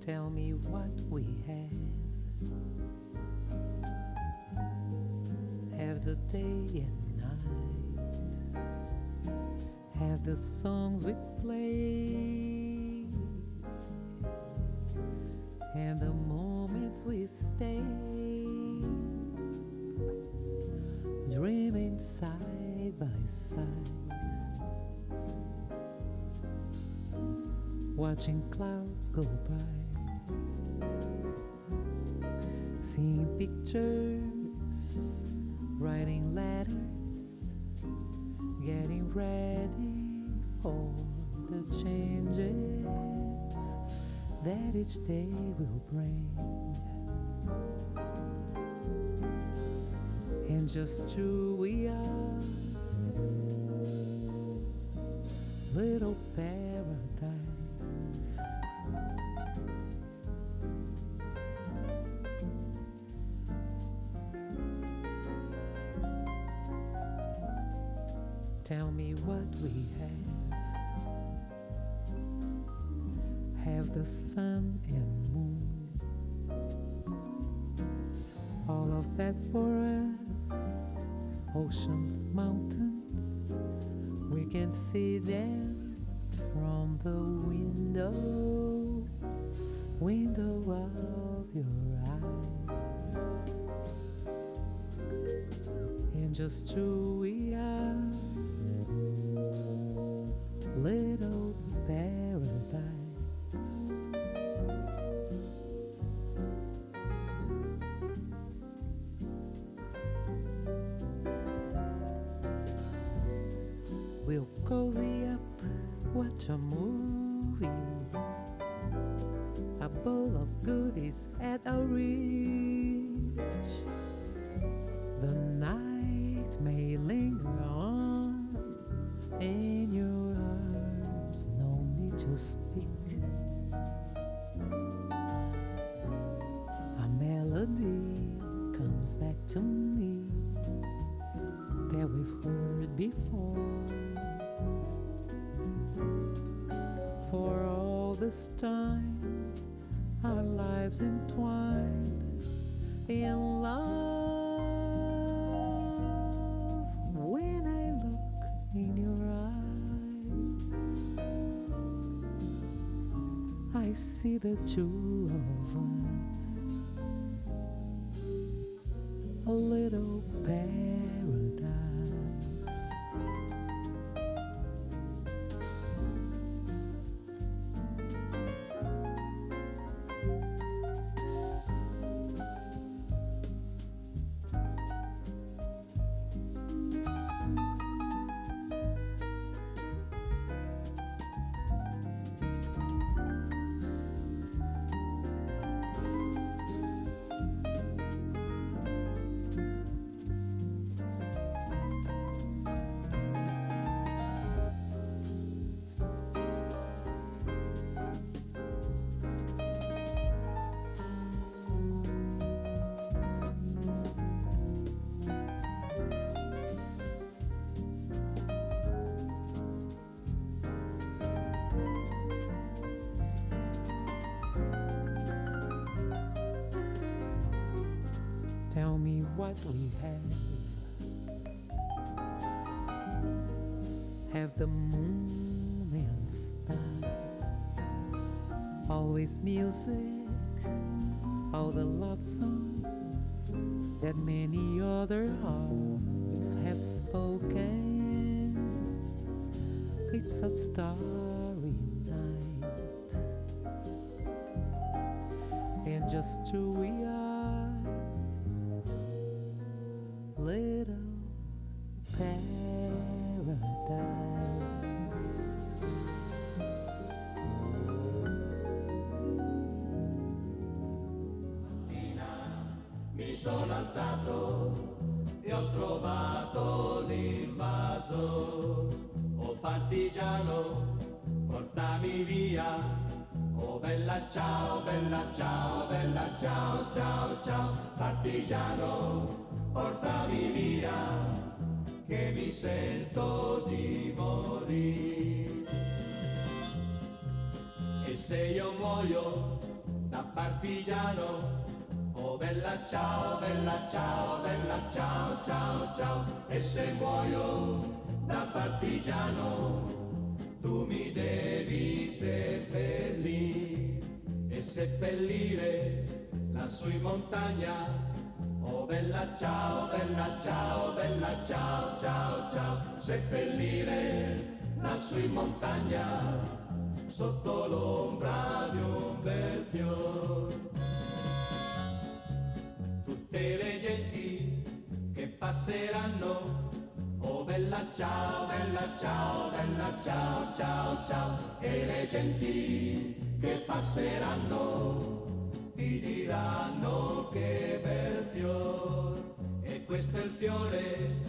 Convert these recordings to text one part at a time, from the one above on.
Tell me what we have the day and night, have the songs we play, and the moments we stay, dreaming side by side, watching clouds go by, seeing pictures, writing letters, getting ready for the changes that each day will bring. And just who we are, little paradise. Tell me what we have the sun and moon, all of that for us, oceans, mountains, we can see them from the window of your eyes. And just who we are, little paradise. We'll cozy up, watch a movie, a bowl of goodies at our reach. The night may linger on in your arms, no need to speak. A melody comes back to me that we've heard before. For all this time, our lives entwined in love. When I look in your eyes, I see the two of us, a little paradise. Tell me what we have the moon and stars, always music, all the love songs that many other hearts have spoken. It's a starry night, and just who we are, little paradise. Mattina mi sono alzato e ho trovato l'invaso. Oh partigiano, portami via. Oh bella ciao, bella ciao, bella ciao, ciao, ciao. Partigiano, portami via, che mi sento di morire. E se io muoio da partigiano. Oh bella ciao, bella ciao, bella ciao, ciao, ciao. E se muoio da partigiano, tu mi devi seppellire e seppellire lassù in montagna. Oh bella ciao, bella ciao, bella ciao, ciao, ciao. Seppellire lassù in montagna, sotto l'ombra di un bel fior. Tutte le genti che passeranno, oh bella ciao, bella ciao, bella ciao, ciao, ciao. E le genti che passeranno ti diranno che bel fior. E questo è il fiore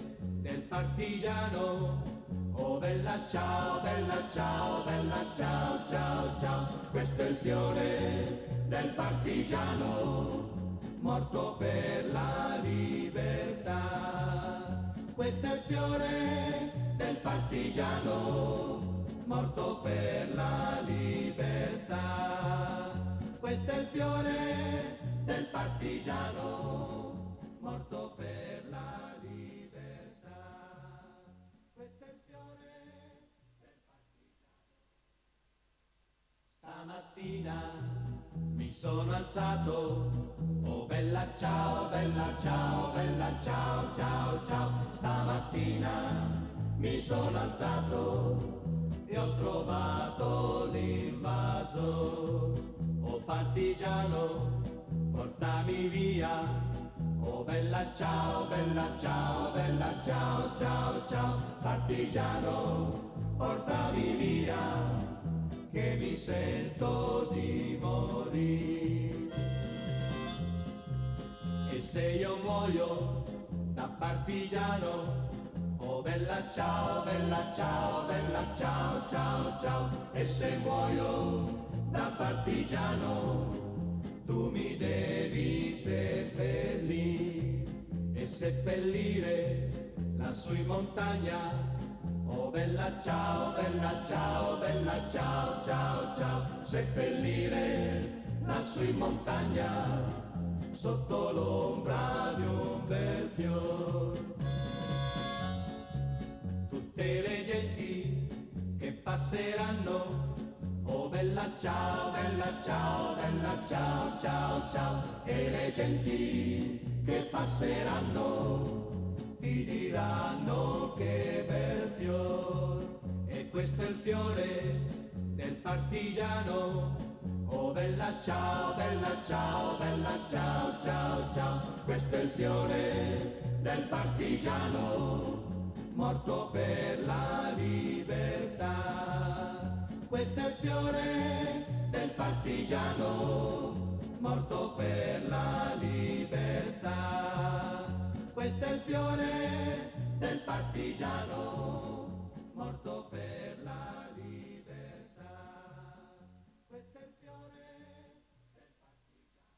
del partigiano. Oh bella ciao, bella ciao, bella ciao, ciao, ciao. Questo è il fiore del partigiano, morto per la libertà. Questo è il fiore del partigiano, morto per la libertà. Questo è il fiore del partigiano, morto per la libertà. Questo è il fiore del partigiano. Stamattina mi sono alzato, oh bella ciao, bella ciao, bella ciao, ciao, ciao. Stamattina mi sono alzato e ho trovato l'invaso. Oh partigiano, portami via. Oh bella ciao, bella ciao, bella ciao, ciao, ciao. Partigiano, portami via, che mi sento di morire. E se io muoio da partigiano, oh bella ciao, bella ciao, bella ciao, ciao, ciao. E se muoio da partigiano, tu mi devi seppellire e seppellire lassù in montagna. Oh bella ciao, bella ciao, bella ciao, ciao, ciao. Seppellire lassù in montagna, sotto l'ombra di un bel fior. Tutte le genti che passeranno, oh bella ciao, bella ciao, bella ciao, ciao, ciao. E le genti che passeranno ti diranno che bel fior. E questo è il fiore del partigiano. Oh bella ciao, bella ciao, bella ciao, ciao, ciao. Questo è il fiore del partigiano, morto per la libertà. Questo è il fiore del partigiano, morto per la libertà. Questo è il fiore del partigiano, morto per la libertà. Questo è il fiore del partigiano.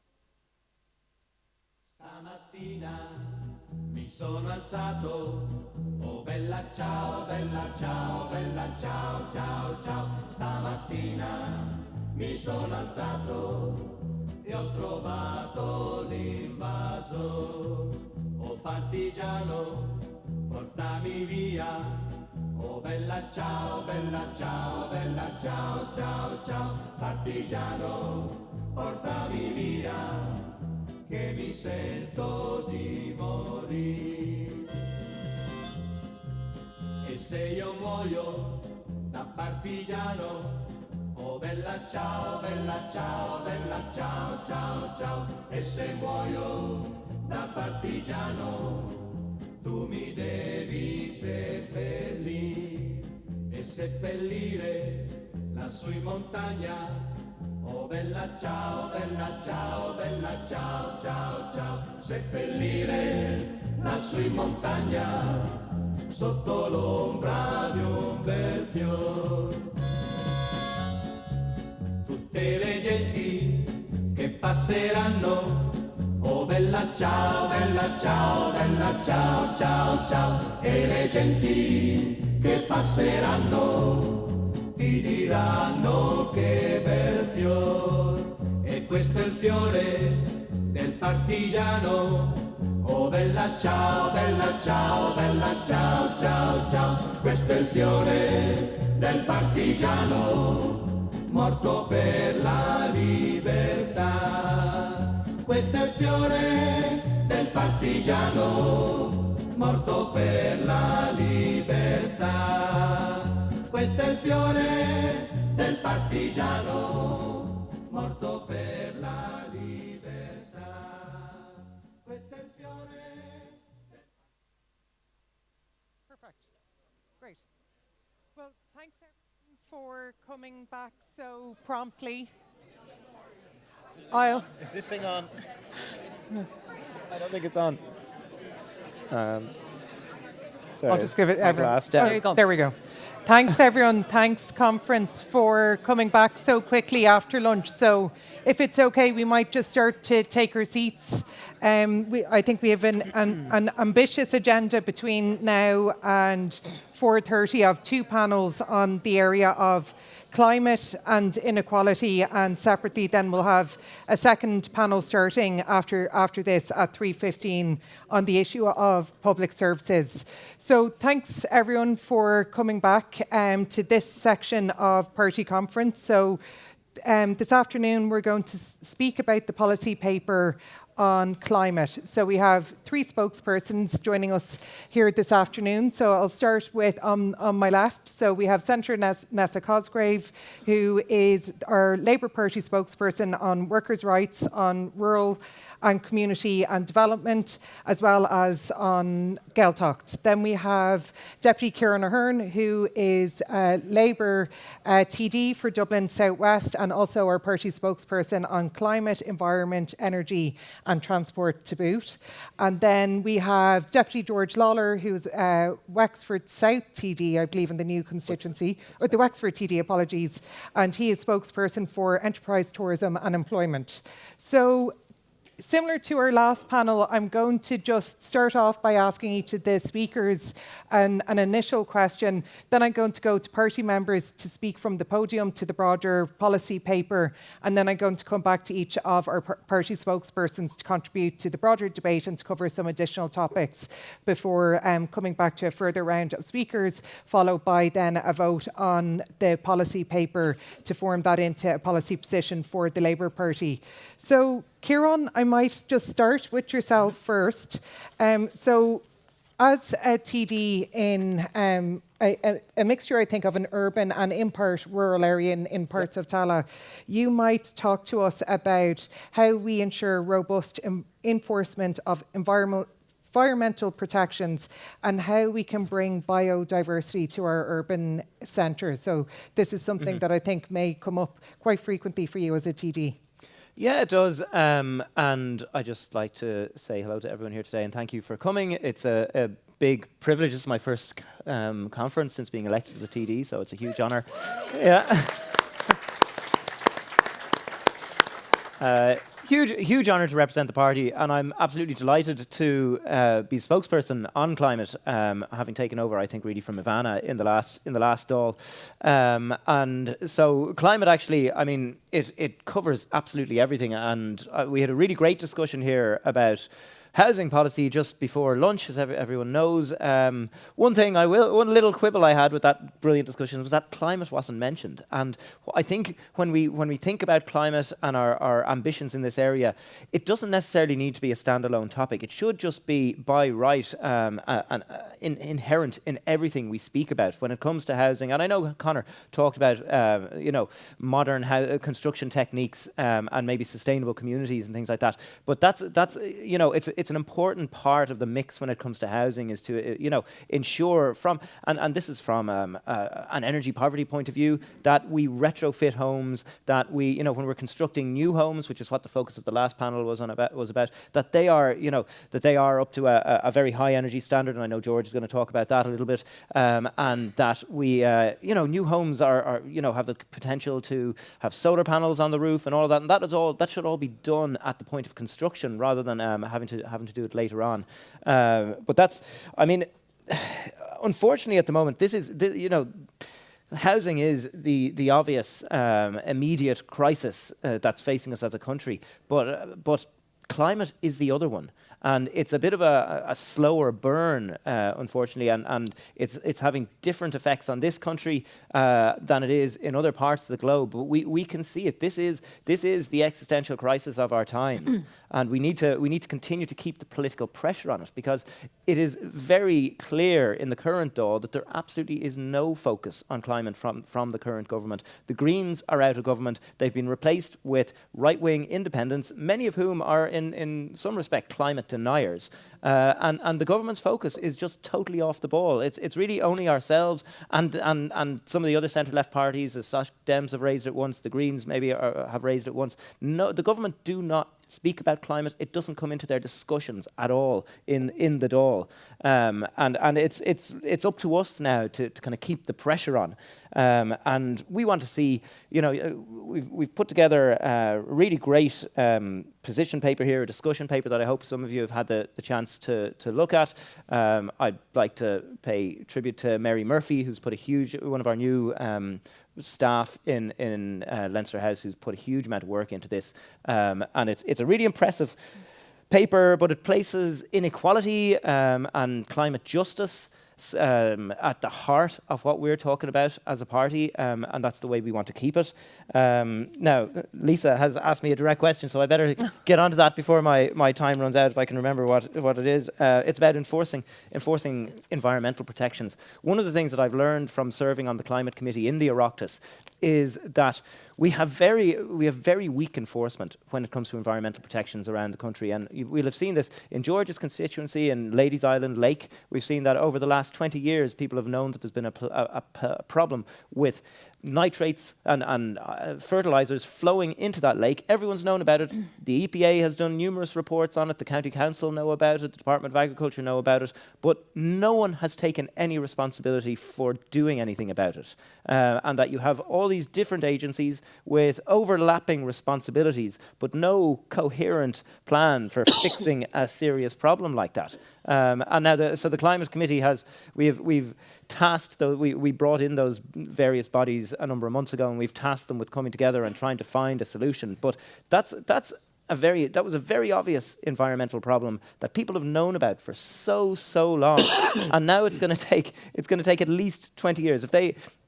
Stamattina mi sono alzato, oh bella ciao, bella ciao, bella ciao, ciao, ciao. Stamattina mi sono alzato e ho trovato l'invaso. Oh partigiano, portami via. Oh bella ciao, bella ciao, bella ciao, ciao, ciao. Partigiano, portami via, che mi sento di morire. E se io muoio da partigiano, oh bella ciao, bella ciao, bella ciao, ciao, ciao. E se muoio da partigiano, tu mi devi seppellire e seppellire lassù in montagna. Oh bella ciao, bella ciao, bella ciao, ciao, ciao. Seppellire lassù in montagna, sotto l'ombra di un bel fior. Tutte le genti che passeranno, oh bella ciao, bella ciao, bella ciao, ciao, ciao. E le genti che passeranno ti diranno che bel fior. E questo è il fiore del partigiano. Oh bella ciao, bella ciao, bella ciao, ciao, ciao. Questo è il fiore del partigiano, morto per la libertà. Questo è il fiore del partigiano, morto per la libertà. Questo è il fiore del partigiano, morto per la libertà. Questo è il fiore. Perfect. Great. Well, thanks everyone for coming back so promptly. Is this thing on? I don't think it's on. Sorry. I'll just give it everyone. Last down. There you go. There we go. Thanks everyone. Thanks conference for coming back so quickly after lunch. So if it's okay, we might just start to take our seats. I think we have an ambitious agenda between now and 4:30 of 2 panels on the area of climate and inequality, and separately then we'll have a second panel starting after this at 3:15 on the issue of public services. So thanks everyone for coming back to this section of Party Conference. So this afternoon we're going to speak about the policy paper on climate. So we have 3 spokespersons joining us here this afternoon. So I'll start with on my left. So we have Senator Nessa Cosgrave, who is our Labour Party spokesperson on workers' rights, on rural and community and development, as well as on Gaeltacht. Then we have Deputy Kieran Ahern, who is Labour TD for Dublin South West, and also our party spokesperson on climate, environment, energy and transport to boot. And then we have Deputy George Lawler, who's Wexford South TD, I believe, in the new constituency, or the Wexford TD, apologies, and he is spokesperson for enterprise, tourism and employment. So similar to our last panel, I'm going to just start off by asking each of the speakers an initial question. Then I'm going to go to party members to speak from the podium to the broader policy paper. And then I'm going to come back to each of our party spokespersons to contribute to the broader debate and to cover some additional topics before coming back to a further round of speakers, followed by then a vote on the policy paper to form that into a policy position for the Labour Party. So, Kieran, I might just start with yourself first. So, as a TD in a mixture, I think, of an urban and in part rural area in parts of Tallaght, you might talk to us about how we ensure robust enforcement of environmental protections and how we can bring biodiversity to our urban centres. So this is something that I think may come up quite frequently for you as a TD. Yeah, it does. And I just like to say hello to everyone here today and thank you for coming. It's a big privilege. This is my first conference since being elected as a TD, so it's a huge honour. Yeah. Huge honour to represent the party, and I'm absolutely delighted to be spokesperson on climate, having taken over, I think, really from Ivana in the last stall. And so climate, actually, I mean, it covers absolutely everything, and we had a really great discussion here about housing policy just before lunch, as everyone knows. One little quibble I had with that brilliant discussion was that climate wasn't mentioned. And I think when we think about climate and our ambitions in this area, it doesn't necessarily need to be a standalone topic. It should just be by right inherent in everything we speak about when it comes to housing. And I know Conor talked about modern construction techniques and maybe sustainable communities and things like that. But that's it's an important part of the mix when it comes to housing, is to ensure and this is from an energy poverty point of view, that we retrofit homes, that we when we're constructing new homes, which is what the focus of the last panel was about, that they are up to a very high energy standard, and I know George is going to talk about that a little bit, and that we new homes are have the potential to have solar panels on the roof and all of that, and that should all be done at the point of construction rather than having to do it later on. But that's, I mean, unfortunately at the moment, housing is the obvious immediate crisis that's facing us as a country, but climate is the other one. And it's a bit of a slower burn, unfortunately, and it's having different effects on this country than it is in other parts of the globe. But we can see it. This is the existential crisis of our time, and we need to continue to keep the political pressure on it, because it is very clear in the current Dáil that there absolutely is no focus on climate from the current government. The Greens are out of government. They've been replaced with right-wing independents, many of whom are in some respect climate deniers, and the government's focus is just totally off the ball. It's really only ourselves and some of the other centre-left parties. The Scots Dems have raised it once. The Greens maybe have raised it once. No, the government do not speak about climate. It doesn't come into their discussions at all in the Dáil, and it's up to us now to kind of keep the pressure on. And we want to see, we've put together a really great position paper here, a discussion paper that I hope some of you have had the chance to look at. I'd like to pay tribute to Mary Murphy, who's put one of our new staff in Leinster House, who's put a huge amount of work into this. And it's a really impressive paper, but it places inequality and climate justice at the heart of what we're talking about as a party, and that's the way we want to keep it. Now, Lisa has asked me a direct question, so I better get onto that before my time runs out, if I can remember what it is. It's about enforcing environmental protections. One of the things that I've learned from serving on the Climate Committee in the Oireachtas is that we have very weak enforcement when it comes to environmental protections around the country, and we'll have seen this in George's constituency in Ladies Island Lake. We've seen that over the last 20 years, people have known that there's been a problem with nitrates and fertilizers flowing into that lake. Everyone's known about it. The EPA has done numerous reports on it. The County Council know about it. The Department of Agriculture know about it. But no one has taken any responsibility for doing anything about it. And that you have all these different agencies with overlapping responsibilities, but no coherent plan for fixing a serious problem like that. And now, so the Climate Committee we've tasked, we brought in those various bodies a number of months ago, and we've tasked them with coming together and trying to find a solution. But that was a very obvious environmental problem that people have known about for so long, and now it's going to take at least 20 years.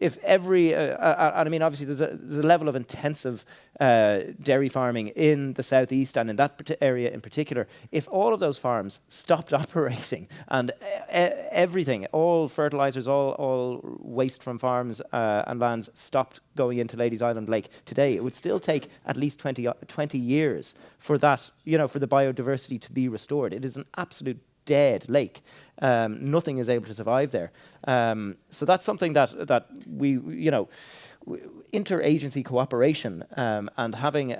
If every, I mean, obviously there's a level of intensive dairy farming in the southeast and in that area in particular. If all of those farms stopped operating and everything, all fertilizers, all waste from farms and lands stopped going into Ladies Island Lake today, it would still take at least 20 years for that, for the biodiversity to be restored. It is an absolute dead lake. Nothing is able to survive there. So that's something that we, interagency cooperation and having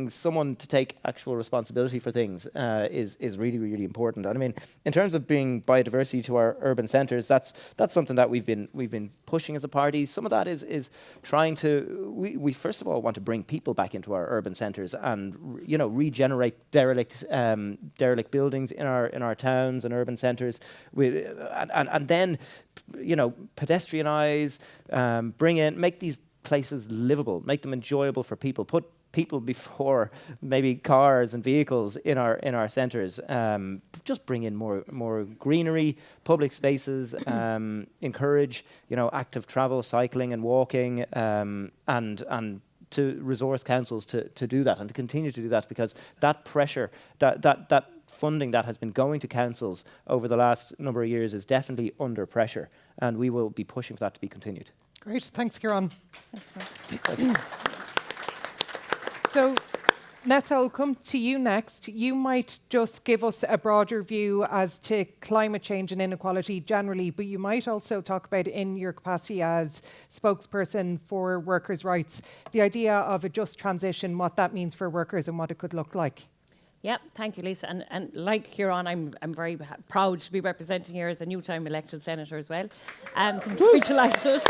someone to take actual responsibility for things is really, really important. And I mean, in terms of bringing biodiversity to our urban centres, that's something that we've been pushing as a party. Some of that is trying to we first of all want to bring people back into our urban centres and regenerate derelict buildings in our towns and urban centres, and then pedestrianise, make these places livable, make them enjoyable for people, put people before maybe cars and vehicles in our centres. Just bring in more greenery, public spaces, encourage active travel, cycling and walking, and to resource councils to do that and to continue to do that, because that pressure, that funding that has been going to councils over the last number of years is definitely under pressure, and we will be pushing for that to be continued. Great, thanks, Kieran. So, Nessa, I'll come to you next. You might just give us a broader view as to climate change and inequality generally, but you might also talk about, in your capacity as spokesperson for workers' rights, the idea of a just transition, what that means for workers and what it could look like. Yeah, thank you, Lisa. And like Kieran, I'm very proud to be representing here as a new-time elected senator as well. I'm very delighted.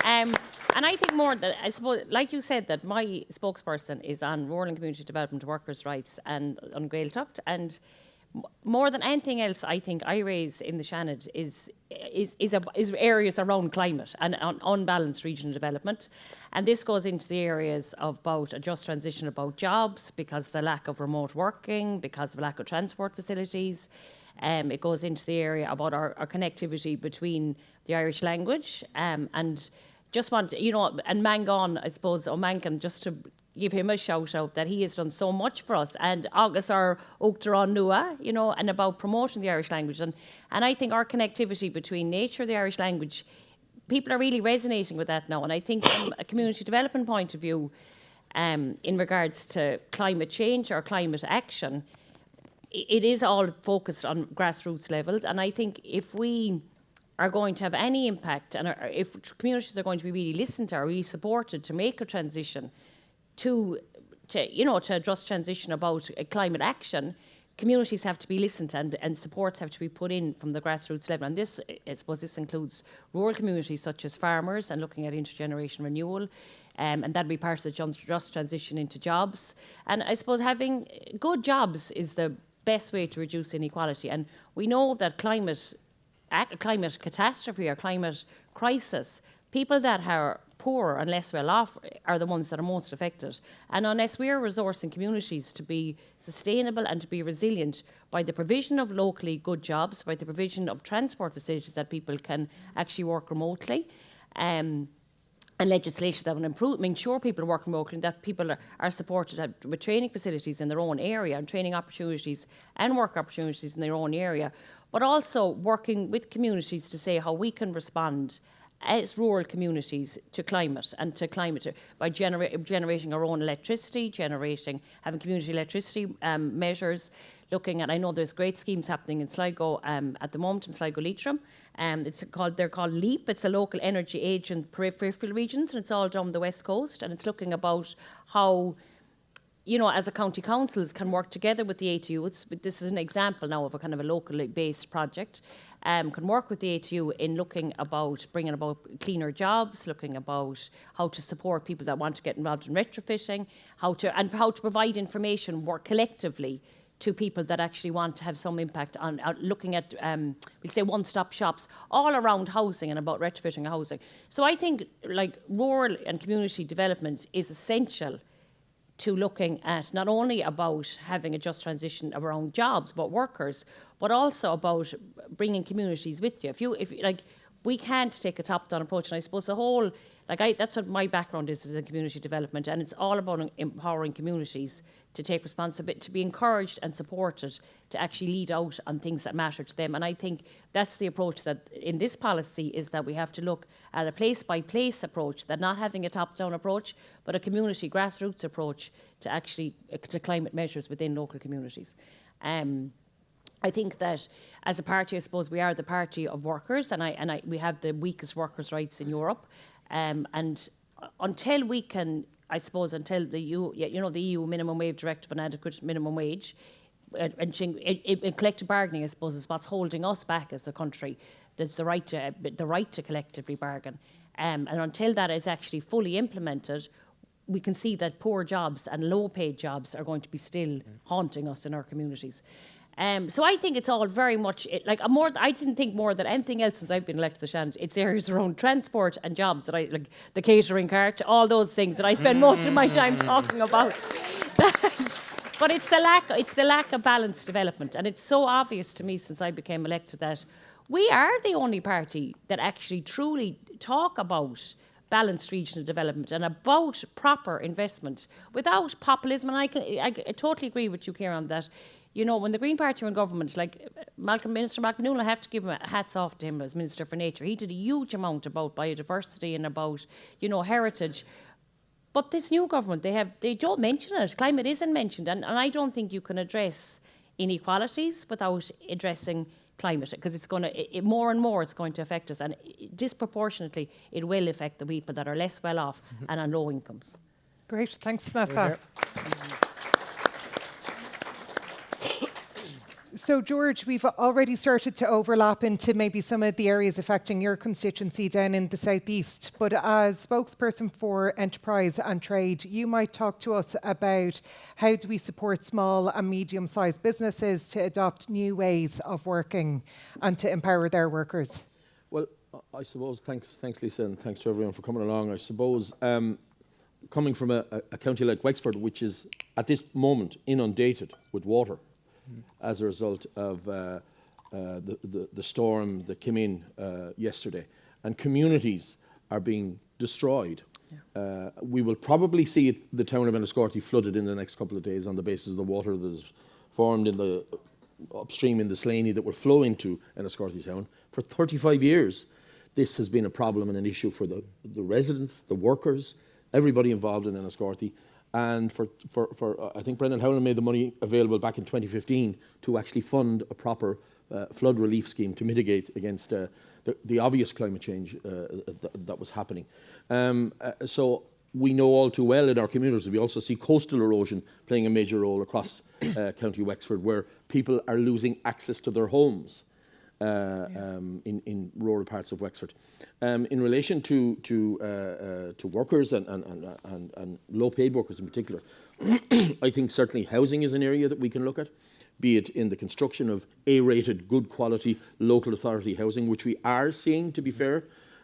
And I think more that, I suppose, like you said, that my spokesperson is on rural and community development, workers' rights and on Gaeltacht. And more than anything else, I think I raise in the Seanad is areas around climate and on unbalanced regional development. And this goes into the areas of about a just transition about jobs, because the lack of remote working, because of lack of transport facilities. It goes into the area about our connectivity between the Irish language and just want, and Mangan, I suppose, O'Mangan, just to give him a shout out that he has done so much for us, and August our Uachtaráin Nua, and about promoting the Irish language. And I think our connectivity between nature and the Irish language, people are really resonating with that now. And I think from a community development point of view, in regards to climate change or climate action, it is all focused on grassroots levels. And I think if we are going to have any impact, and if communities are going to be really listened to or really supported to make a transition to a just transition about climate action, communities have to be listened to and supports have to be put in from the grassroots level. And this, I suppose, this includes rural communities such as farmers and looking at intergenerational renewal, and that'd be part of the just transition into jobs. And I suppose having good jobs is the best way to reduce inequality. And we know that climate catastrophe or climate crisis, people that are poor and less well off are the ones that are most affected. And unless we are resourcing communities to be sustainable and to be resilient by the provision of locally good jobs, by the provision of transport facilities that people can actually work remotely, and legislation that will improve, make sure people work remotely, and that people are supported with training facilities in their own area and training opportunities and work opportunities in their own area, but also working with communities to say how we can respond as rural communities to climate and to climate by generating our own electricity, having community electricity measures, looking at, I know there's great schemes happening in Sligo at the moment in Sligo Leitrim. They're called LEAP. It's a local energy agent peripheral regions, and it's all down the west coast. And it's looking about how, as a county councils can work together with the ATU. This is an example now of a kind of a locally based project. Can work with the ATU in looking about bringing about cleaner jobs, looking about how to support people that want to get involved in retrofitting, how to provide information more collectively to people that actually want to have some impact on looking at, we'll say, one-stop shops all around housing and about retrofitting housing. So I think rural and community development is essential to looking at not only about having a just transition around jobs, but workers, but also about bringing communities with you. If we can't take a top-down approach, and I suppose the whole, that's what my background is in community development, and it's all about empowering communities to take responsibility, to be encouraged and supported to actually lead out on things that matter to them. And I think that's the approach that in this policy is that we have to look at a place-by-place approach, that not having a top-down approach, but a community grassroots approach to actually to climate measures within local communities. I think that as a party, I suppose we are the party of workers, and we have the weakest workers' rights in Europe. And until we can, I suppose, until the EU minimum wage directive and adequate minimum wage, and collective bargaining, I suppose, is what's holding us back as a country. There's the right to collectively bargain, and until that is actually fully implemented, we can see that poor jobs and low-paid jobs are going to be still haunting us in our communities. So I think it's all very much I didn't think more than anything else since I've been elected to the Seanad. It's areas around transport and jobs that I like, the catering cart, all those things that I spend most of my time talking about. But it's the lack of balanced development, and it's so obvious to me since I became elected that we are the only party that actually truly talk about balanced regional development and about proper investment without populism. And I totally agree with you, Kieran, that when the Green Party were in government, Minister Malcolm Nolan, I have to give him hats off to him as Minister for Nature. He did a huge amount about biodiversity and about, heritage. But this new government, they don't mention it. Climate isn't mentioned. And I don't think you can address inequalities without addressing climate, because it's going to, more and more, it's going to affect us. And disproportionately, it will affect the people that are less well off and on low incomes. Great. Thanks, Nessa. So, George, we've already started to overlap into maybe some of the areas affecting your constituency down in the southeast. But as spokesperson for enterprise and trade, you might talk to us about how do we support small and medium-sized businesses to adopt new ways of working and to empower their workers. Well, I suppose, thanks Lisa, and thanks to everyone for coming along. I suppose coming from a county like Wexford, which is at this moment inundated with water as a result of the storm that came in yesterday, and communities are being destroyed. We will probably see the town of Enniscorthy flooded in the next couple of days on the basis of the water that is formed in the upstream in the Slaney that will flow into Enniscorthy town. For 35 years, this has been a problem and an issue for the residents, the workers, everybody involved in Enniscorthy. And for I think Brendan Howland made the money available back in 2015 to actually fund a proper flood relief scheme to mitigate against the obvious climate change that was happening. So we know all too well in our communities. We also see coastal erosion playing a major role across County Wexford, where people are losing access to their homes in rural parts of Wexford. In relation to workers and low-paid workers in particular, I think certainly housing is an area that we can look at, be it in the construction of A-rated, good quality local authority housing, which we are seeing, to be fair.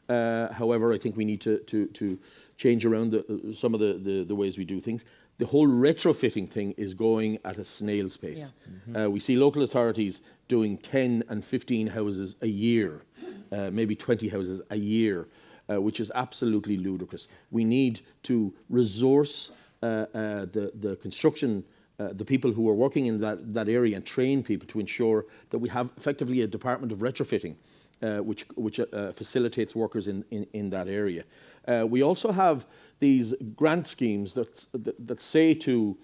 However, I think we need to change around some of the ways we do things. The whole retrofitting thing is going at a snail's pace. We see local authorities doing 10 and 15 houses a year, maybe 20 houses a year, which is absolutely ludicrous. We need to resource the construction, the people who are working in that area, and train people to ensure that we have effectively a department of retrofitting, which facilitates workers in that area. We also have these grant schemes that say to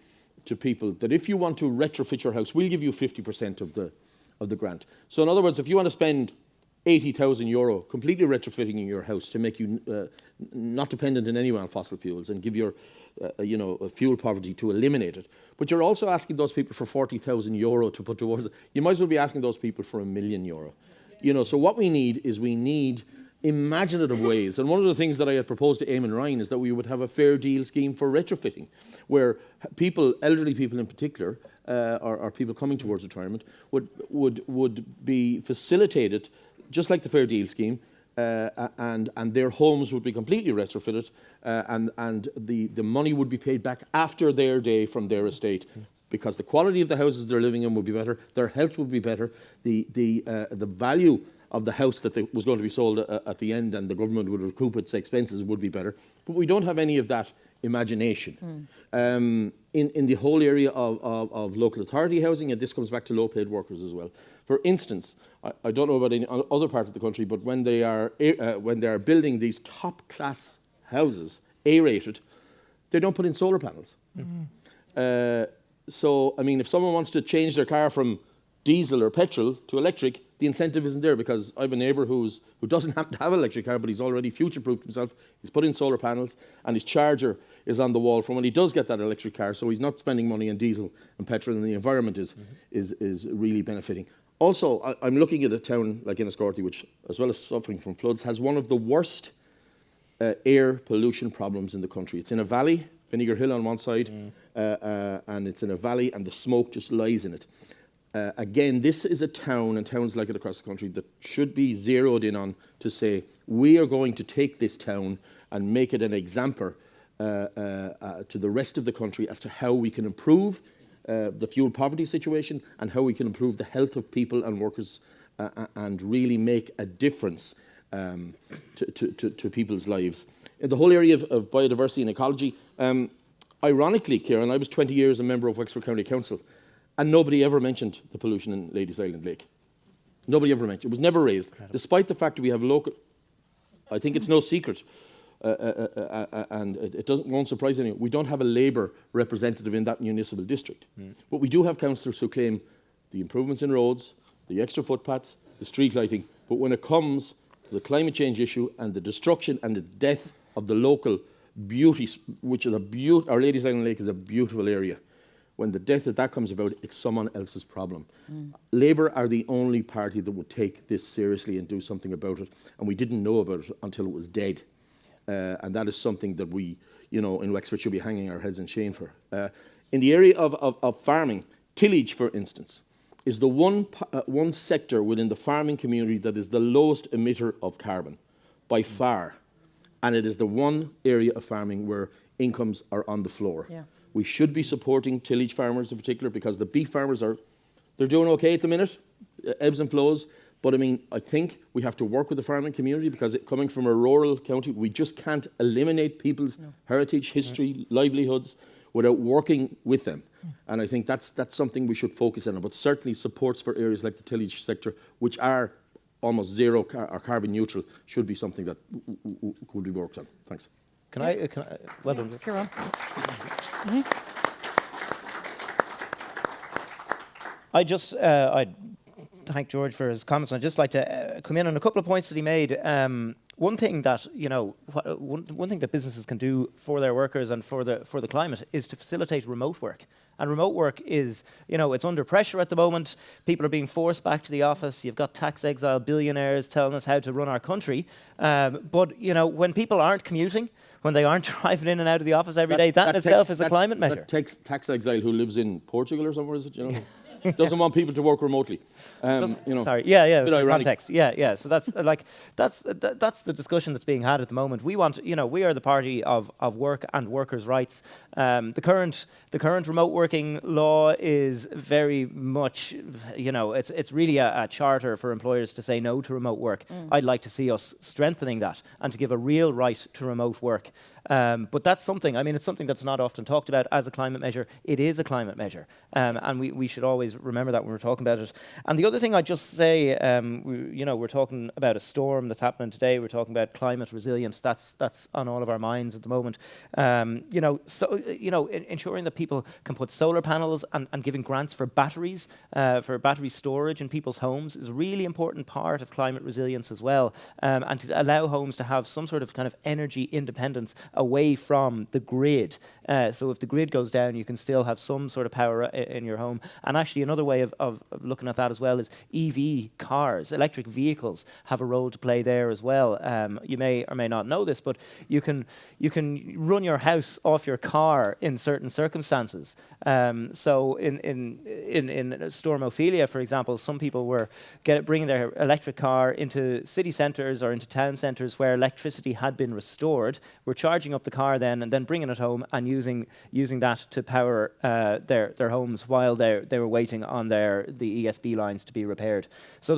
people that if you want to retrofit your house, we'll give you 50% of the grant. So in other words, if you want to spend €80,000 completely retrofitting your house to make you not dependent in any way on fossil fuels and give your fuel poverty to eliminate it, but you're also asking those people for €40,000 to put towards it, you might as well be asking those people for €1 million. So what we need is imaginative ways. And one of the things that I had proposed to Eamon Ryan is that we would have a fair deal scheme for retrofitting, where people, elderly people in particular, or people coming towards retirement, would be facilitated, just like the fair deal scheme, and their homes would be completely retrofitted, and the money would be paid back after their day from their estate, because the quality of the houses they're living in would be better, their health would be better, the value of the house that was going to be sold at the end, and the government would recoup its expenses, would be better. But we don't have any of that imagination. In the whole area of local authority housing, and this comes back to low-paid workers as well. For instance, I don't know about any other part of the country, but when they are building these top-class houses, A-rated, they don't put in solar panels. So, I mean, if someone wants to change their car from diesel or petrol to electric, the incentive isn't there, because I have a neighbour who doesn't happen to have an electric car, but he's already future-proofed himself. He's put in solar panels, and his charger is on the wall for when he does get that electric car, so he's not spending money on diesel and petrol, and the environment is really benefiting. Also, I'm looking at a town like Enniscorthy, which, as well as suffering from floods, has one of the worst air pollution problems in the country. It's in a valley, Vinegar Hill on one side, and it's in a valley, and the smoke just lies in it. Again, this is a town, and towns like it across the country, that should be zeroed in on to say, we are going to take this town and make it an example to the rest of the country as to how we can improve the fuel poverty situation, and how we can improve the health of people and workers, and really make a difference to people's lives. In the whole area of biodiversity and ecology, ironically, Kieran, I was 20 years a member of Wexford County Council, and nobody ever mentioned the pollution in Ladies Island Lake. Nobody ever mentioned it. It was never raised, despite the fact that we have local. I think it's no secret, and it won't surprise anyone. We don't have a Labour representative in that municipal district, but we do have councillors who claim the improvements in roads, the extra footpaths, the street lighting. But when it comes to the climate change issue and the destruction and the death of the local beauty, which is our Ladies Island Lake is a beautiful area. when the death of that comes about, it's someone else's problem. Labour are the only party that would take this seriously and do something about it, and we didn't know about it until it was dead. And that is something that we, in Wexford should be hanging our heads in shame for. In the area of farming, tillage, for instance, is the one sector within the farming community that is the lowest emitter of carbon by far. And it is the one area of farming where incomes are on the floor. Yeah. We should be supporting tillage farmers in particular, because the beef farmers they're doing okay at the minute, ebbs and flows. But I mean, I think we have to work with the farming community, because coming from a rural county, we just can't eliminate people's heritage, history, livelihoods without working with them. And I think that's something we should focus on. But certainly supports for areas like the tillage sector, which are almost zero or carbon neutral, should be something that could be worked on. Thanks. Can I well done. Kieran. I thank George for his comments. I'd just like to come in on a couple of points that he made. One thing that one thing that businesses can do for their workers and for the climate is to facilitate remote work. And remote work is, it's under pressure at the moment. People are being forced back to the office. You've got tax exile billionaires telling us how to run our country. But when people aren't commuting, when they aren't driving in and out of the office every day, that in itself is a climate measure. That tax exile who lives in Portugal or somewhere, is it? Doesn't want people to work remotely. Sorry, yeah, bit ironic. context, yeah. So that's that's the discussion that's being had at the moment. We want, we are the party of work and workers' rights. The current remote working law is very much, it's really a charter for employers to say no to remote work. I'd like to see us strengthening that and to give a real right to remote work. But that's something, it's something that's not often talked about as a climate measure. It is a climate measure. And we should always remember that when we're talking about it. And the other thing I'd just say, we're talking about a storm that's happening today. We're talking about climate resilience. That's on all of our minds at the moment. Ensuring that people can put solar panels and giving grants for batteries, for battery storage in people's homes is a really important part of climate resilience as well. And to allow homes to have some sort of kind of energy independence away from the grid. So if the grid goes down, you can still have some sort of power in your home. And actually another way of looking at that as well is EV cars. Electric vehicles have a role to play there as well. You may or may not know this, but you can run your house off your car in certain circumstances. So in Storm Ophelia, for example, some people were bringing their electric car into city centres or into town centres where electricity had been restored. We're charging up the car then and then bringing it home and using that to power their homes while they were waiting on the ESB lines to be repaired. So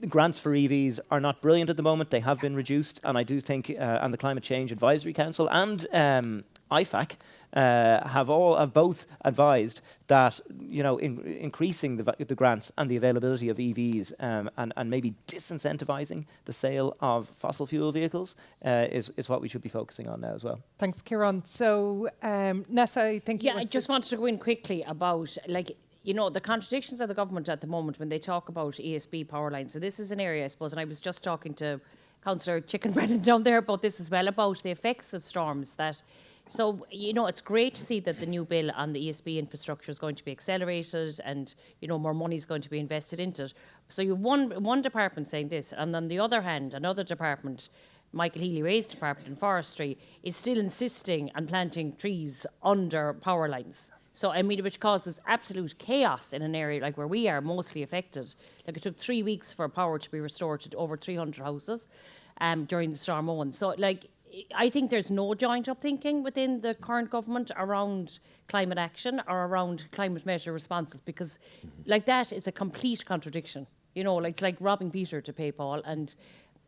grants for EVs are not brilliant at the moment. They have been reduced, and I do think, and the Climate Change Advisory Council and IFAC have both advised that increasing the grants and the availability of EVs and maybe disincentivizing the sale of fossil fuel vehicles is what we should be focusing on now as well. Thanks, Kieran. So, Nessa, I think I just wanted to go in quickly about the contradictions of the government at the moment when they talk about ESB power lines. So this is an area, I suppose, and I was just talking to Councillor Chicken Brennan down there about this as well, about the effects of storms that. So, it's great to see that the new bill on the ESB infrastructure is going to be accelerated and, more money is going to be invested into it. So you have one department saying this, and on the other hand, another department, Michael Healy-Rae's department in forestry, is still insisting on planting trees under power lines. So, which causes absolute chaos in an area like where we are mostly affected. Like, it took 3 weeks for power to be restored to over 300 houses during the Storm Owen. So, I think there's no joint-up thinking within the current government around climate action or around climate measure responses, because that is a complete contradiction. It's like robbing Peter to pay Paul. And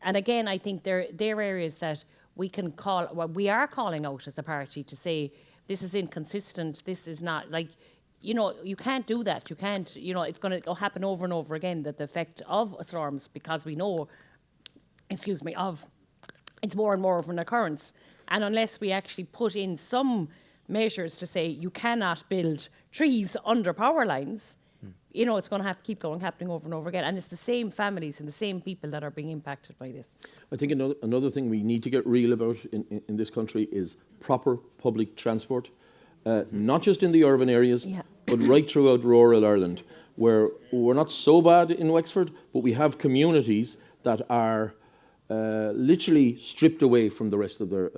again, I think there are areas that we can we are calling out as a party to say, this is inconsistent, this is not, you can't do that. You can't, it's going to happen over and over again, that the effect of storms, because we know, it's more and more of an occurrence. And unless we actually put in some measures to say you cannot build trees under power lines, it's going to have to keep happening over and over again. And it's the same families and the same people that are being impacted by this. I think another thing we need to get real about in this country is proper public transport. not just in the urban areas, but right throughout rural Ireland, where we're not so bad in Wexford, but we have communities that are literally stripped away from the rest of their,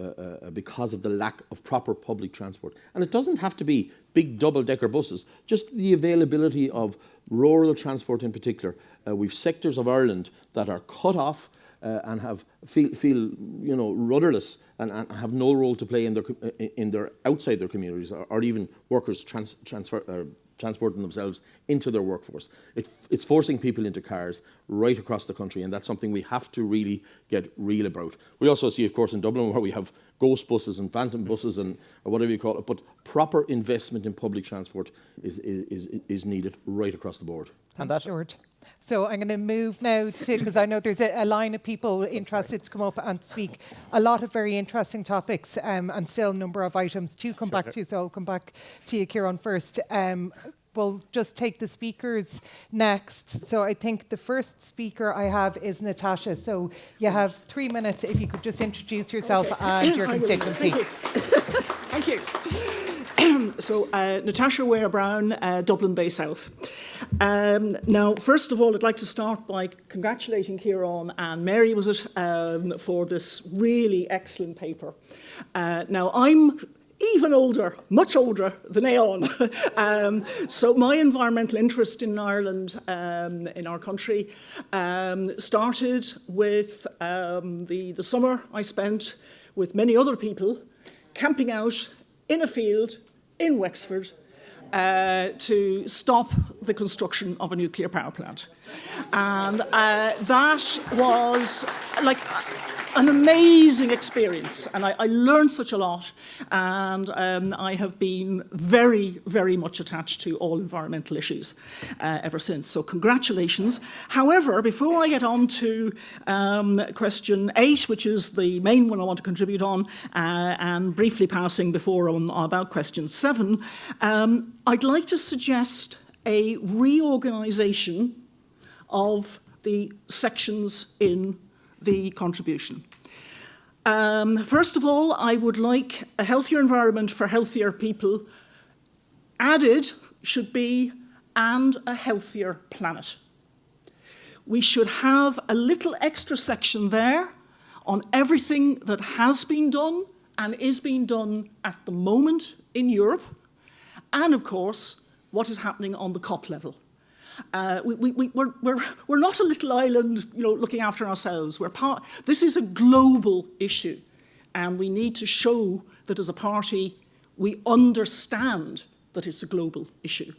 because of the lack of proper public transport. And it doesn't have to be big double-decker buses, just the availability of rural transport in particular. We've sectors of Ireland that are cut off and feel rudderless and have no role to play in their outside their communities, or even workers transporting themselves into their workforce. It's forcing people into cars right across the country, and that's something we have to really get real about. We also see, of course, in Dublin where we have ghost buses and phantom buses or whatever you call it, but proper investment in public transport is needed right across the board. And that, George. So I'm going to move now to, because I know there's a line of people interested to come up and speak. A lot of very interesting topics and still a number of items to come back to. So I'll come back to you, Ciarán, first. We'll just take the speakers next. So I think the first speaker I have is Natasha. So you have 3 minutes if you could just introduce yourself and your constituency. Thank you. So, Natasha Ware-Brown, Dublin Bay South. Now, first of all, I'd like to start by congratulating Ciarán and Mary, was it, for this really excellent paper. Now, I'm even older, much older than Éoin. So my environmental interest in Ireland, in our country, started with the summer I spent with many other people camping out in a field in Wexford to stop the construction of a nuclear power plant. And that was like an amazing experience, and I learned such a lot, and I have been very, very much attached to all environmental issues ever since. So congratulations. However, before I get on to question 8, which is the main one I want to contribute on, and briefly passing before on about question 7, I'd like to suggest a reorganisation of the sections in the contribution. First of all, I would like a healthier environment for healthier people. Added should be, and a healthier planet. We should have a little extra section there on everything that has been done and is being done at the moment in Europe, and of course, what is happening on the COP level. We're not a little island, looking after ourselves. This is a global issue, and we need to show that as a party we understand that it's a global issue.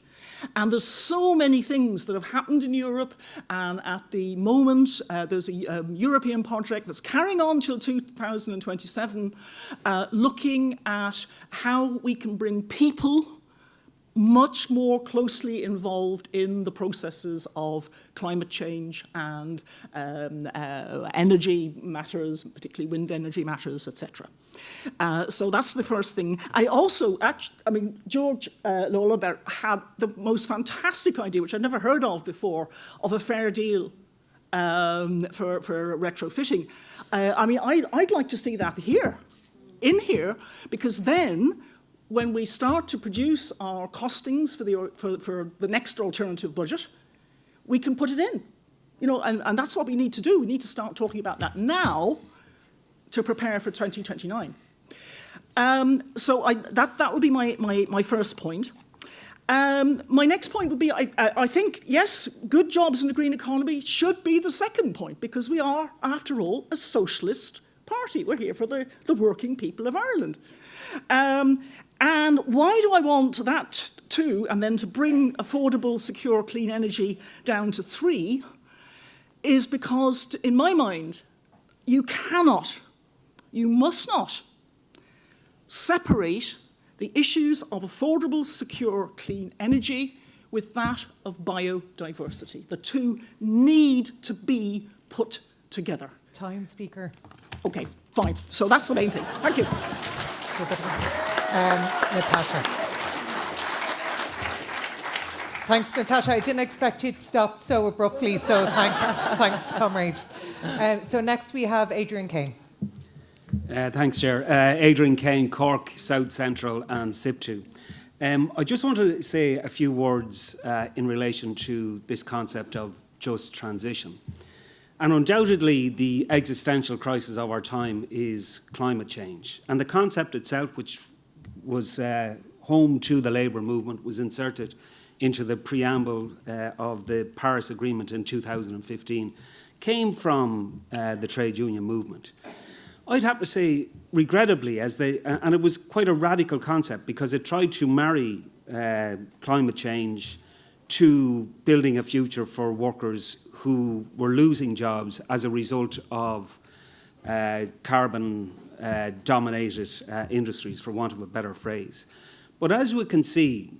And there's so many things that have happened in Europe, and at the moment there's a European project that's carrying on till 2027, looking at how we can bring people much more closely involved in the processes of climate change and energy matters, particularly wind energy matters, etc. So that's the first thing. George Lawler there had the most fantastic idea, which I'd never heard of before, of a fair deal for retrofitting. I'd like to see that in here, because then when we start to produce our costings for the next alternative budget, we can put it in. And that's what we need to do. We need to start talking about that now to prepare for 2029. So that would be my first point. My next point would be, I think, yes, good jobs in the green economy should be the second point, because we are, after all, a socialist party. We're here for the working people of Ireland. And why do I want that 2, and then to bring affordable, secure, clean energy down to 3, is because, in my mind, you must not separate the issues of affordable, secure, clean energy with that of biodiversity. The 2 need to be put together. Time, Speaker. Okay, fine. So that's the main thing. Thank you. Natasha. Thanks, Natasha. I didn't expect you to stop so abruptly, so thanks, comrade. So next we have Adrian Kane. Thanks, Chair. Adrian Kane, Cork, South Central and SIP2. I just want to say a few words in relation to this concept of just transition. And undoubtedly, the existential crisis of our time is climate change. And the concept itself, which was home to the labour movement, was inserted into the preamble of the Paris Agreement in 2015, came from the trade union movement. I'd have to say, regrettably, and it was quite a radical concept because it tried to marry climate change to building a future for workers who were losing jobs as a result of carbon-dominated industries, for want of a better phrase. But as we can see,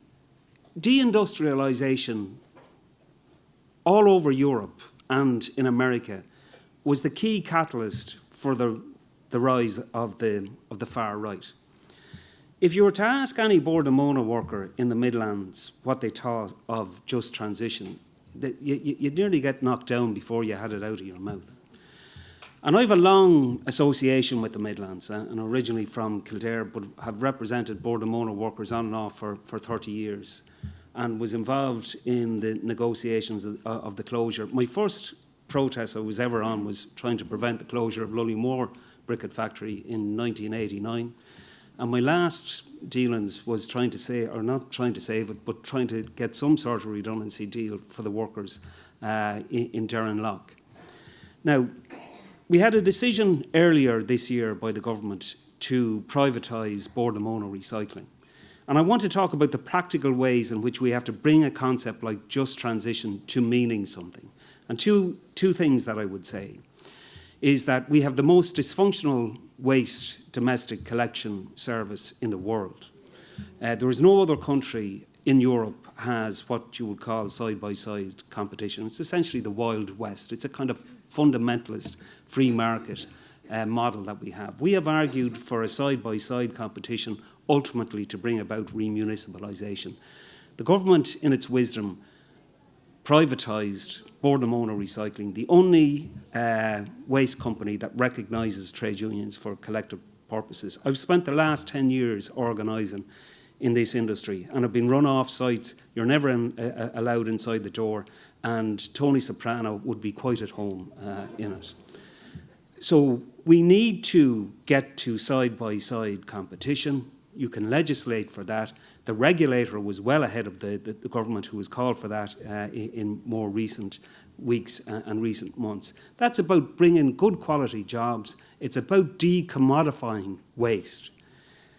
deindustrialization all over Europe and in America was the key catalyst for the rise of the far right. If you were to ask any Bord na Móna worker in the Midlands what they thought of just transition, you'd nearly get knocked down before you had it out of your mouth. And I have a long association with the Midlands, and originally from Kildare, but have represented Bord na Móna workers on and off for 30 years, and was involved in the negotiations of the closure. My first protest I was ever on was trying to prevent the closure of Lullymore Briquette Factory in 1989. And my last dealings was trying to say, or not trying to save it, but trying to get some sort of redundancy deal for the workers in Derrenlough. Now, we had a decision earlier this year by the government to privatise Bord na Móna recycling. And I want to talk about the practical ways in which we have to bring a concept like just transition to meaning something. And two things that I would say is that we have the most dysfunctional waste domestic collection service in the world. There is no other country in Europe has what you would call side-by-side competition. It's essentially the Wild West. It's a kind of fundamentalist free market model that we have. We have argued for a side-by-side competition ultimately to bring about remunicipalisation. The government, in its wisdom, privatised Bord na Móna Recycling, the only waste company that recognises trade unions for collective purposes. I've spent the last 10 years organising in this industry, and I've been run off sites. You're never allowed inside the door, and Tony Soprano would be quite at home in it. So we need to get to side-by-side competition. You can legislate for that. The regulator was well ahead of the government who has called for that in more recent weeks and recent months. That's about bringing good quality jobs. It's about decommodifying waste.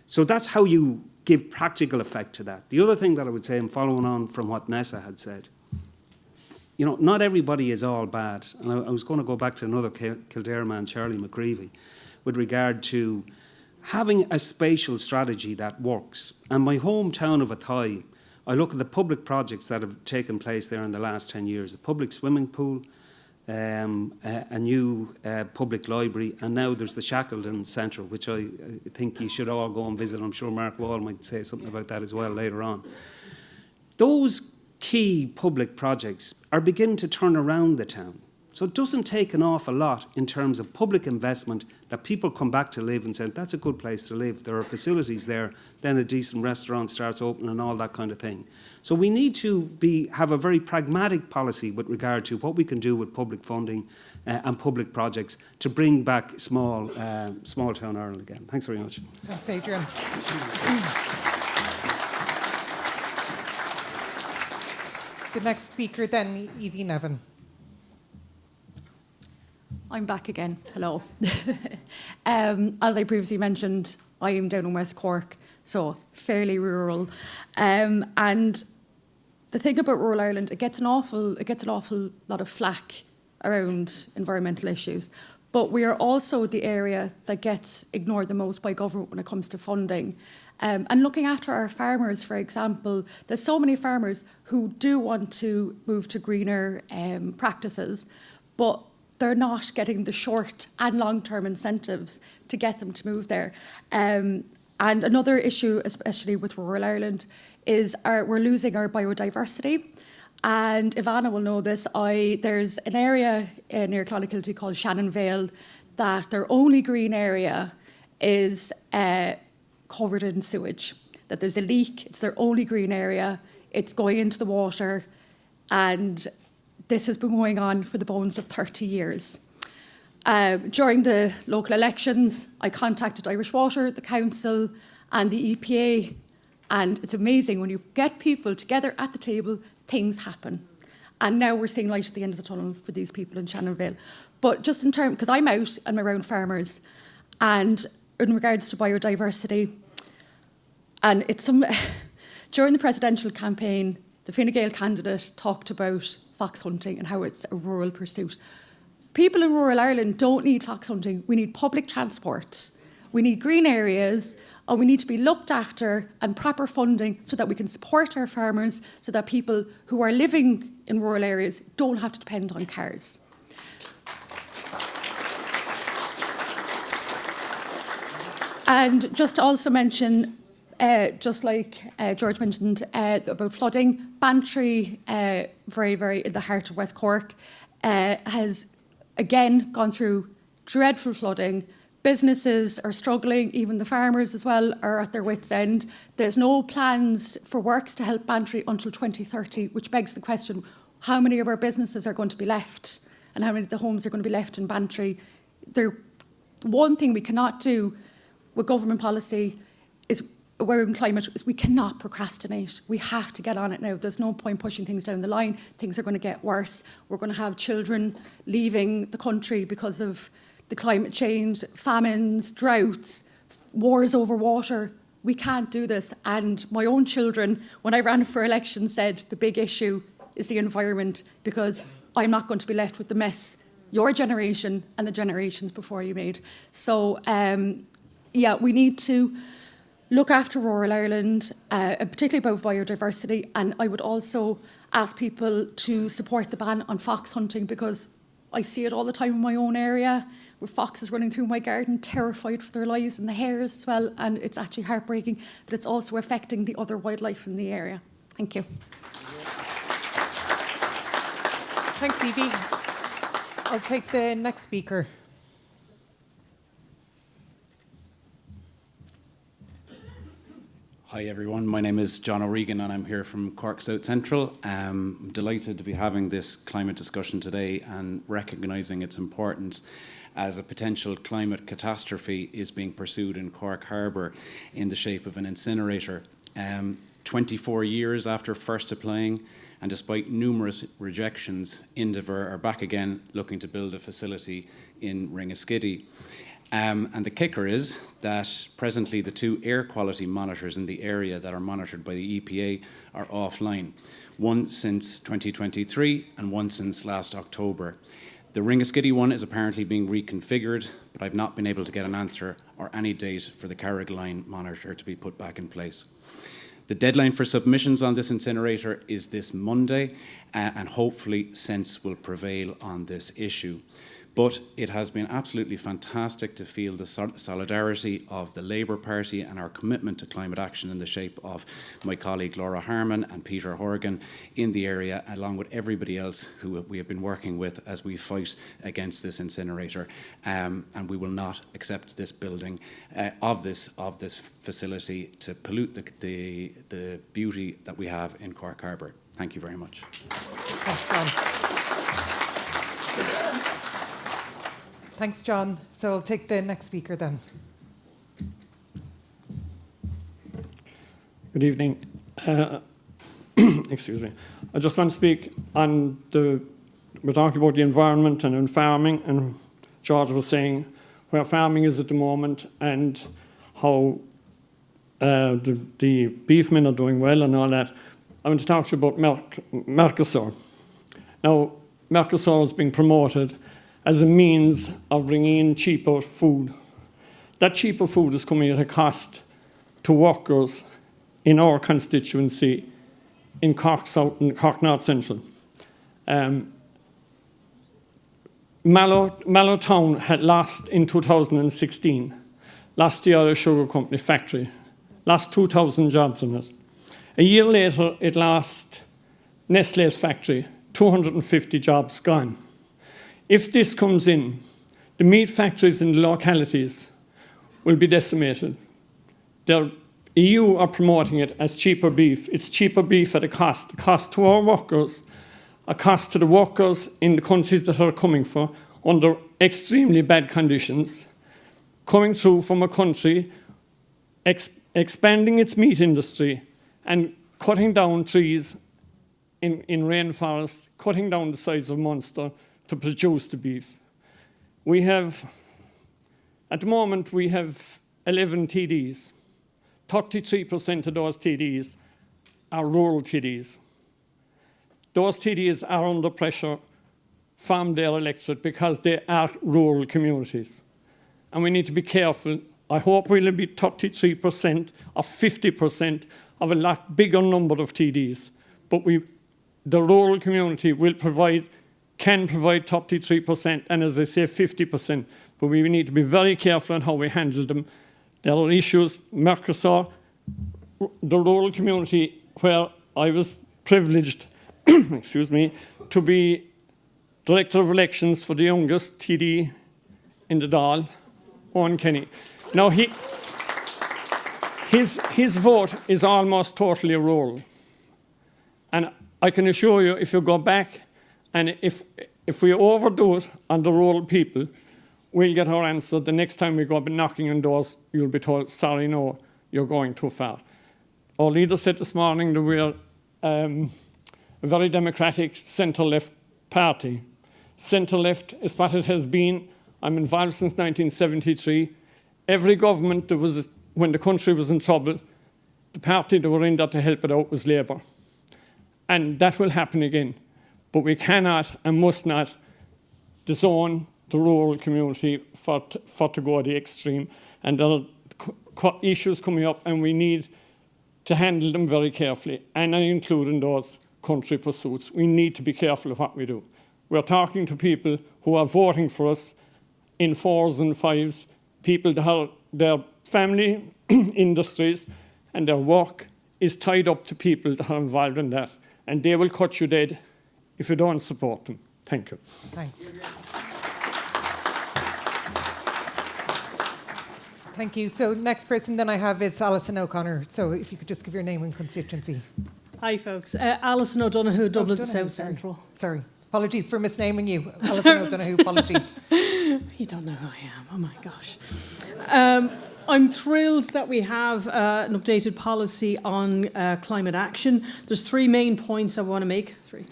So that's how you give practical effect to that. The other thing that I would say, and following on from what Nessa had said, you know, not everybody is all bad. And I was going to go back to another Kildare man, Charlie McCreevy, with regard to having a spatial strategy that works. And my hometown of Athy, I look at the public projects that have taken place there in the last 10 years, a public swimming pool, a new public library, and now there's the Shackleton Centre, which I think you should all go and visit. I'm sure Mark Wall might say something about that as well later on. Those key public projects are beginning to turn around the town. So it doesn't take an awful lot in terms of public investment that people come back to live and say, that's a good place to live. There are facilities there, then a decent restaurant starts opening and all that kind of thing. So we need to have a very pragmatic policy with regard to what we can do with public funding and public projects to bring back small town Ireland again. Thanks very much. Thanks, Adrian. The next speaker then, Evie Nevin. I'm back again. Hello. As I previously mentioned, I am down in West Cork, so fairly rural. And the thing about rural Ireland, it gets an awful lot of flack around environmental issues. But we are also the area that gets ignored the most by government when it comes to funding. And looking after our farmers, for example, there's so many farmers who do want to move to greener practices, but they're not getting the short and long-term incentives to get them to move there. And another issue, especially with rural Ireland, is we're losing our biodiversity. And Ivana will know this. There's an area near Clonakilty called Shannon Vale that their only green area is covered in sewage, that there's a leak, it's their only green area, it's going into the water, and this has been going on for the bones of 30 years. During the local elections, I contacted Irish Water, the council, and the EPA, and it's amazing when you get people together at the table, things happen. And now we're seeing light at the end of the tunnel for these people in Shannonville. But just in terms, because I'm out and I'm around farmers, and in regards to biodiversity, and it's during the presidential campaign, the Fine Gael candidate talked about fox hunting and how it's a rural pursuit. People in rural Ireland don't need fox hunting. We need public transport. We need green areas, and we need to be looked after and proper funding so that we can support our farmers, so that people who are living in rural areas don't have to depend on cars. And just to also mention, just like George mentioned about flooding, Bantry, very, very in the heart of West Cork, has again gone through dreadful flooding. Businesses are struggling, even the farmers as well are at their wits' end. There's no plans for works to help Bantry until 2030, which begs the question, how many of our businesses are going to be left and how many of the homes are going to be left in Bantry? One thing we cannot do with government policy is around climate is we cannot procrastinate. We have to get on it now. There's no point pushing things down the line. Things are going to get worse. We're going to have children leaving the country because of the climate change, famines, droughts, wars over water. We can't do this. And my own children, when I ran for election, said the big issue is the environment, because I'm not going to be left with the mess your generation and the generations before you made. So, yeah, we need to look after rural Ireland, particularly about biodiversity. And I would also ask people to support the ban on fox hunting, because I see it all the time in my own area, with foxes running through my garden, terrified for their lives, and the hares as well. And it's actually heartbreaking, but it's also affecting the other wildlife in the area. Thank you. Thanks, Evie. I'll take the next speaker. Hi everyone, my name is John O'Regan and I'm here from Cork South Central. I'm delighted to be having this climate discussion today and recognising its importance as a potential climate catastrophe is being pursued in Cork Harbour in the shape of an incinerator. 24 years after first applying, and despite numerous rejections, Indaver are back again looking to build a facility in Ringaskiddy. And the kicker is that presently the 2 air quality monitors in the area that are monitored by the EPA are offline, one since 2023 and one since last October. The Ringaskiddy one is apparently being reconfigured, but I've not been able to get an answer or any date for the Carrigaline monitor to be put back in place. The deadline for submissions on this incinerator is this Monday, and hopefully sense will prevail on this issue. But it has been absolutely fantastic to feel the solidarity of the Labour Party and our commitment to climate action in the shape of my colleague Laura Harman and Peter Horgan in the area, along with everybody else who we have been working with as we fight against this incinerator. And we will not accept this building of this facility to pollute the beauty that we have in Cork Harbour. Thank you very much. Thanks, John. So I'll take the next speaker then. Good evening. Excuse me. I just want to speak on we're talking about the environment and in farming, and George was saying where farming is at the moment and how the beefmen are doing well and all that. I want to talk to you about Mercosur. Now, Mercosur is being promoted as a means of bringing in cheaper food. That cheaper food is coming at a cost to workers in our constituency in Cork South and Cork North Central. Mallow Town had lost in 2016, lost the other sugar company factory, lost 2,000 jobs in it. A year later, it lost Nestlé's factory, 250 jobs gone. If this comes in, the meat factories in the localities will be decimated. The EU are promoting it as cheaper beef. It's cheaper beef at a cost to our workers, a cost to the workers in the countries that are coming for under extremely bad conditions, coming through from a country expanding its meat industry and cutting down trees in rainforests, cutting down the size of Munster to produce the beef. We have, at the moment, we have 11 TDs. 33% of those TDs are rural TDs. Those TDs are under pressure from their electorate because they are rural communities. And we need to be careful. I hope we'll be 33% or 50% of a lot bigger number of TDs. But the rural community can provide 33%, and as I say, 50%. But we need to be very careful on how we handle them. There are issues, Mercosur, the rural community where I was privileged, excuse me, to be Director of Elections for the youngest TD in the Dáil, Owen Kenny. Now, his vote is almost totally rural. And I can assure you, if you go back and if we overdo it on the rural people, we'll get our answer. The next time we go knocking on doors, you'll be told, sorry, no, you're going too far. Our leader said this morning that we're a very democratic centre-left party. Centre-left is what it has been. I'm involved since 1973. Every government that was, when the country was in trouble, the party that were in there to help it out was Labour. And that will happen again. But we cannot and must not disown the rural community for to go the extreme. And there are issues coming up, and we need to handle them very carefully. And I include in those country pursuits. We need to be careful of what we do. We're talking to people who are voting for us in 4s and 5s, people that have their family industries and their work is tied up to people that are involved in that. And they will cut you dead if you don't support them. Thank you. Thanks. Thank you. So next person then I have is Alison O'Connor. So if you could just give your name and constituency. Hi folks, Alison O'Donoghue, Dublin O'Donoghue, South Central. Sorry, apologies for misnaming you. Alison O'Donoghue, apologies. You don't know who I am, oh my gosh. I'm thrilled that we have an updated policy on climate action. There's 3 main points I want to make. 3.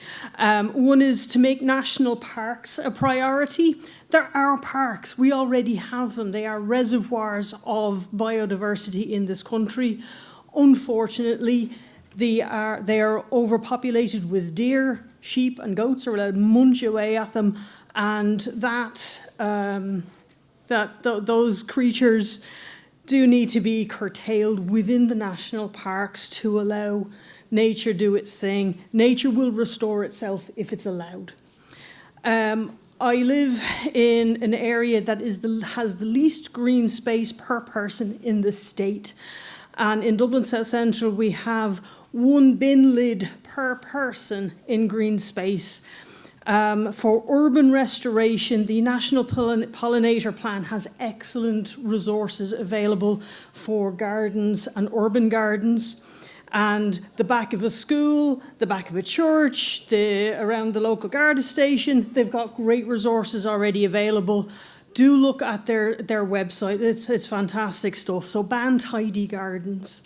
One is to make national parks a priority. There are parks, we already have them. They are reservoirs of biodiversity in this country. Unfortunately, they are overpopulated with deer, sheep and goats are allowed to munch away at them, and those creatures do need to be curtailed within the national parks to allow nature do its thing. Nature will restore itself if it's allowed. I live in an area that has the least green space per person in the state. And in Dublin South Central, we have 1 bin lid per person in green space. For urban restoration, the National Pollinator Plan has excellent resources available for gardens and urban gardens. And the back of a school, the back of a church, around the local Garda station, they've got great resources already available. Do look at their website, it's fantastic stuff. So ban tidy gardens.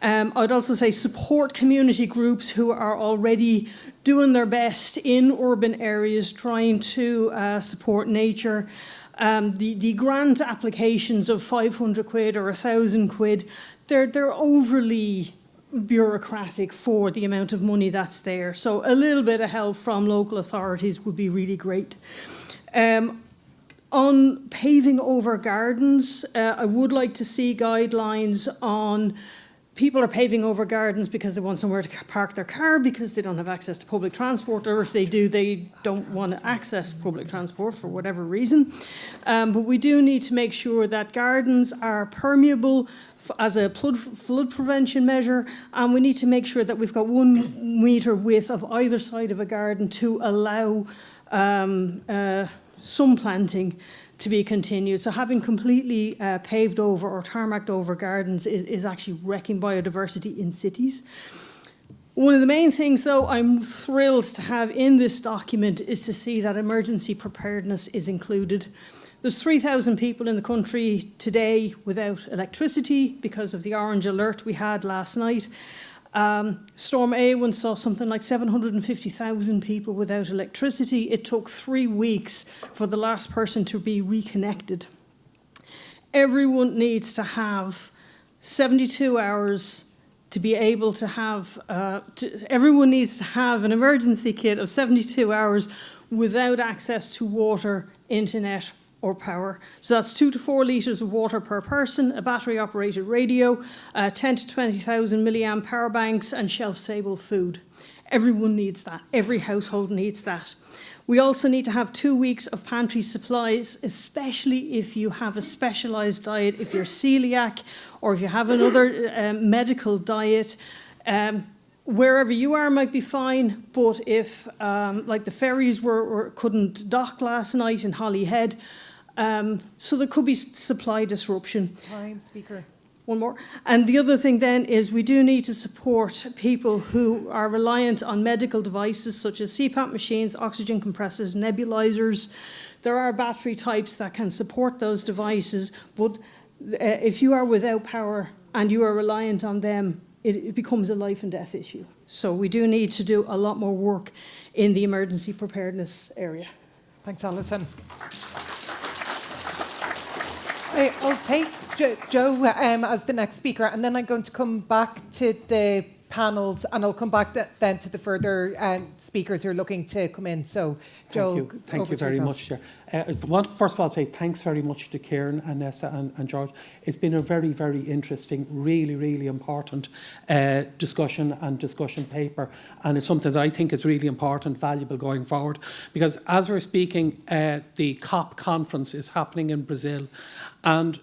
I'd also say support community groups who are already doing their best in urban areas trying to support nature. The grant applications of 500 quid or 1,000 quid, they're overly bureaucratic for the amount of money that's there. So a little bit of help from local authorities would be really great. On paving over gardens, I would like to see guidelines on people are paving over gardens because they want somewhere to park their car because they don't have access to public transport, or if they do, they don't want to access public transport for whatever reason. But we do need to make sure that gardens are permeable as a flood prevention measure, and we need to make sure that we've got 1 metre width of either side of a garden to allow some planting to be continued. So having completely paved over or tarmacked over gardens is actually wrecking biodiversity in cities. One of the main things, though, I'm thrilled to have in this document is to see that emergency preparedness is included. There's 3,000 people in the country today without electricity because of the orange alert we had last night. Storm Eowyn saw something like 750,000 people without electricity. It took 3 weeks for the last person to be reconnected. Everyone needs to have 72 hours to be able to have, everyone needs to have an emergency kit of 72 hours without access to water, internet, or power. So that's 2 to 4 litres of water per person, a battery-operated radio, 10 to 20,000 milliamp power banks, and shelf-stable food. Everyone needs that. Every household needs that. We also need to have 2 weeks of pantry supplies, especially if you have a specialised diet, if you're celiac, or if you have another medical diet. Wherever you are might be fine, but if, like the ferries couldn't dock last night in Holyhead, so there could be supply disruption. Time, Speaker. One more. And the other thing then is we do need to support people who are reliant on medical devices such as CPAP machines, oxygen compressors, nebulizers. There are battery types that can support those devices, but if you are without power and you are reliant on them, it becomes a life and death issue. So we do need to do a lot more work in the emergency preparedness area. Thanks, Alison. I'll take Joe as the next speaker, and then I'm going to come back to the panels, and I'll come back then to the further speakers who are looking to come in. So, Joe, thank you very much, Chair. I want to first of all say thanks very much to Kieran and Nessa and George. It's been a very, very interesting, really, really important discussion paper, and it's something that I think is really important, valuable going forward. Because as we're speaking, the COP conference is happening in Brazil, and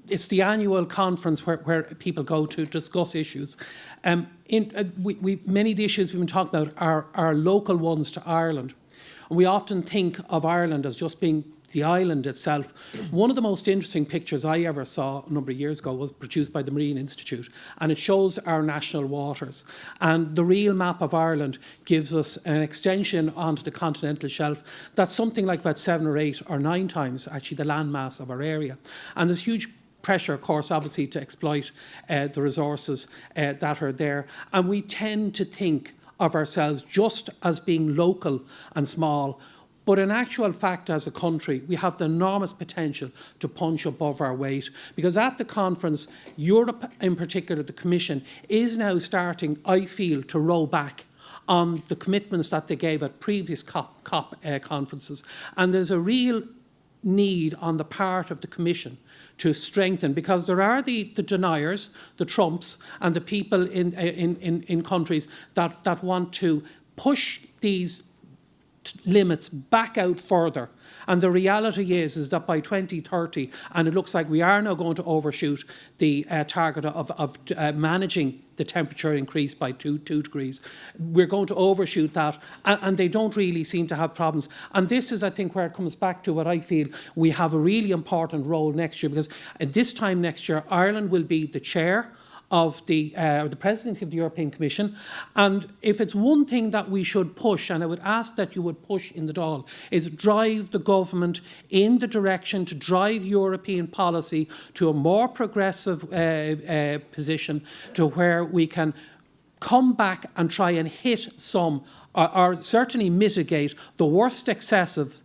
it's the annual conference where people go to discuss issues. Many of the issues we've been talking about are local ones to Ireland. And we often think of Ireland as just being the island itself. One of the most interesting pictures I ever saw a number of years ago was produced by the Marine Institute, and it shows our national waters. And the real map of Ireland gives us an extension onto the continental shelf that's something like about 7 or 8 or 9 times actually the landmass of our area. And there's huge pressure, of course, obviously, to exploit the resources that are there. And we tend to think of ourselves just as being local and small. But in actual fact, as a country, we have the enormous potential to punch above our weight. Because at the conference, Europe, in particular, the Commission, is now starting, I feel, to roll back on the commitments that they gave at previous COP conferences. And there's a real need on the part of the Commission to strengthen, because there are the deniers, the Trumps, and the people in countries that want to push these limits back out further. And the reality is that by 2030, and it looks like we are now going to overshoot the target of managing the temperature increase by 2 degrees. We're going to overshoot that, and they don't really seem to have problems. And this is, I think, where it comes back to what I feel we have a really important role next year, because at this time next year, Ireland will be the chair of the presidency of the European Commission. And if it's one thing that we should push, and I would ask that you would push in the Dáil, is drive the government in the direction to drive European policy to a more progressive position, to where we can come back and try and hit some, or certainly mitigate the worst excesses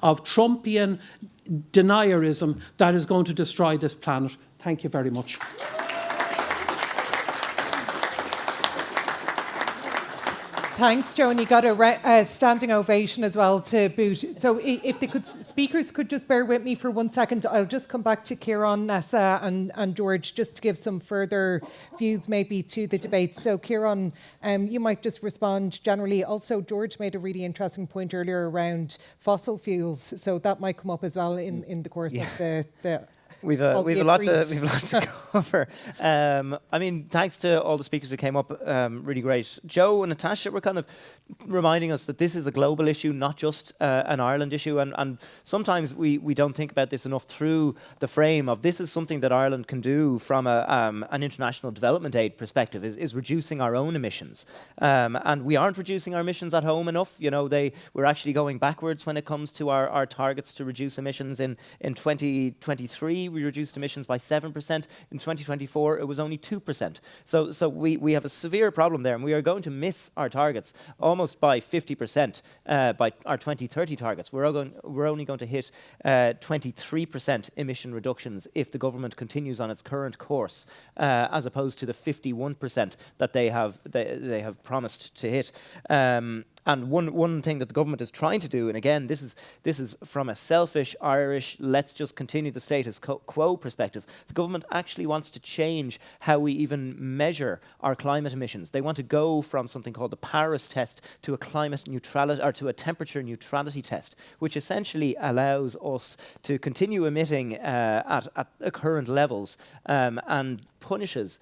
of Trumpian denierism that is going to destroy this planet. Thank you very much. Thanks, Joe, and you got a standing ovation as well to boot. So if the speakers could just bear with me for 1 second, I'll just come back to Kieran, Nessa and George just to give some further views maybe to the debate. So Kieran, you might just respond generally. Also, George made a really interesting point earlier around fossil fuels, so that might come up as well in the course of the We've a lot to cover. I mean, thanks to all the speakers who came up, really great. Joe and Natasha were kind of reminding us that this is a global issue, not just an Ireland issue. And sometimes we don't think about this enough through the frame of this is something that Ireland can do from an international development aid perspective, is reducing our own emissions. And we aren't reducing our emissions at home enough. You know, we're actually going backwards when it comes to our targets to reduce emissions. In 2023, we reduced emissions by 7%. In 2024, it was only 2%. So we have a severe problem there, and we are going to miss our targets almost by 50% by our 2030 targets. We're only going to hit 23% emission reductions if the government continues on its current course, as opposed to the 51% that they have promised to hit. And one thing that the government is trying to do, and again, this is from a selfish Irish, let's just continue the status quo perspective. The government actually wants to change how we even measure our climate emissions. They want to go from something called the Paris test to a climate neutrality, or to a temperature neutrality test, which essentially allows us to continue emitting at current levels and punishes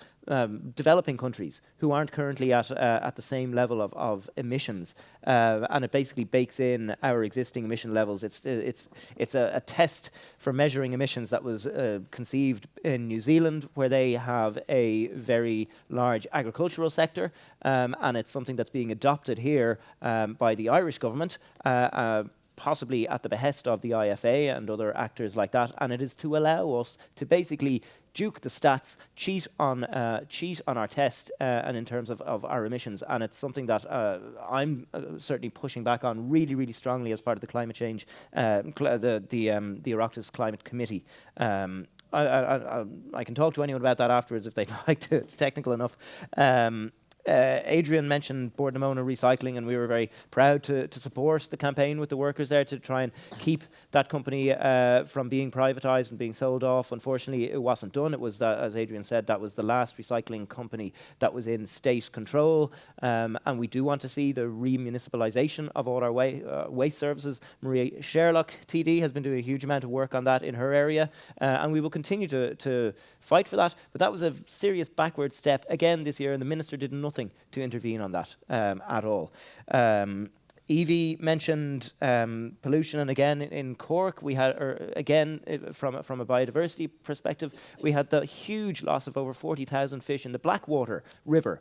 developing countries who aren't currently at the same level of emissions, and it basically bakes in our existing emission levels. It's a test for measuring emissions that was conceived in New Zealand, where they have a very large agricultural sector, and it's something that's being adopted here by the Irish government, possibly at the behest of the IFA and other actors like that, and it is to allow us to basically juke the stats, cheat on our test, and in terms of our emissions. And it's something that I'm certainly pushing back on really, really strongly as part of the climate change, the Oireachtas Climate Committee. I can talk to anyone about that afterwards if they'd like to. It's technical enough. Adrian mentioned Bord na Móna Recycling, and we were very proud to support the campaign with the workers there to try and keep that company from being privatised and being sold off. Unfortunately, it wasn't done. It was, as Adrian said, that was the last recycling company that was in state control, and we do want to see the remunicipalisation of all our waste services. Maria Sherlock, TD, has been doing a huge amount of work on that in her area, and we will continue to fight for that. But that was a serious backward step again this year, and the Minister did nothing to intervene on that at all. Evie mentioned pollution, and again in Cork we had, from a biodiversity perspective, we had the huge loss of over 40,000 fish in the Blackwater River,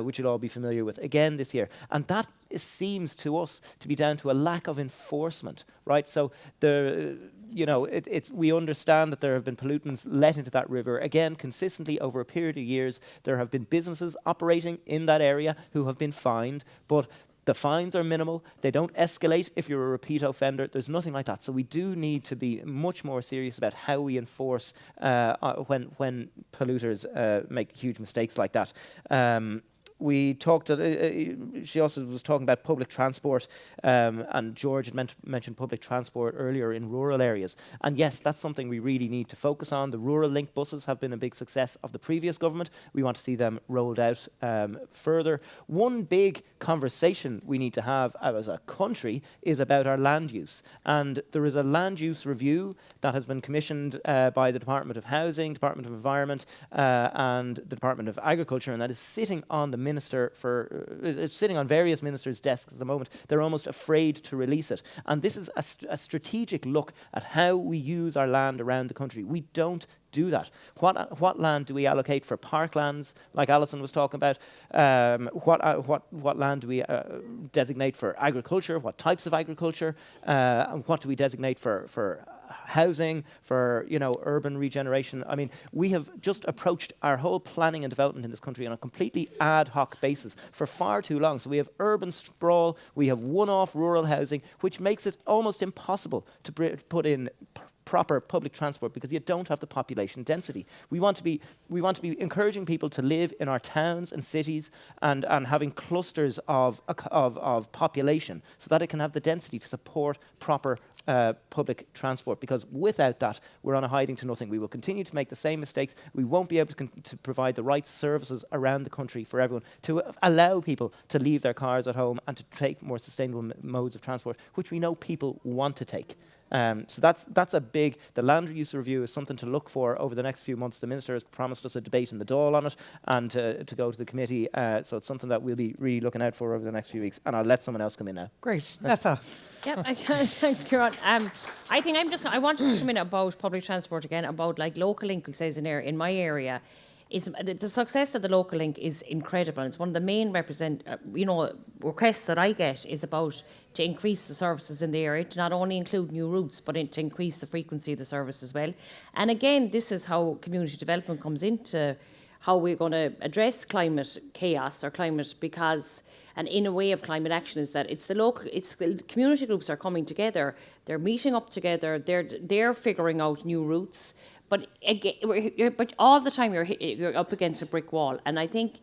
which you'll all be familiar with, again this year. And that seems to us to be down to a lack of enforcement, right? So we understand that there have been pollutants let into that river, again, consistently over a period of years. There have been businesses operating in that area who have been fined, but the fines are minimal. They don't escalate if you're a repeat offender. There's nothing like that. So we do need to be much more serious about how we enforce when polluters make huge mistakes like that. We talked, she also was talking about public transport, and George had mentioned public transport earlier in rural areas. And yes, that's something we really need to focus on. The rural link buses have been a big success of the previous government. We want to see them rolled out further. One big conversation we need to have as a country is about our land use. And there is a land use review that has been commissioned by the Department of Housing, Department of Environment, and the Department of Agriculture, and that is sitting on the it's sitting on various ministers' desks at the moment. They're almost afraid to release it. And this is a strategic look at how we use our land around the country. We don't do that. What land do we allocate for parklands, like Alison was talking about? What land do we designate for agriculture? What types of agriculture? And what do we designate for housing, for urban regeneration? I mean, we have just approached our whole planning and development in this country on a completely ad hoc basis for far too long. So we have urban sprawl, we have one-off rural housing, which makes it almost impossible to put in proper public transport because you don't have the population density. We want to be encouraging people to live in our towns and cities and having clusters of population so that it can have the density to support proper public transport, because without that we're on a hiding to nothing. We will continue to make the same mistakes. We won't be able to provide the right services around the country for everyone, to allow people to leave their cars at home and to take more sustainable modes of transport, which we know people want to take. So that's a big. The land use review is something to look for over the next few months. The Minister has promised us a debate in the Dáil on it and to go to the committee. So it's something that we'll be really looking out for over the next few weeks. And I'll let someone else come in now. Great. Nessa. Yep, thanks, Kieran. I think I wanted to come in about public transport again, about like local link, says in my area. Is the success of the local link is incredible. It's one of the main requests that I get is about to increase the services in the area, to not only include new routes, but to increase the frequency of the service as well. And again, this is how community development comes into how we're going to address climate chaos or climate and in a way of climate action is that it's the community groups are coming together, they're meeting up together, they're figuring out new routes. But again, but all the time you're up against a brick wall, and I think,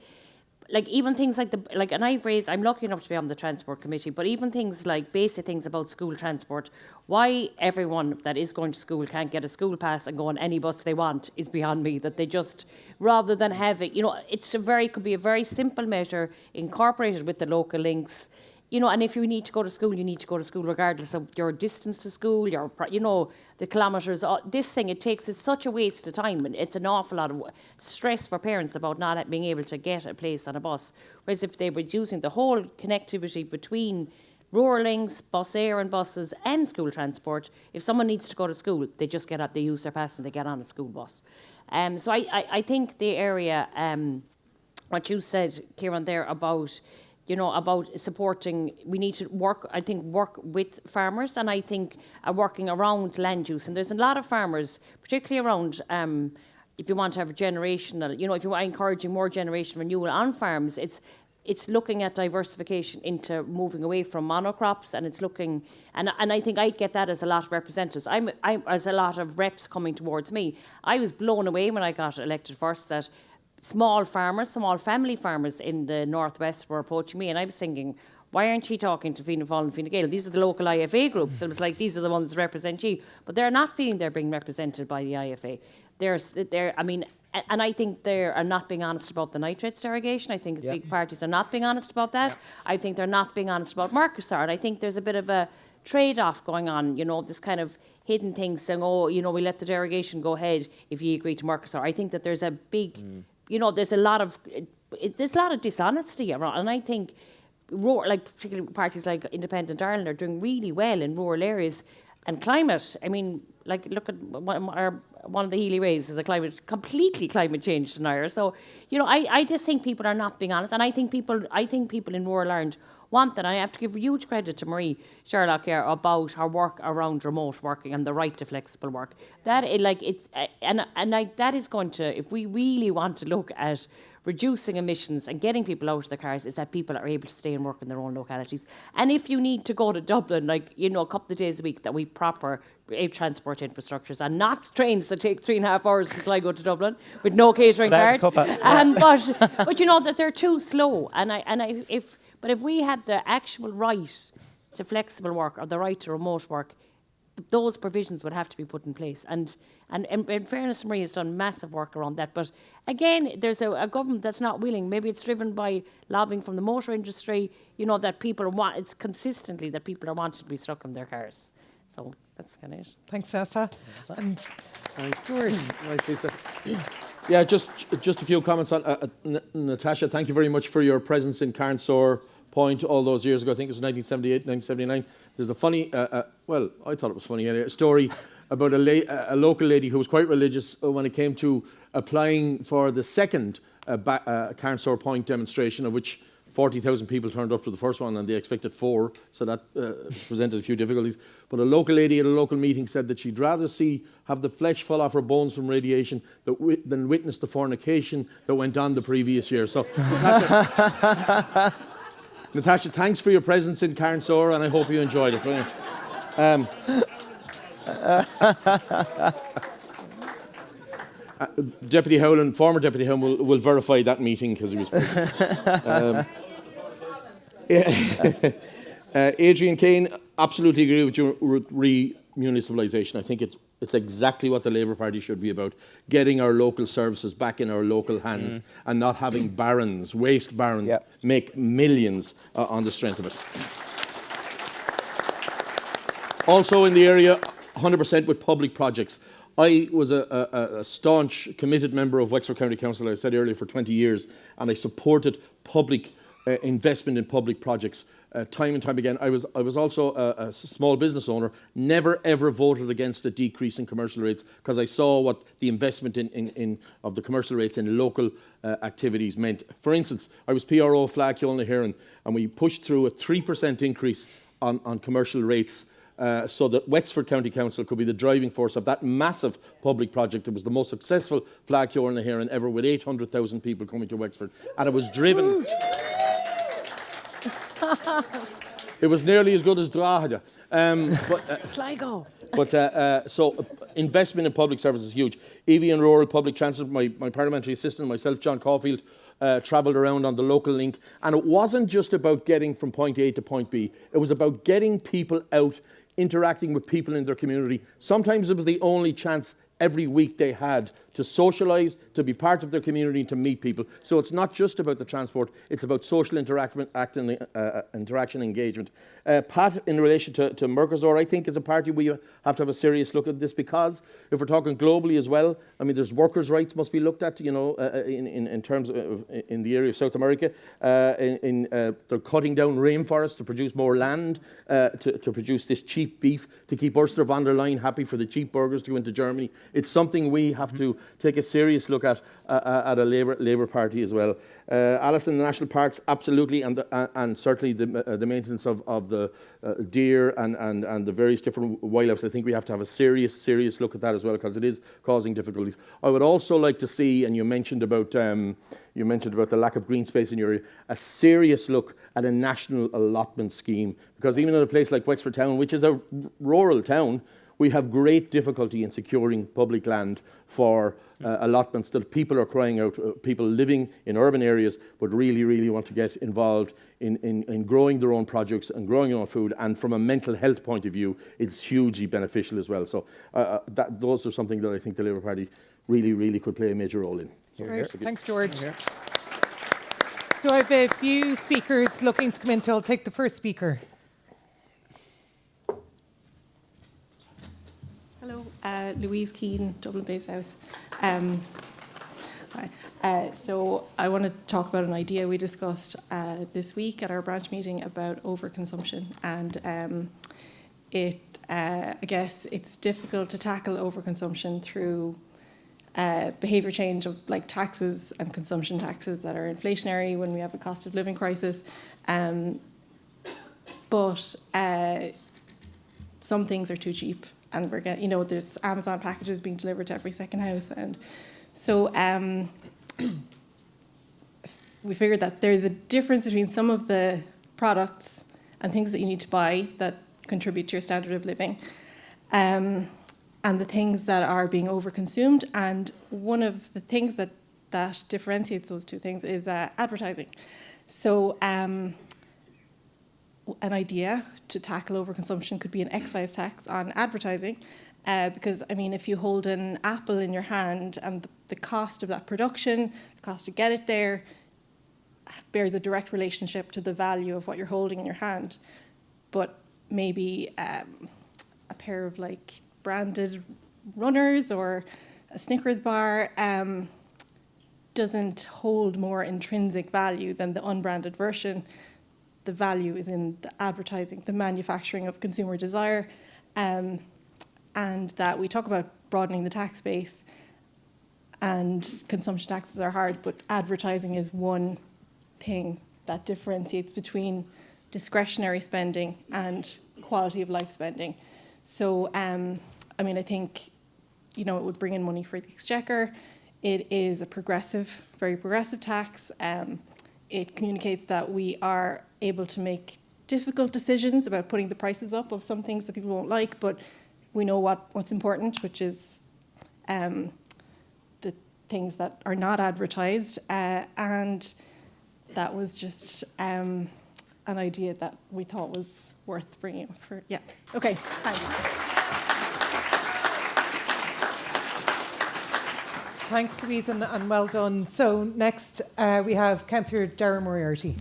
like even things like I'm lucky enough to be on the transport committee, but even things like basic things about school transport, why everyone that is going to school can't get a school pass and go on any bus they want is beyond me. That they just, rather than have it, could be a very simple measure incorporated with the local links. And if you need to go to school, you need to go to school regardless of your distance to school, the kilometres. It's such a waste of time, and it's an awful lot of stress for parents about not being able to get a place on a bus. Whereas if they were using the whole connectivity between rural links, bus air and buses and school transport, if someone needs to go to school, they just get up, they use their pass and they get on a school bus. So I think the area, what you said, Kieran, there about supporting, we need to work with farmers, and I think working around land use. And there's a lot of farmers, particularly around, if you want to have a generational, if you are encouraging more generation renewal on farms, it's looking at diversification into moving away from monocrops, and it's looking, and I think I get that as a lot of representatives. I'm as a lot of reps coming towards me. I was blown away when I got elected first that small family farmers in the northwest were approaching me, and I was thinking, why aren't you talking to Fianna Fáil and Fine Gael? These are the local IFA groups. It was like, these are the ones that represent you, but they're not feeling they're being represented by the IFA. And I think they are not being honest about the nitrates derogation. I think big parties are not being honest about that. Yep. I think they're not being honest about Mercosur, and I think there's a bit of a trade-off going on, this kind of hidden thing saying, we let the derogation go ahead if you agree to Mercosur. I think that there's a big... there's a lot of dishonesty around, and I think particularly parties like Independent Ireland are doing really well in rural areas. And climate, look at one of the Healy Rays is completely climate change denier. So, I just think people are not being honest, and I think people in rural Ireland want that. I have to give huge credit to Marie Sherlock here about her work around remote working and the right to flexible work. That is going to, if we really want to look at reducing emissions and getting people out of their cars, is that people are able to stay and work in their own localities. And if you need to go to Dublin, a couple of days a week, that we proper transport infrastructures and not trains that take 3.5 hours until I go to Dublin with no catering card. But that they're too slow. But if we had the actual right to flexible work or the right to remote work, those provisions would have to be put in place. And in fairness, Marie has done massive work around that. But again, there's a government that's not willing. Maybe it's driven by lobbying from the motor industry, that people want, it's consistently that people are wanting to be stuck in their cars. So that's kind of it. Thanks, Nessa. And thanks, George. Nice, Lisa. Yeah, just a few comments on Natasha. Thank you very much for your presence in Carnsore Point all those years ago. I think it was 1978, 1979. There's a funny, well, I thought it was funny, a story about a local lady who was quite religious when it came to applying for the second Carnsore Point demonstration, of which 40,000 people turned up to the first one and they expected 4, so that presented a few difficulties. But a local lady at a local meeting said that she'd rather have the flesh fall off her bones from radiation than witness the fornication that went on the previous year. So, Natasha, thanks for your presence in Carnsore, and I hope you enjoyed it. Deputy Howland, former Deputy Howland, will verify that meeting because he was present. Adrian Kane, absolutely agree with you. Remunicipalisation. I think it's exactly what the Labour Party should be about: getting our local services back in our local hands and not having barons, waste barons, make millions on the strength of it. Also in the area 100% with public projects. I was a staunch, committed member of Wexford County Council, as I said earlier, for 20 years, and I supported public investment in public projects time and time again. I was also a small business owner, never ever voted against a decrease in commercial rates because I saw what the investment of the commercial rates in local activities meant. For instance, I was PRO Flag Ceoil na HÉireann, and we pushed through a 3% increase on commercial rates so that Wexford County Council could be the driving force of that massive public project. It was the most successful Flag Ceoil na HÉireann ever, with 800,000 people coming to Wexford, and it was driven. It was nearly as good as Drogheda. Sligo. So investment in public service is huge. Evie and rural public transit, my parliamentary assistant, myself, John Caulfield, travelled around on the local link, and it wasn't just about getting from point A to point B. It was about getting people out, interacting with people in their community. Sometimes it was the only chance every week they had to socialise, to be part of their community, to meet people. So it's not just about the transport, it's about social interaction, engagement. Pat, in relation to Mercosur, I think is a party we have to have a serious look at this, because if we're talking globally as well, I mean, there's workers' rights must be looked at, you know, in terms of in the area of South America. They're cutting down rainforests to produce more land, to produce this cheap beef, to keep Ursula von der Leyen happy for the cheap burgers to go into Germany. It's something we have to take a serious look at a Labour Party as well. Alison, the national parks, absolutely, and certainly the maintenance of the deer and the various different wildlife. I think we have to have a serious look at that as well, because it is causing difficulties. I would also like to see, and you mentioned about the lack of green space in your area, a serious look at a national allotment scheme, because even in a place like Wexford Town, which is a rural town, we have great difficulty in securing public land for allotments that people are crying out, people living in urban areas but really want to get involved in growing their own produce and growing their own food, and from a mental health point of view, it's hugely beneficial as well. So those are something that I think the Labour Party really could play a major role in. Great. Thanks, George. So I have a few speakers looking to come in, so I'll take the first speaker. Hello, Louise Keane, Dublin Bay South. Hi. So I want to talk about an idea we discussed this week at our branch meeting about overconsumption, and I guess it's difficult to tackle overconsumption through behaviour change of like taxes and consumption taxes that are inflationary when we have a cost of living crisis. But some things are too cheap. And we're getting, there's Amazon packages being delivered to every second house, and so we figured that there's a difference between some of the products and things that you need to buy that contribute to your standard of living, and the things that are being overconsumed. And one of the things that differentiates those two things is advertising. So an idea to tackle overconsumption could be an excise tax on advertising, because, I mean, if you hold an apple in your hand and the cost of that production, the cost to get it there, bears a direct relationship to the value of what you're holding in your hand. But maybe a pair of like branded runners or a Snickers bar doesn't hold more intrinsic value than the unbranded version. The value is in the advertising, the manufacturing of consumer desire, and that we talk about broadening the tax base, and consumption taxes are hard, but advertising is one thing that differentiates between discretionary spending and quality of life spending. So, I mean, I think, it would bring in money for the Exchequer. It is a very progressive tax. It communicates that we are able to make difficult decisions about putting the prices up of some things that people won't like, but we know what's important, which is the things that are not advertised, and that was just an idea that we thought was worth bringing up for. Yeah. Okay. Thanks. Thanks, Louise, and well done. So next we have Councillor Darragh Moriarty.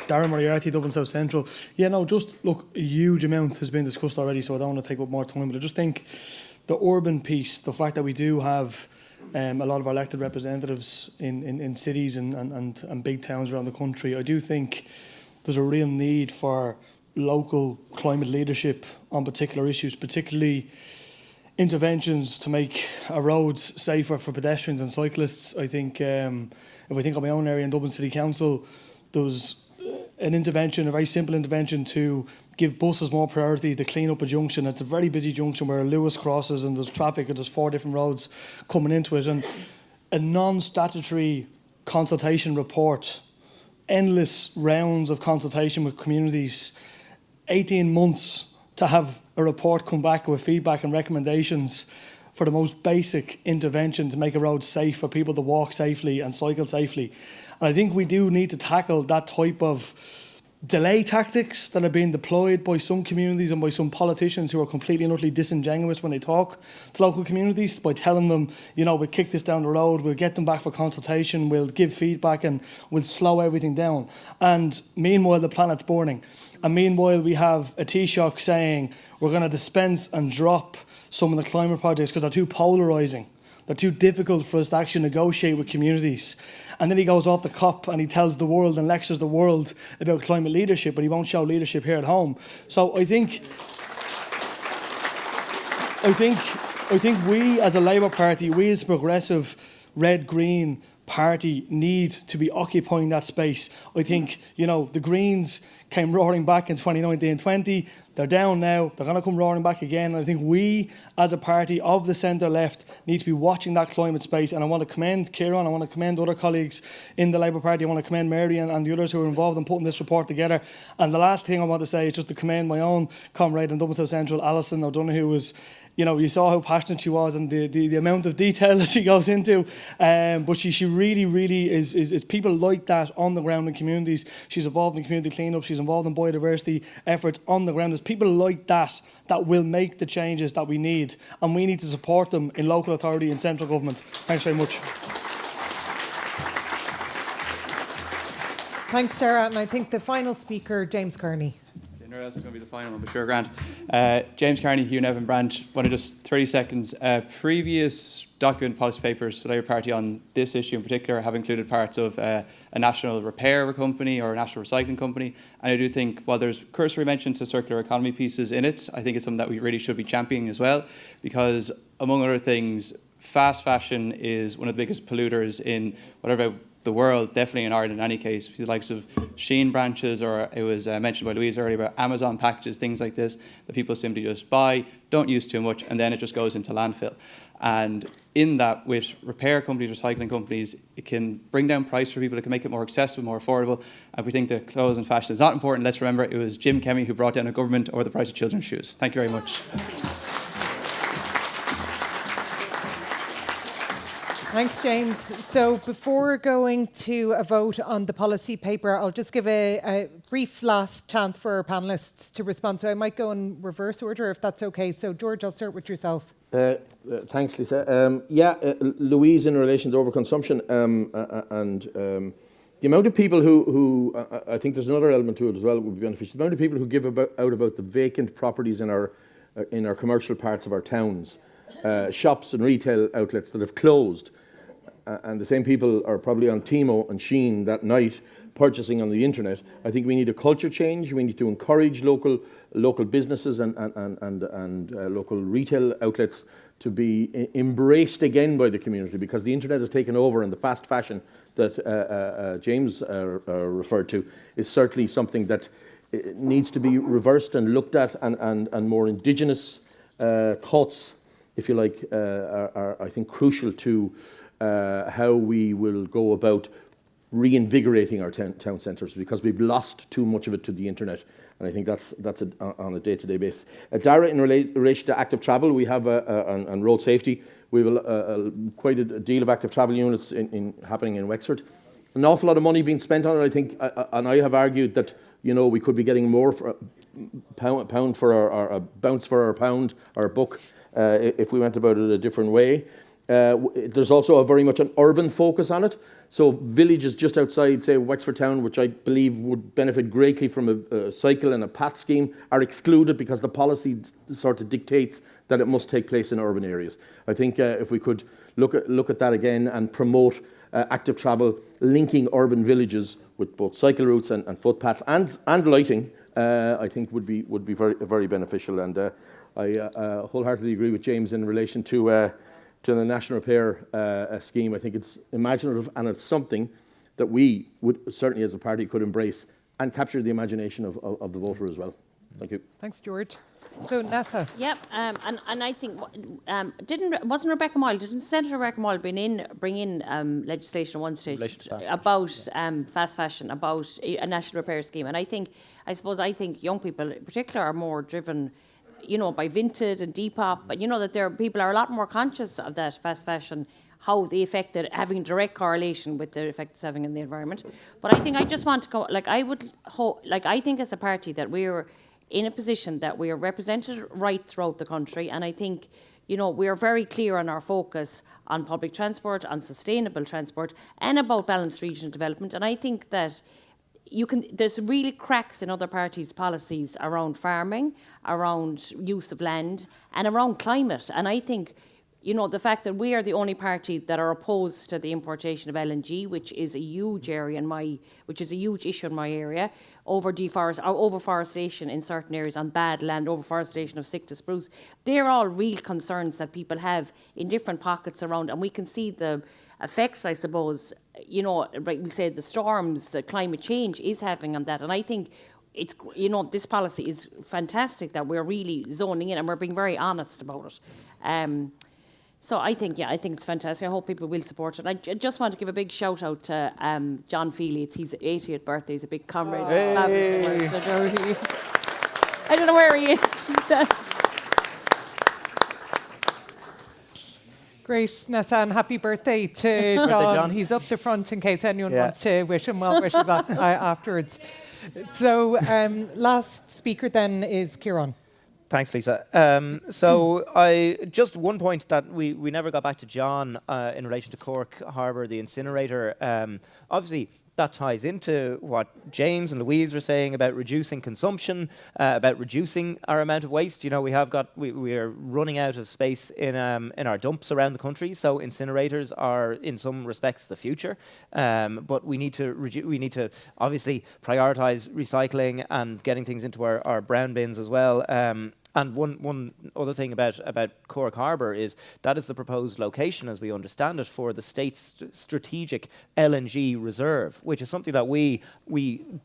Darren Moriarty, Dublin South Central. Yeah, no, just look, a huge amount has been discussed already, so I don't want to take up more time, but I just think the urban piece, the fact that we do have a lot of our elected representatives in cities and big towns around the country, I do think there's a real need for local climate leadership on particular issues, particularly interventions to make our roads safer for pedestrians and cyclists. I think if I think of my own area in Dublin City Council, there was an intervention, a very simple intervention to give buses more priority to clean up a junction. It's a very busy junction where Lewis crosses and there's traffic and there's 4 different roads coming into it. And a non-statutory consultation report, endless rounds of consultation with communities, 18 months to have a report come back with feedback and recommendations for the most basic intervention to make a road safe for people to walk safely and cycle safely. And I think we do need to tackle that type of delay tactics that are being deployed by some communities and by some politicians who are completely and utterly disingenuous when they talk to local communities by telling them, you know, we'll kick this down the road, we'll get them back for consultation, we'll give feedback and we'll slow everything down. And meanwhile, the planet's burning. And meanwhile, we have a Taoiseach saying we're going to dispense and drop some of the climate projects because they're too polarising. They're too difficult for us to actually negotiate with communities. And then he goes off the COP and he tells the world and lectures the world about climate leadership, but he won't show leadership here at home. So I think we as a Labour Party, we as a progressive red-green party need to be occupying that space. I think, you know, the Greens came roaring back in 2019-20. They're down now. They're going to come roaring back again. And I think we, as a party of the centre-left, need to be watching that climate space. And I want to commend Kieran. I want to commend other colleagues in the Labour Party. I want to commend Mary and the others who are involved in putting this report together. And the last thing I want to say is just to commend my own comrade in Dublin South Central, Alison O'Donoghue, who was, you know, you saw how passionate she was and the amount of detail that she goes into. But she really is people like that on the ground in communities. She's involved in community cleanup. She's involved in biodiversity efforts on the ground. There's people like that that will make the changes that we need. And we need to support them in local authority and central government. Thanks very much. Thanks, Tara. And I think the final speaker, James Kearney. That's going to be the final one, but sure, Grant. James Kearney, Hugh Nevin Branch. One of just 30 seconds. Previous document policy papers for the Labour Party on this issue in particular have included parts of a national repair company or a national recycling company. And I do think, while there's cursory mention to circular economy pieces in it, I think it's something that we really should be championing as well, because among other things, fast fashion is one of the biggest polluters in whatever the world, definitely in Ireland in any case, the likes of Shein branches, or it was mentioned by Louise earlier about Amazon packages, things like this, that people simply just buy, don't use too much, and then it just goes into landfill. And in that, with repair companies, recycling companies, it can bring down price for people, it can make it more accessible, more affordable. And if we think that clothes and fashion is not important, let's remember it was Jim Kemmy who brought down a government over the price of children's shoes. Thank you very much. Thanks, James. So before going to a vote on the policy paper, I'll just give a brief last chance for our panellists to respond. So I might go in reverse order if that's okay. So George, I'll start with yourself. Thanks, Lisa. Louise, in relation to overconsumption and the amount of people who I think there's another element to it as well that would be beneficial. The amount of people who give out about the vacant properties in our commercial parts of our towns, shops and retail outlets that have closed. And the same people are probably on Timo and Shein that night purchasing on the internet. I think we need a culture change. We need to encourage local businesses and local retail outlets to be embraced again by the community, because the internet has taken over, and the fast fashion that James referred to is certainly something that needs to be reversed and looked at, and more indigenous thoughts, if you like, are I think crucial to how we will go about reinvigorating our town centres, because we've lost too much of it to the internet, and I think that's on a day-to-day basis. Dara, in relation to active travel, we have and road safety, we have quite a deal of active travel units happening in Wexford. An awful lot of money being spent on it, I think, and I have argued that, you know, we could be getting more for pound for our bounce for our pound, our book, if we went about it a different way. There's also very much an urban focus on it. So villages just outside, say, Wexford Town, which I believe would benefit greatly from a cycle and a path scheme, are excluded because the policy sort of dictates that it must take place in urban areas. I think if we could look at that again and promote active travel, linking urban villages with both cycle routes and footpaths and lighting, I think would be very, very beneficial. And I wholeheartedly agree with James in relation to the National Repair scheme. I think it's imaginative, and it's something that we would certainly as a party could embrace and capture the imagination of the voter as well. Thank you. Thanks, George. So, Nessa. Yep, and I think wasn't Rebecca Moyle? Didn't Senator Rebecca Moyle bring in legislation at one stage about fast fashion, about a national repair scheme? And I think young people in particular are more driven, by Vinted and Depop, but that people are a lot more conscious of that fast fashion, how they affect it, having direct correlation with the effect it's having on the environment. But I think I just want to go, I think as a party that we're in a position that we are represented right throughout the country, and I think, we are very clear on our focus on public transport, on sustainable transport, and about balanced regional development. And I think that there's really cracks in other parties' policies around farming, around use of land, and around climate. And I think, the fact that we are the only party that are opposed to the importation of LNG, which is a huge area which is a huge issue in my area, overforestation in certain areas on bad land, overforestation of sick to spruce. They're all real concerns that people have in different pockets around, and we can see the effects, I suppose, we say the storms, the climate change is having on that. And I think it's, this policy is fantastic that we're really zoning in and we're being very honest about it. So I think it's fantastic. I hope people will support it. I just want to give a big shout out to John Feely. It's his 80th birthday. He's a big comrade. Hey. I don't know where he is. Great, Nessa, and happy birthday to John. He's up the front in case anyone wants to wish him well wishes afterwards. So, last speaker then is Kieran. Thanks, Lisa. So just one point that we never got back to John in relation to Cork Harbour, the incinerator. Obviously, that ties into what James and Louise were saying about reducing consumption, about reducing our amount of waste. We are running out of space in our dumps around the country. So incinerators are, in some respects, the future. But we need to obviously prioritise recycling and getting things into our brown bins as well. And one other thing about Cork Harbour is that is the proposed location, as we understand it, for the state's strategic LNG reserve, which is something that we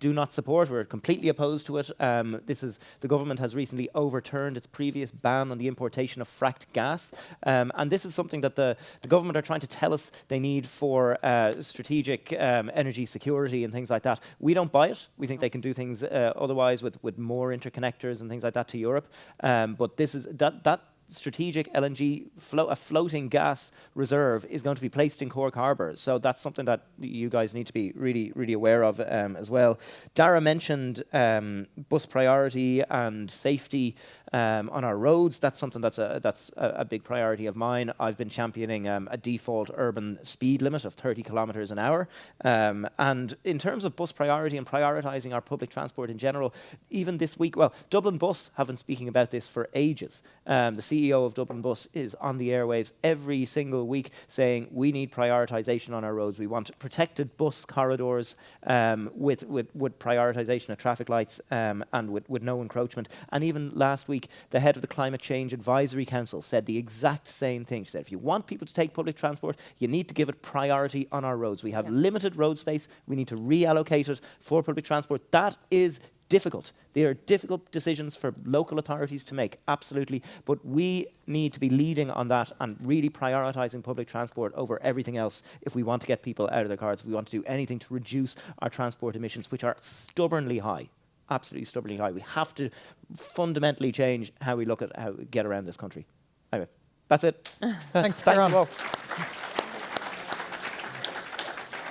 do not support. We're completely opposed to it. The government has recently overturned its previous ban on the importation of fracked gas, and this is something that the government are trying to tell us they need for strategic energy security and things like that. We don't buy it. We think they can do things otherwise with more interconnectors and things like that to Europe. But this is that strategic LNG floating gas reserve is going to be placed in Cork Harbour. So that's something that you guys need to be really, really aware of as well. Dara mentioned bus priority and safety on our roads. That's something that's a big priority of mine. I've been championing a default urban speed limit of 30 kilometres an hour. And in terms of bus priority and prioritising our public transport in general, even this week, Dublin Bus have been speaking about this for ages. The CEO of Dublin Bus is on the airwaves every single week saying we need prioritisation on our roads. We want protected bus corridors with prioritisation of traffic lights and with no encroachment. And even last week, the head of the Climate Change Advisory Council said the exact same thing. She said, if you want people to take public transport, you need to give it priority on our roads. We have limited road space. We need to reallocate it for public transport. That is difficult. They are difficult decisions for local authorities to make, absolutely. But we need to be leading on that and really prioritising public transport over everything else if we want to get people out of their cars, if we want to do anything to reduce our transport emissions, which are stubbornly high. Absolutely stubbornly high. We have to fundamentally change how we look at how we get around this country. Anyway, that's it. Thanks, Thank you all.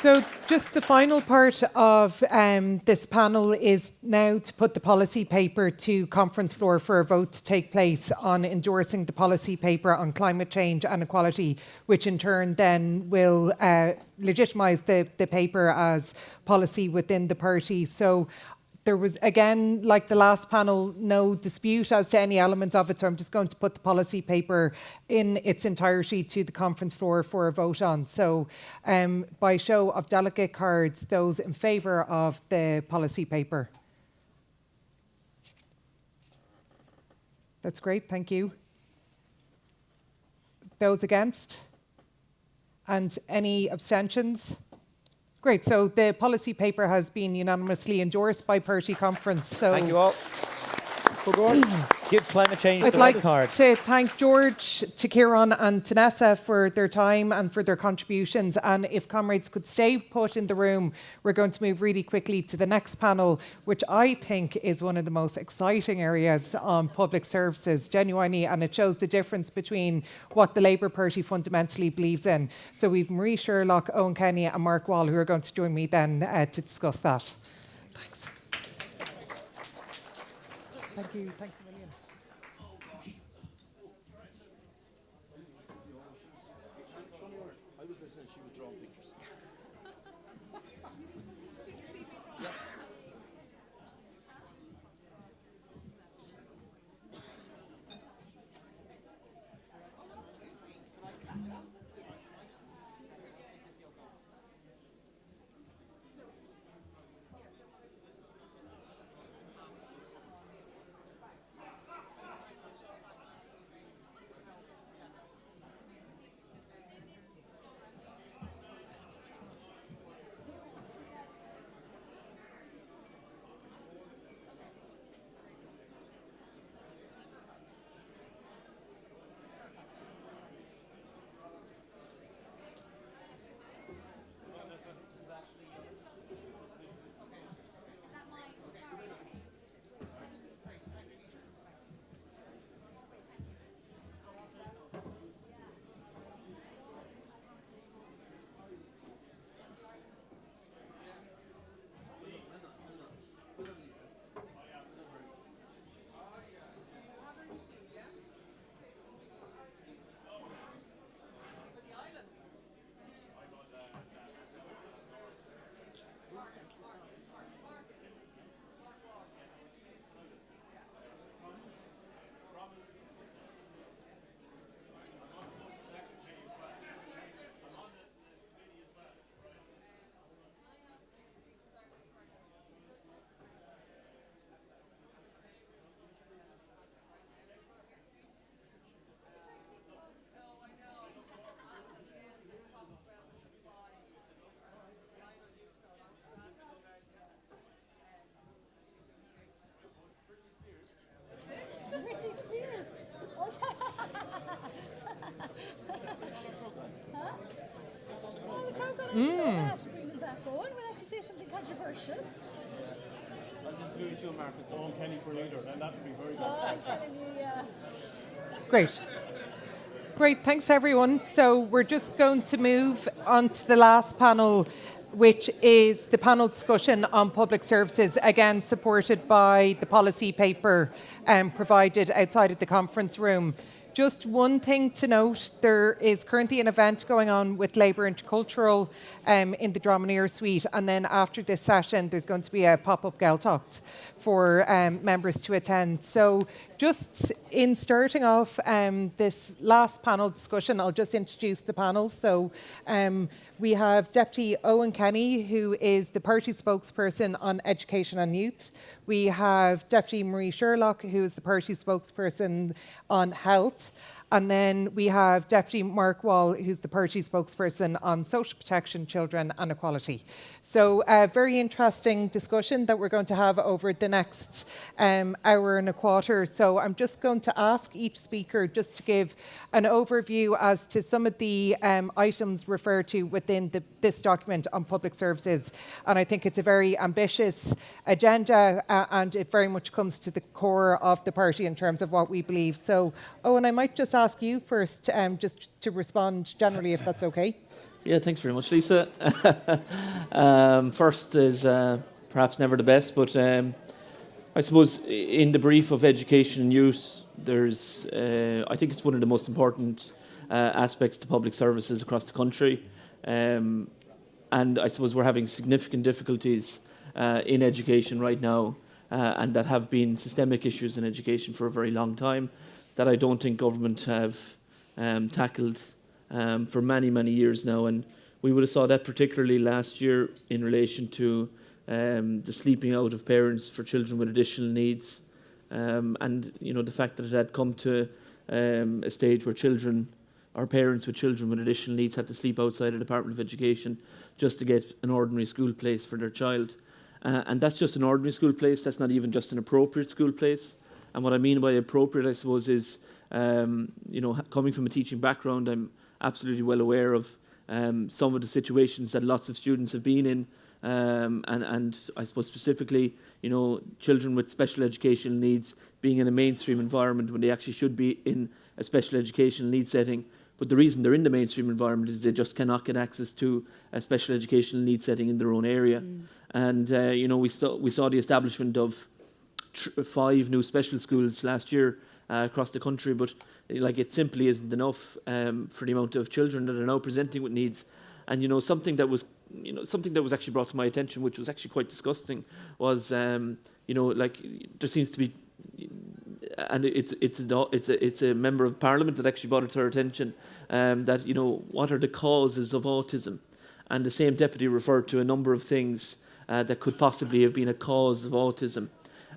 So just the final part of this panel is now to put the policy paper to conference floor for a vote to take place on endorsing the policy paper on climate change and equality, which in turn then will legitimise the paper as policy within the party. So there was, again, like the last panel, no dispute as to any elements of it, so I'm just going to put the policy paper in its entirety to the conference floor for a vote on. So by show of delegate cards, those in favour of the policy paper. That's great, thank you. Those against? And any abstentions? Great, so the policy paper has been unanimously endorsed by party conference. So thank you all. Give climate change I'd the like red card. to thank George, to Kieran and Tanessa for their time and for their contributions. And if comrades could stay put in the room, we're going to move really quickly to the next panel, which I think is one of the most exciting areas on public services, genuinely, and it shows the difference between what the Labour Party fundamentally believes in. So we've Marie Sherlock, Owen Kenny and Mark Wall who are going to join me then to discuss that. Thanks. Thank you. Thanks a million. I was listening, she was drawing pictures. I'll disagree with you, Mark. It's Owen Kenny for leader, and that would be very good. I'm telling you, yeah. Great. Great, thanks everyone. So we're just going to move on to the last panel, which is the panel discussion on public services, again supported by the policy paper provided outside of the conference room. Just one thing to note, there is currently an event going on with Labour Intercultural in the Dromineer Suite, and then after this session there's going to be a pop-up Gaeltacht for members to attend. So just in starting off this last panel discussion, I'll just introduce the panel. So we have Deputy Owen Kenny, who is the party spokesperson on education and youth. We have Deputy Marie Sherlock, who is the party spokesperson on health. And then we have Deputy Mark Wall, who's the party spokesperson on social protection, children and equality. So a very interesting discussion that we're going to have over the next hour and a quarter. So I'm just going to ask each speaker just to give an overview as to some of the items referred to within this document on public services. And I think it's a very ambitious agenda and it very much comes to the core of the party in terms of what we believe. So, Owen, I might just ask you first just to respond generally, if that's okay. Yeah, thanks very much, Lisa. First is perhaps never the best, but I suppose in the brief of education and youth, there's, I think it's one of the most important aspects to public services across the country. And I suppose we're having significant difficulties in education right now, and that have been systemic issues in education for a very long time that I don't think government have tackled for many, many years now. And we would have saw that particularly last year in relation to the sleeping out of parents for children with additional needs. And, you know, the fact that it had come to a stage where children, or parents with children with additional needs, had to sleep outside the Department of Education just to get an ordinary school place for their child. And that's just an ordinary school place. That's not even just an appropriate school place. And what I mean by appropriate, I suppose, is, you know, coming from a teaching background, I'm absolutely well aware of some of the situations that lots of students have been in. And I suppose specifically, you know, children with special educational needs being in a mainstream environment when they actually should be in a special educational needs setting. But the reason they're in the mainstream environment is they just cannot get access to a special educational needs setting in their own area. And, you know, we saw the establishment of 5 new special schools last year across the country, but like it simply isn't enough for the amount of children that are now presenting with needs. And, you know, something that was actually brought to my attention, which was actually quite disgusting, was, you know, like there seems to be, and it's a member of Parliament that actually brought it to our attention, that, you know, what are the causes of autism? And the same deputy referred to a number of things that could possibly have been a cause of autism.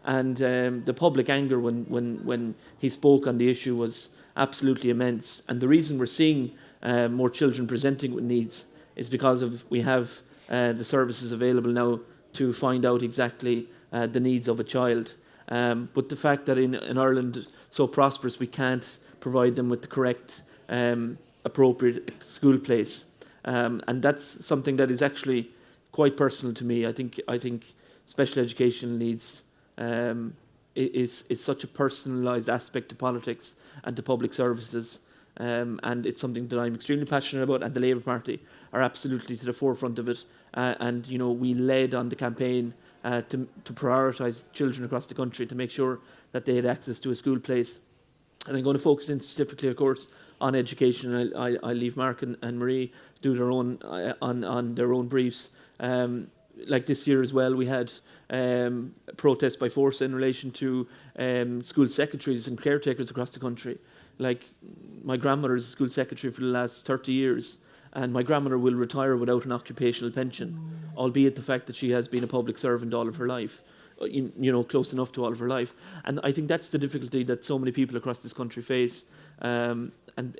And the public anger when he spoke on the issue was absolutely immense. And the reason we're seeing more children presenting with needs is because we have the services available now to find out exactly the needs of a child. But the fact that in Ireland, so prosperous, we can't provide them with the correct, appropriate school place. And that's something that is actually quite personal to me. I think special education needs is such a personalised aspect to politics and to public services. And it's something that I'm extremely passionate about, and the Labour Party are absolutely to the forefront of it. And, you know, we led on the campaign to prioritise children across the country to make sure that they had access to a school place. And I'm going to focus in specifically, of course, on education. I'll leave Mark and Marie do their own on their own briefs. Like this year as well, we had protests by force in relation to school secretaries and caretakers across the country. Like, my grandmother is a school secretary for the last 30 years, and my grandmother will retire without an occupational pension, albeit the fact that she has been a public servant all of her life, you know, close enough to all of her life. And I think that's the difficulty that so many people across this country face. And,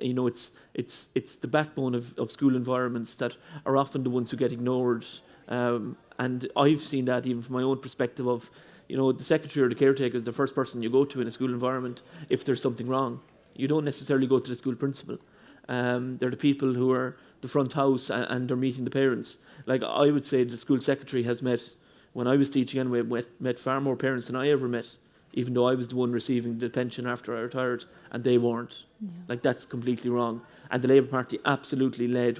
you know, it's the backbone of school environments that are often the ones who get ignored. And I've seen that even from my own perspective of, you know, the secretary or the caretaker is the first person you go to in a school environment if there's something wrong. You don't necessarily go to the school principal. They're the people who are the front house and they're meeting the parents. Like, I would say the school secretary has met, when I was teaching anyway, met far more parents than I ever met, even though I was the one receiving the pension after I retired and they weren't. Yeah. Like, that's completely wrong. And the Labour Party absolutely led.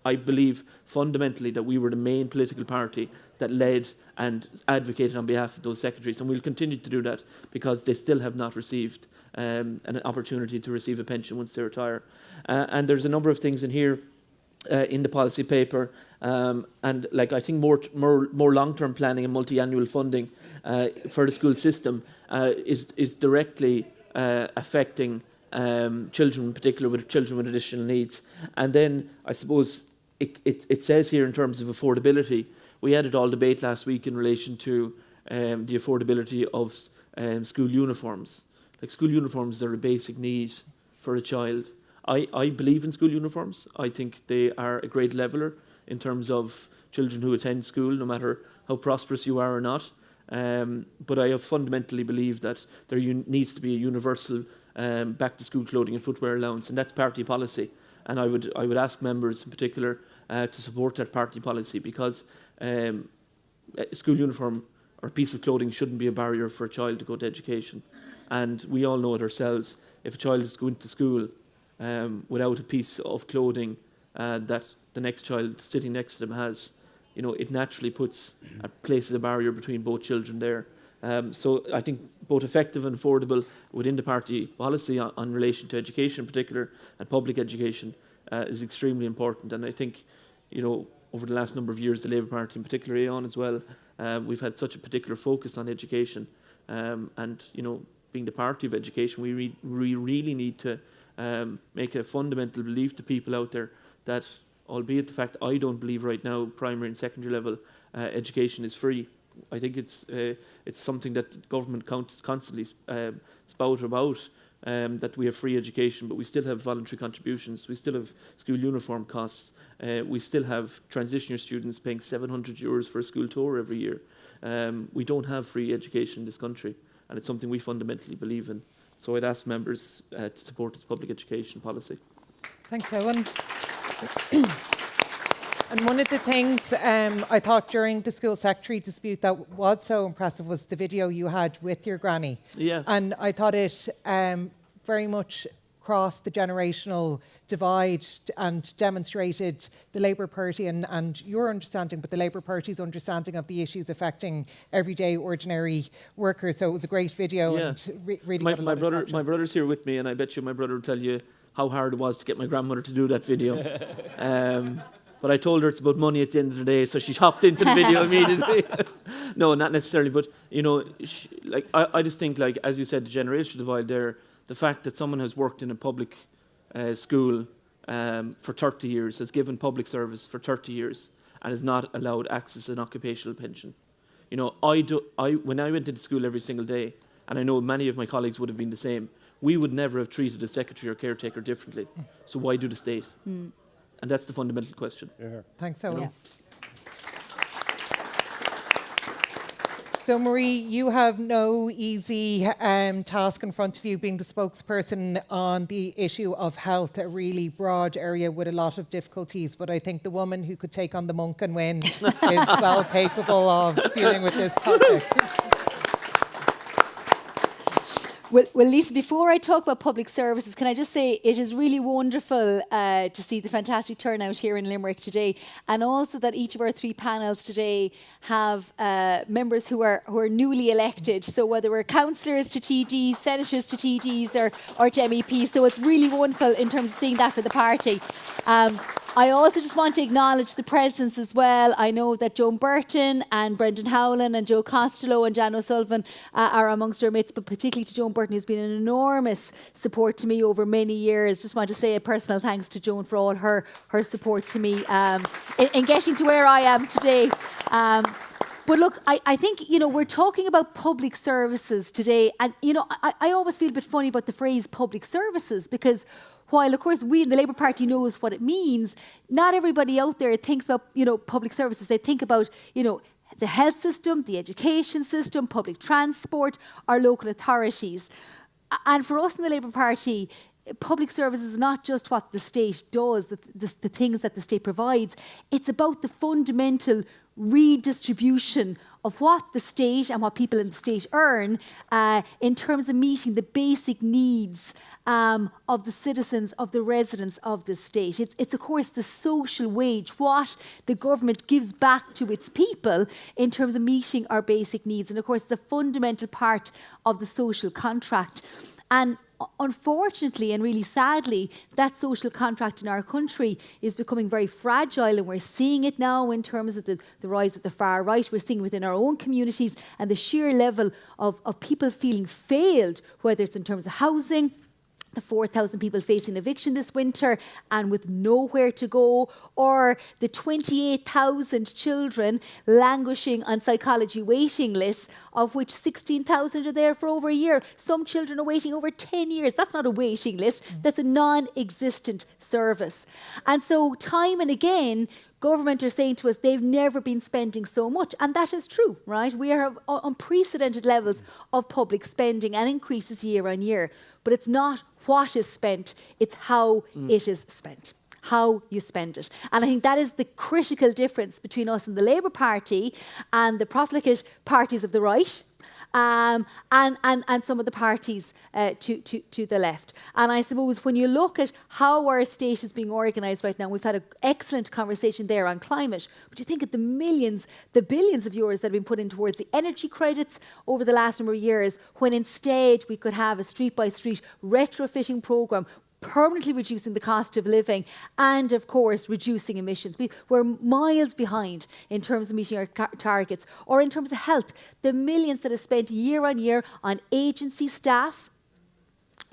I believe fundamentally that we were the main political party that led and advocated on behalf of those secretaries, and we'll continue to do that because they still have not received an opportunity to receive a pension once they retire. And there's a number of things in here in the policy paper, and like I think more long-term planning and multi-annual funding for the school system is directly affecting children, in particular with children with additional needs. And then I suppose it says here in terms of affordability, we had it all debate last week in relation to the affordability of school uniforms. Like, school uniforms are a basic need for a child. I believe in school uniforms. I think they are a great leveller in terms of children who attend school, no matter how prosperous you are or not. But I have fundamentally believed that there needs to be a universal back-to-school clothing and footwear allowance, and that's party policy. And I would ask members in particular to support that party policy, because a school uniform or a piece of clothing shouldn't be a barrier for a child to go to education. And we all know it ourselves. If a child is going to school without a piece of clothing that the next child sitting next to them has, it naturally places a barrier between both children there. So I think both effective and affordable within the party policy on relation to education in particular and public education is extremely important. And I think, over the last number of years, the Labour Party in particular, Aon as well, we've had such a particular focus on education. And, being the party of education, we really need to make a fundamental belief to people out there that, albeit the fact I don't believe right now primary and secondary level education is free. I think it's something that government constantly spout about, that we have free education, but we still have voluntary contributions, we still have school uniform costs, we still have transition year students paying €700 for a school tour every year. We don't have free education in this country, and it's something we fundamentally believe in. So I'd ask members to support this public education policy. Thanks, Owen. And one of the things I thought during the school secretary dispute that was so impressive was the video you had with your granny. Yeah. And I thought it very much crossed the generational divide and demonstrated the Labour Party and your understanding, but the Labour Party's understanding of the issues affecting everyday ordinary workers. So it was a great video, and really got a lot of traction. My brother's here with me, and I bet you my brother will tell you how hard it was to get my grandmother to do that video. But I told her it's about money at the end of the day, so she hopped into the video immediately. No, not necessarily, but I just think, as you said, the generational divide there. The fact that someone has worked in a public school for 30 years, has given public service for 30 years, and is not allowed access to an occupational pension. When I went into school every single day, and I know many of my colleagues would have been the same, we would never have treated a secretary or caretaker differently. So why do the state? And that's the fundamental question. Thanks, Owen. So, Marie, you have no easy task in front of you, being the spokesperson on the issue of health, a really broad area with a lot of difficulties. But I think the woman who could take on the monk and win is well capable of dealing with this topic. Well, Lisa, before I talk about public services, can I just say it is really wonderful to see the fantastic turnout here in Limerick today, and also that each of our three panels today have members who are newly elected. So whether we're councillors to TDs, senators to TDs, or to MEPs, so it's really wonderful in terms of seeing that for the party. I also just want to acknowledge the presence as well. I know that Joan Burton and Brendan Howland and Joe Costello and Jan O'Sullivan are amongst our midst, but particularly to Joan Burton, who's been an enormous support to me over many years. Just want to say a personal thanks to Joan for all her support to me in getting to where I am today. But look, I think, we're talking about public services today, and, I always feel a bit funny about the phrase public services, because while, of course, we in the Labour Party knows what it means, not everybody out there thinks about, public services. They think about, the health system, the education system, public transport, our local authorities. And for us in the Labour Party, public services is not just what the state does, the things that the state provides. It's about the fundamental redistribution of what the state and what people in the state earn in terms of meeting the basic needs of the citizens, of the residents of the state. It's of course the social wage, what the government gives back to its people in terms of meeting our basic needs. And of course, it's a fundamental part of the social contract. And unfortunately and really sadly, that social contract in our country is becoming very fragile, and we're seeing it now in terms of the rise of the far right. We're seeing it within our own communities, and the sheer level of people feeling failed, whether it's in terms of housing, the 4,000 people facing eviction this winter and with nowhere to go, or the 28,000 children languishing on psychology waiting lists, of which 16,000 are there for over a year. Some children are waiting over 10 years. That's not a waiting list. That's a non-existent service. And so time and again, government are saying to us they've never been spending so much, and that is true, right? We have unprecedented levels of public spending and increases year on year, but it's not what is spent, it's how it is spent, how you spend it. And I think that is the critical difference between us and the Labour Party and the profligate parties of the right, and some of the parties to the left. And I suppose when you look at how our state is being organised right now, we've had an excellent conversation there on climate, but you think of the millions, the billions of euros that have been put in towards the energy credits over the last number of years, when instead we could have a street-by-street retrofitting programme permanently reducing the cost of living and, of course, reducing emissions. We're miles behind in terms of meeting our targets, or in terms of health. The millions that are spent year on year on agency staff,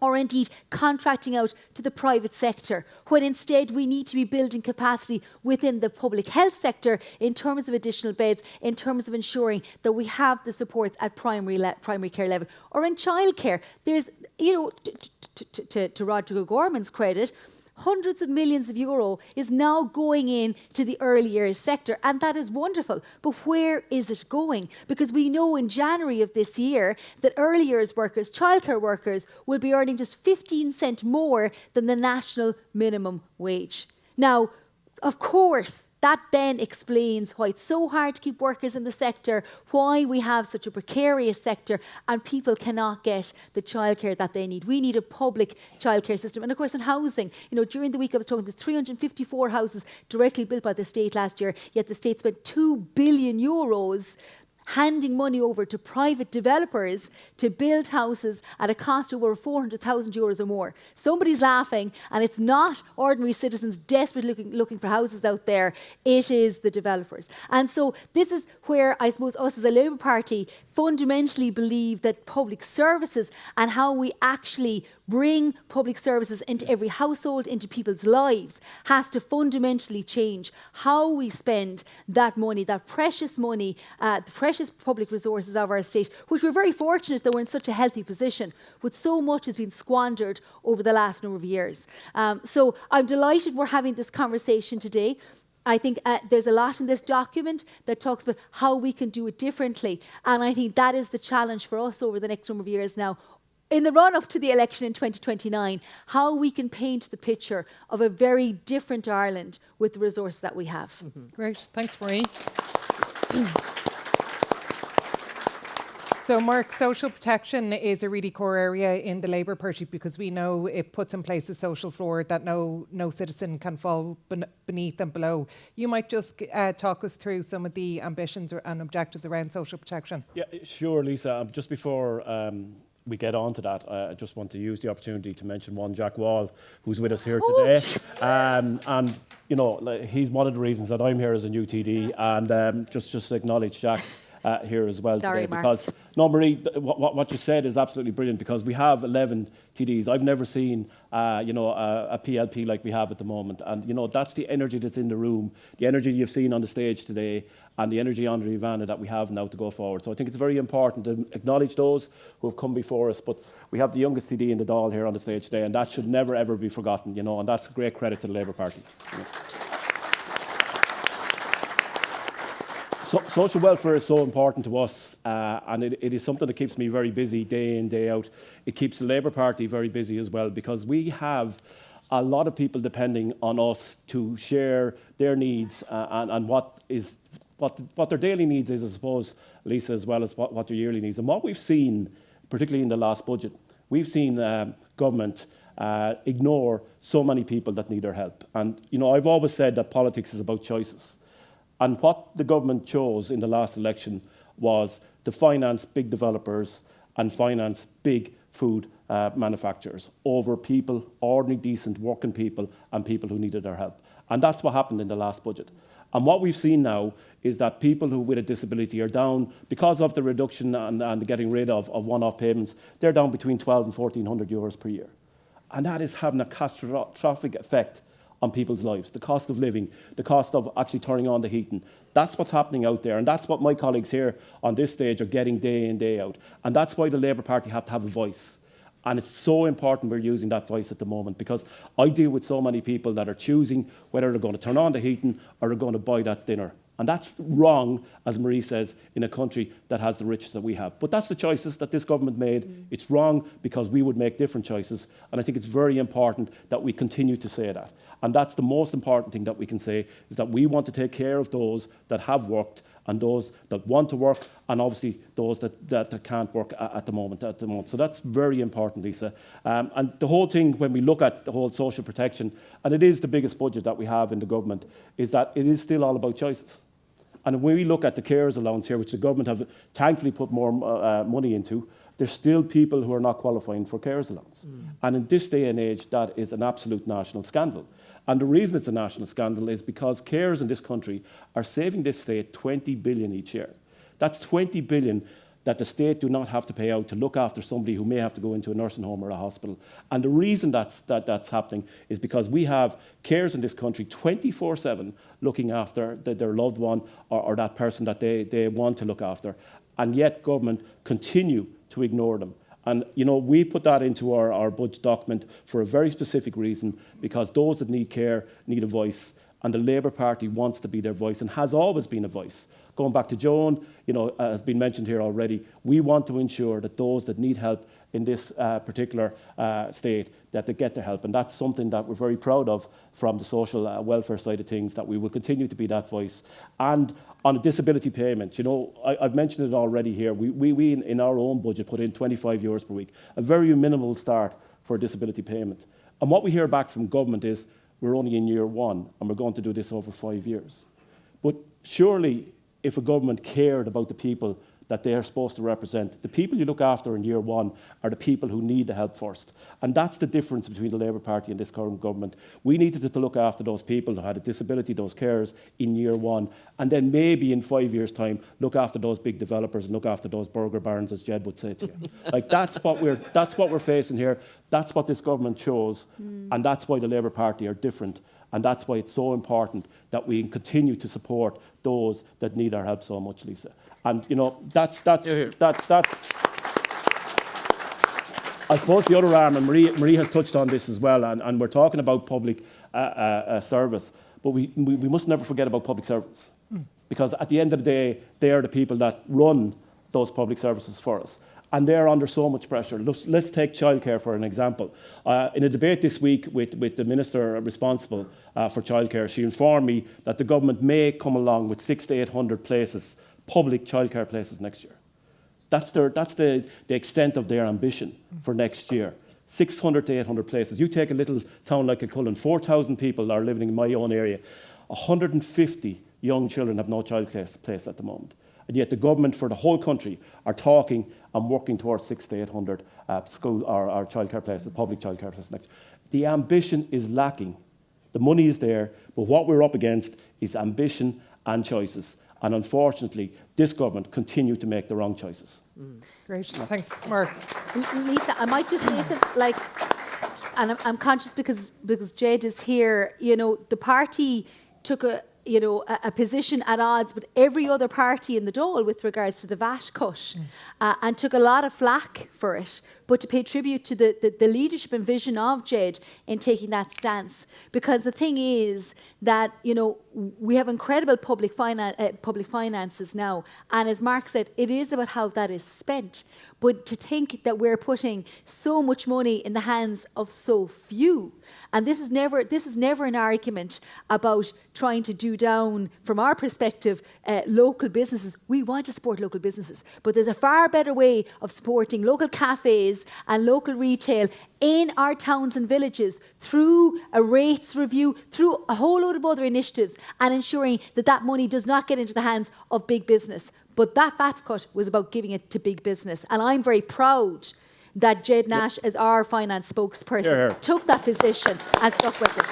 or indeed contracting out to the private sector, when instead we need to be building capacity within the public health sector in terms of additional beds, in terms of ensuring that we have the supports at primary care level, or in childcare. There's, to Roger O'Gorman's credit, hundreds of millions of euro is now going in to the early years sector, and that is wonderful. But where is it going? Because we know in January of this year that early years workers, childcare workers, will be earning just 15 cents more than the national minimum wage. Now, of course, that then explains why it's so hard to keep workers in the sector, why we have such a precarious sector, and people cannot get the childcare that they need. We need a public childcare system. And of course, in housing, during the week I was talking, there's 354 houses directly built by the state last year, yet the state spent €2 billion handing money over to private developers to build houses at a cost of over €400,000 or more. Somebody's laughing, and it's not ordinary citizens desperately looking for houses out there. It is the developers. And so this is where I suppose us as a Labour Party fundamentally believe that public services and how we actually bring public services into every household, into people's lives, has to fundamentally change how we spend that money, that precious money, the precious public resources of our state, which we're very fortunate that we're in such a healthy position, but so much has been squandered over the last number of years. So I'm delighted we're having this conversation today. I think there's a lot in this document that talks about how we can do it differently. And I think that is the challenge for us over the next number of years now, in the run-up to the election in 2029, how we can paint the picture of a very different Ireland with the resources that we have. Great. Thanks, Marie. So, Mark, social protection is a really core area in the Labour Party because we know it puts in place a social floor that no citizen can fall beneath and below. You might just talk us through some of the ambitions and objectives around social protection. Yeah, sure, Lisa. Just before we get on to that, I just want to use the opportunity to mention one Jack Wall, who's with us here today. And, he's one of the reasons that I'm here as a new TD, and just acknowledge Jack here as well today. Mark. Because, no, Marie, what you said is absolutely brilliant, because we have 11 TDs. I've never seen, a PLP like we have at the moment. And, that's the energy that's in the room, the energy you've seen on the stage today, and the energy under Ivana that we have now to go forward. So I think it's very important to acknowledge those who have come before us. But we have the youngest TD in the Dáil here on the stage today, and that should never, ever be forgotten, and that's a great credit to the Labour Party. Social welfare is so important to us, and it is something that keeps me very busy day in, day out. It keeps the Labour Party very busy as well, because we have a lot of people depending on us to share their needs and what their daily needs is, I suppose, Lisa, as well as what their yearly needs. And what we've seen, particularly in the last budget, we've seen government ignore so many people that need our help. And, I've always said that politics is about choices. And what the government chose in the last election was to finance big developers and finance big food manufacturers over people, ordinary, decent, working people, and people who needed our help. And that's what happened in the last budget. And what we've seen now is that people who with a disability are down, because of the reduction and the getting rid of one-off payments, they're down between 1,200 and 1,400 euros per year. And that is having a catastrophic effect on people's lives, the cost of living, the cost of actually turning on the heating. That's what's happening out there, and that's what my colleagues here on this stage are getting day in, day out. And that's why the Labour Party have to have a voice. And it's so important we're using that voice at the moment, because I deal with so many people that are choosing whether they're going to turn on the heating or they're going to buy that dinner. And that's wrong, as Marie says, in a country that has the riches that we have. But that's the choices that this government made. It's wrong because we would make different choices. And I think it's very important that we continue to say that. And that's the most important thing that we can say, is that we want to take care of those that have worked and those that want to work, and obviously those that can't work at the moment. So that's very important, Lisa. And the whole thing, when we look at the whole social protection, and it is the biggest budget that we have in the government, is that it is still all about choices. And when we look at the carers allowance here, which the government have thankfully put more money into, there's still people who are not qualifying for carers allowance. And in this day and age, that is an absolute national scandal. And the reason it's a national scandal is because carers in this country are saving this state 20 billion each year. That's 20 billion that the state do not have to pay out to look after somebody who may have to go into a nursing home or a hospital. And the reason that's happening is because we have carers in this country 24/7 looking after their loved one or that person that they want to look after. And yet government continue to ignore them. And, you know, we put that into our budget document for a very specific reason, because those that need care need a voice, and the Labour Party wants to be their voice and has always been a voice. Going back to Joan, you know, has been mentioned here already, we want to ensure that those that need help in this particular state, that they get the help. And that's something that we're very proud of from the social welfare side of things, that we will continue to be that voice. And on a disability payment, you know, I've mentioned it already here, we in our own budget put in €25 per week, a very minimal start for a disability payment. And what we hear back from government is, we're only in year one and we're going to do this over 5 years. But surely, if a government cared about the people that they are supposed to represent, the people you look after in year one are the people who need the help first. And that's the difference between the Labour Party and this current government. We needed to look after those people who had a disability, those carers, in year one, and then maybe in 5 years' time, look after those big developers and look after those burger barons, as Jed would say to you. Like, that's what we're facing here. That's what this government chose, and that's why the Labour Party are different. And that's why it's so important that we continue to support those that need our help so much, Lisa. And, you know, that's I suppose the other arm, and Marie has touched on this as well, and we're talking about public service, but we must never forget about public servants. Because at the end of the day, they are the people that run those public services for us. And they're under so much pressure. Let's take childcare for an example. In a debate this week with the minister responsible for childcare, she informed me that the government may come along with 600 to 800 places, public childcare places, next year. That's the extent of their ambition for next year. 600 to 800 places. You take a little town like Cullen, 4,000 people are living in my own area. 150 young children have no childcare place at the moment. And yet the government for the whole country are talking and working towards 600 to 800 school or childcare places, public childcare places next. The ambition is lacking. The money is there, but what we're up against is ambition and choices. And unfortunately, this government continue to make the wrong choices. Great, thanks, Mark. Lisa, I might just say something, like, and I'm conscious because Jed is here. You know, the party took a position at odds with every other party in the Dáil with regards to the VAT cut, and took a lot of flack for it, but to pay tribute to the leadership and vision of Jed in taking that stance. Because the thing is that, you know, we have incredible public finances now, and as Mark said, it is about how that is spent. But to think that we're putting so much money in the hands of so few, and this is never an argument about trying to do down, from our perspective, local businesses. We want to support local businesses, but there's a far better way of supporting local cafes and local retail in our towns and villages through a rates review, through a whole load of other initiatives, and ensuring that that money does not get into the hands of big business. But that VAT cut was about giving it to big business. And I'm very proud that Jed Nash, as our finance spokesperson, took that position and stuck with it.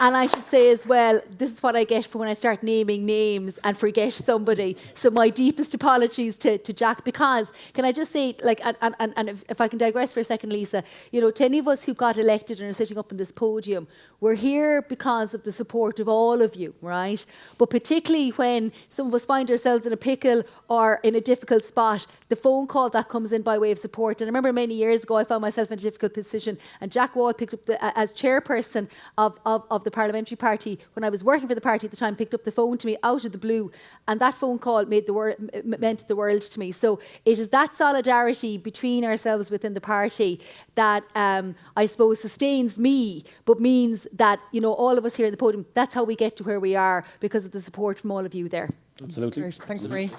And I should say as well, this is what I get for when I start naming names and forget somebody. So my deepest apologies to Jack, because can I just say, like, and if I can digress for a second, Lisa, you know, to any of us who got elected and are sitting up on this podium, we're here because of the support of all of you, right? But particularly when some of us find ourselves in a pickle or in a difficult spot, the phone call that comes in by way of support. And I remember many years ago, I found myself in a difficult position, and Jack Wall picked up, as chairperson of the parliamentary party, when I was working for the party at the time, picked up the phone to me out of the blue, and that phone call meant the world to me. So it is that solidarity between ourselves within the party that I suppose sustains me, but means that, you know, all of us here at the podium, that's how we get to where we are, because of the support from all of you there. Absolutely. Great. Thanks, Marie.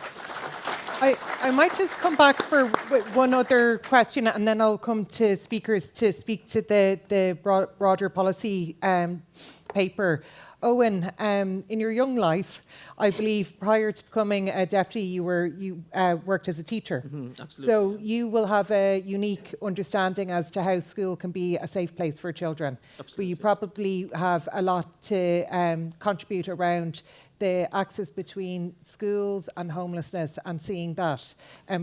I might just come back for one other question, and then I'll come to speakers to speak to the broader policy paper. Owen, in your young life, I believe prior to becoming a deputy, you worked as a teacher. Absolutely. So you will have a unique understanding as to how school can be a safe place for children. Absolutely. But you probably have a lot to contribute around the axis between schools and homelessness and seeing that.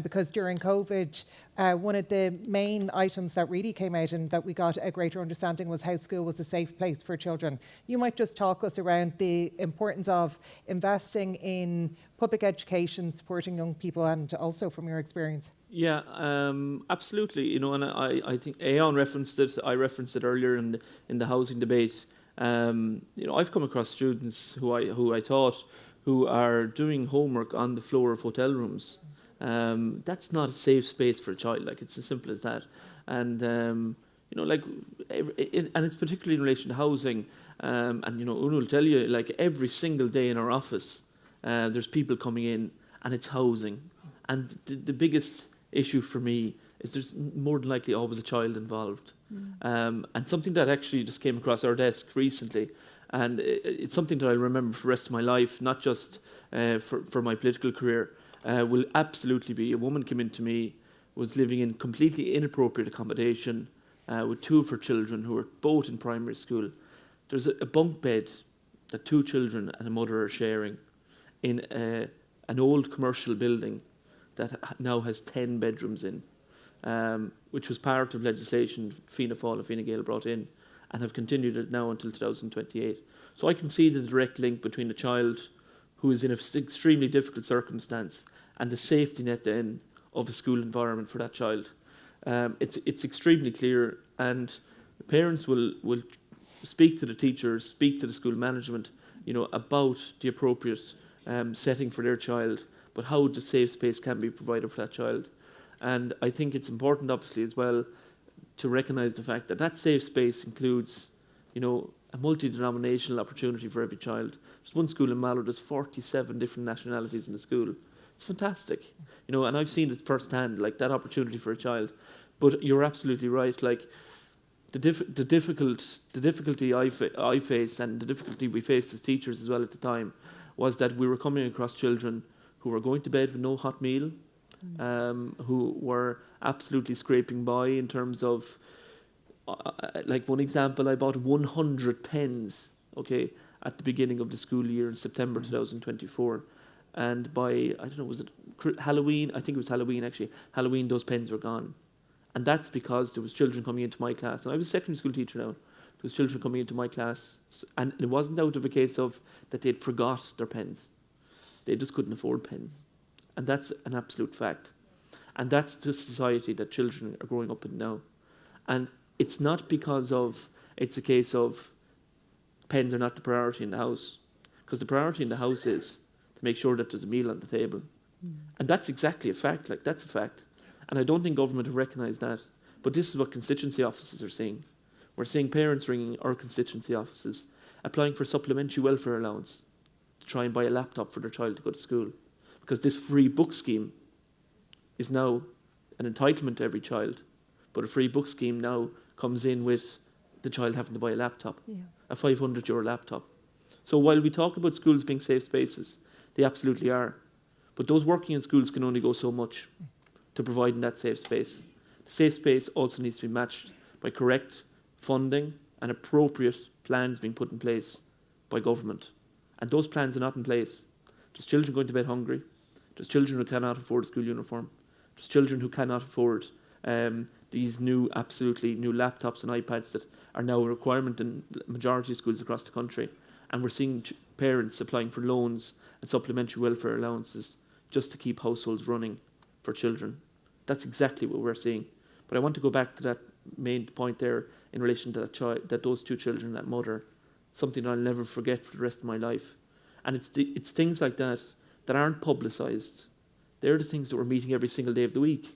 Because during COVID, one of the main items that really came out and that we got a greater understanding was how school was a safe place for children. You might just talk us around the importance of investing in public education, supporting young people, and also from your experience. Yeah, absolutely. You know, and I think Aon referenced it. I referenced it earlier in the housing debate. You know, I've come across students who I taught who are doing homework on the floor of hotel rooms. That's not a safe space for a child. Like, it's as simple as that. And you know, like, and it's particularly in relation to housing. And you know, Una will tell you, like, every single day in our office, there's people coming in, and it's housing. And the biggest issue for me is there's more than likely always a child involved. And something that actually just came across our desk recently, and it's something that I'll remember for the rest of my life, not just for my political career, will absolutely be, a woman came in to me, was living in completely inappropriate accommodation with two of her children who were both in primary school. There's a bunk bed that two children and a mother are sharing in an old commercial building that now has 10 bedrooms in. Which was part of legislation Fianna Fáil and Fine Gael brought in, and have continued it now until 2028. So I can see the direct link between a child who is in an extremely difficult circumstance and the safety net then of a school environment for that child. It's extremely clear, and parents will speak to the teachers, speak to the school management, you know, about the appropriate setting for their child, but how the safe space can be provided for that child. And I think it's important, obviously, as well, to recognise the fact that that safe space includes, you know, a multi-denominational opportunity for every child. There's one school in Mallow, there's 47 different nationalities in the school. It's fantastic, you know, and I've seen it firsthand, like that opportunity for a child. But you're absolutely right, like the difficulty I face, and the difficulty we faced as teachers as well at the time, was that we were coming across children who were going to bed with no hot meal, who were absolutely scraping by in terms of, like one example, I bought 100 pens, okay, at the beginning of the school year in September 2024. And by, I don't know, was it Halloween? I think it was Halloween, actually. Halloween, those pens were gone. And that's because there was children coming into my class. And I was a secondary school teacher now. There was children coming into my class. And it wasn't out of a case of that they'd forgot their pens. They just couldn't afford pens. And that's an absolute fact. And that's the society that children are growing up in now. And it's not because of, it's a case of pens are not the priority in the house. Because the priority in the house is to make sure that there's a meal on the table. And that's exactly a fact, like that's a fact. And I don't think government have recognised that. But this is what constituency offices are seeing. We're seeing parents ringing our constituency offices, applying for supplementary welfare allowance to try and buy a laptop for their child to go to school. Because this free book scheme is now an entitlement to every child. But a free book scheme now comes in with the child having to buy a laptop, a €500 laptop. So while we talk about schools being safe spaces, they absolutely are. But those working in schools can only go so much to providing that safe space. The safe space also needs to be matched by correct funding and appropriate plans being put in place by government. And those plans are not in place. There's children going to bed hungry. There's children who cannot afford a school uniform. There's children who cannot afford these absolutely new laptops and iPads that are now a requirement in majority of schools across the country. And we're seeing parents applying for loans and supplementary welfare allowances just to keep households running for children. That's exactly what we're seeing. But I want to go back to that main point there in relation to that those two children, that mother, something I'll never forget for the rest of my life. And it's things like that aren't publicised. They're the things that we're meeting every single day of the week.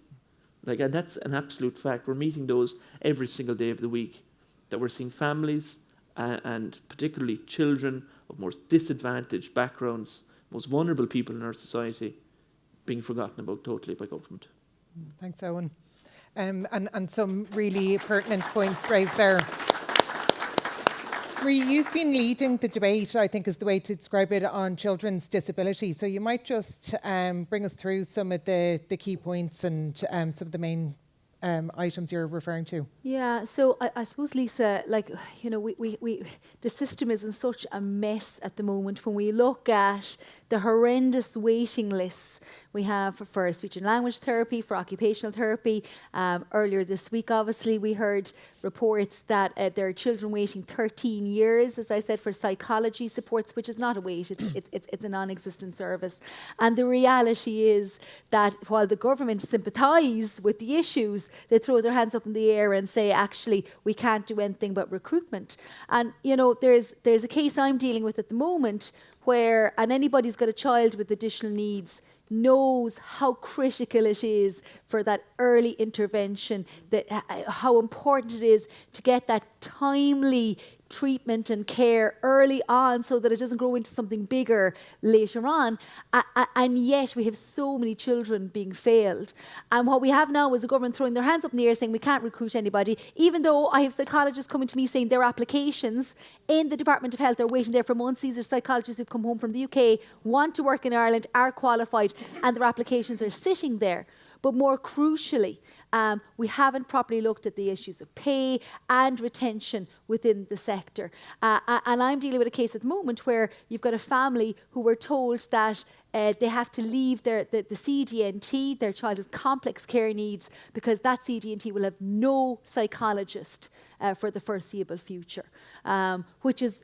And that's an absolute fact. We're meeting those every single day of the week. That we're seeing families and particularly children of most disadvantaged backgrounds, most vulnerable people in our society, being forgotten about totally by government. Thanks, Owen. And some really pertinent points raised there. Marie, you've been leading the debate, I think is the way to describe it, on children's disability. So you might just bring us through some of the key points and some of the main items you're referring to. Yeah, so I suppose, Lisa, like, you know, the system is in such a mess at the moment. When we look at the horrendous waiting lists we have for speech and language therapy, for occupational therapy. Earlier this week, obviously, we heard reports that there are children waiting 13 years, as I said, for psychology supports, which is not a wait, it's a non-existent service. And the reality is that while the government sympathise with the issues, they throw their hands up in the air and say, actually, we can't do anything but recruitment. And, you know, there's a case I'm dealing with at the moment where, and anybody who's got a child with additional needs knows how critical it is for that early intervention, that how important it is to get that timely treatment and care early on so that it doesn't grow into something bigger later on. And yet we have so many children being failed. And what we have now is the government throwing their hands up in the air saying we can't recruit anybody, even though I have psychologists coming to me saying their applications in the Department of Health are waiting there for months. These are psychologists who've come home from the UK, want to work in Ireland, are qualified, and their applications are sitting there. But more crucially, we haven't properly looked at the issues of pay and retention within the sector. And I'm dealing with a case at the moment where you've got a family who were told that they have to leave the CDNT, their child has complex care needs, because that CDNT will have no psychologist for the foreseeable future, which is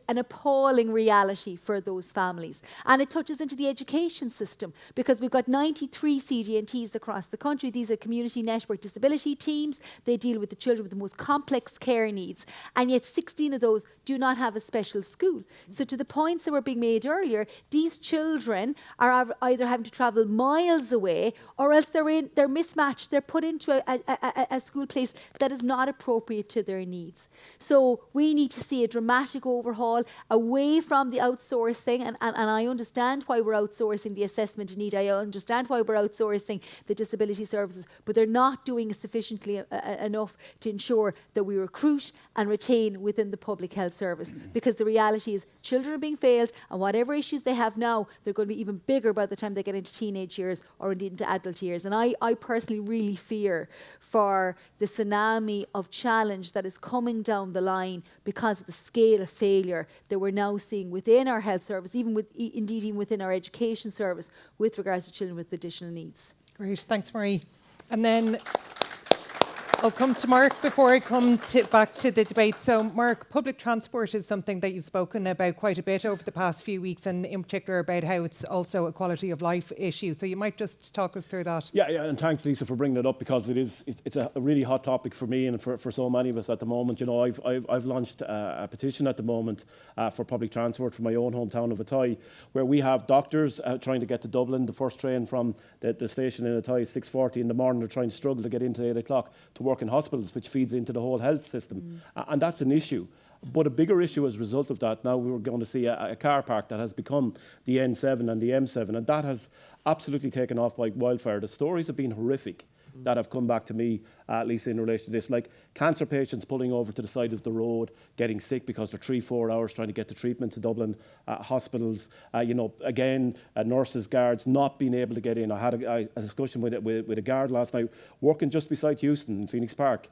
an appalling reality for those families. And it touches into the education system, because we've got 93 CDNTs across the country. These are community network disability teams. They deal with the children with the most complex care needs. And yet 16 of those do not have a special school. So to the points that were being made earlier, these children are either having to travel miles away, or else they're mismatched. They're put into a school place that is not appropriate to their needs. So we need to see a dramatic overhaul away from the outsourcing, and I understand why we're outsourcing the assessment of need. I understand why we're outsourcing the disability services, but they're not doing sufficiently enough to ensure that we recruit and retain within the public health service. Because the reality is children are being failed, and whatever issues they have now, they're going to be even bigger by the time they get into teenage years or indeed into adult years. And I personally really fear for the tsunami of challenge that is coming down the line because of the scale of failure that we're now seeing within our health service, even within our education service, with regards to children with additional needs. Great, thanks, Marie. And then I'll come to Mark before I come back to the debate. So, Mark, public transport is something that you've spoken about quite a bit over the past few weeks, and in particular about how it's also a quality of life issue. So you might just talk us through that. Yeah, and thanks, Lisa, for bringing it up, because it's a really hot topic for me and for so many of us at the moment. You know, I've launched a petition at the moment for public transport from my own hometown of Athy, where we have doctors trying to get to Dublin. The first train from the station in Athy is 6:40 in the morning. They're trying to struggle to get into 8 o'clock to work in hospitals, which feeds into the whole health system. And that's an issue. But a bigger issue as a result of that, now we're going to see a car park that has become the N7 and the M7, and that has absolutely taken off like wildfire. The stories have been horrific that have come back to me, at least in relation to this, like cancer patients pulling over to the side of the road, getting sick because they're 3-4 hours trying to get to treatment to Dublin, hospitals, you know, again, nurses, guards not being able to get in. I had a discussion with a guard last night working just beside Houston in Phoenix Park,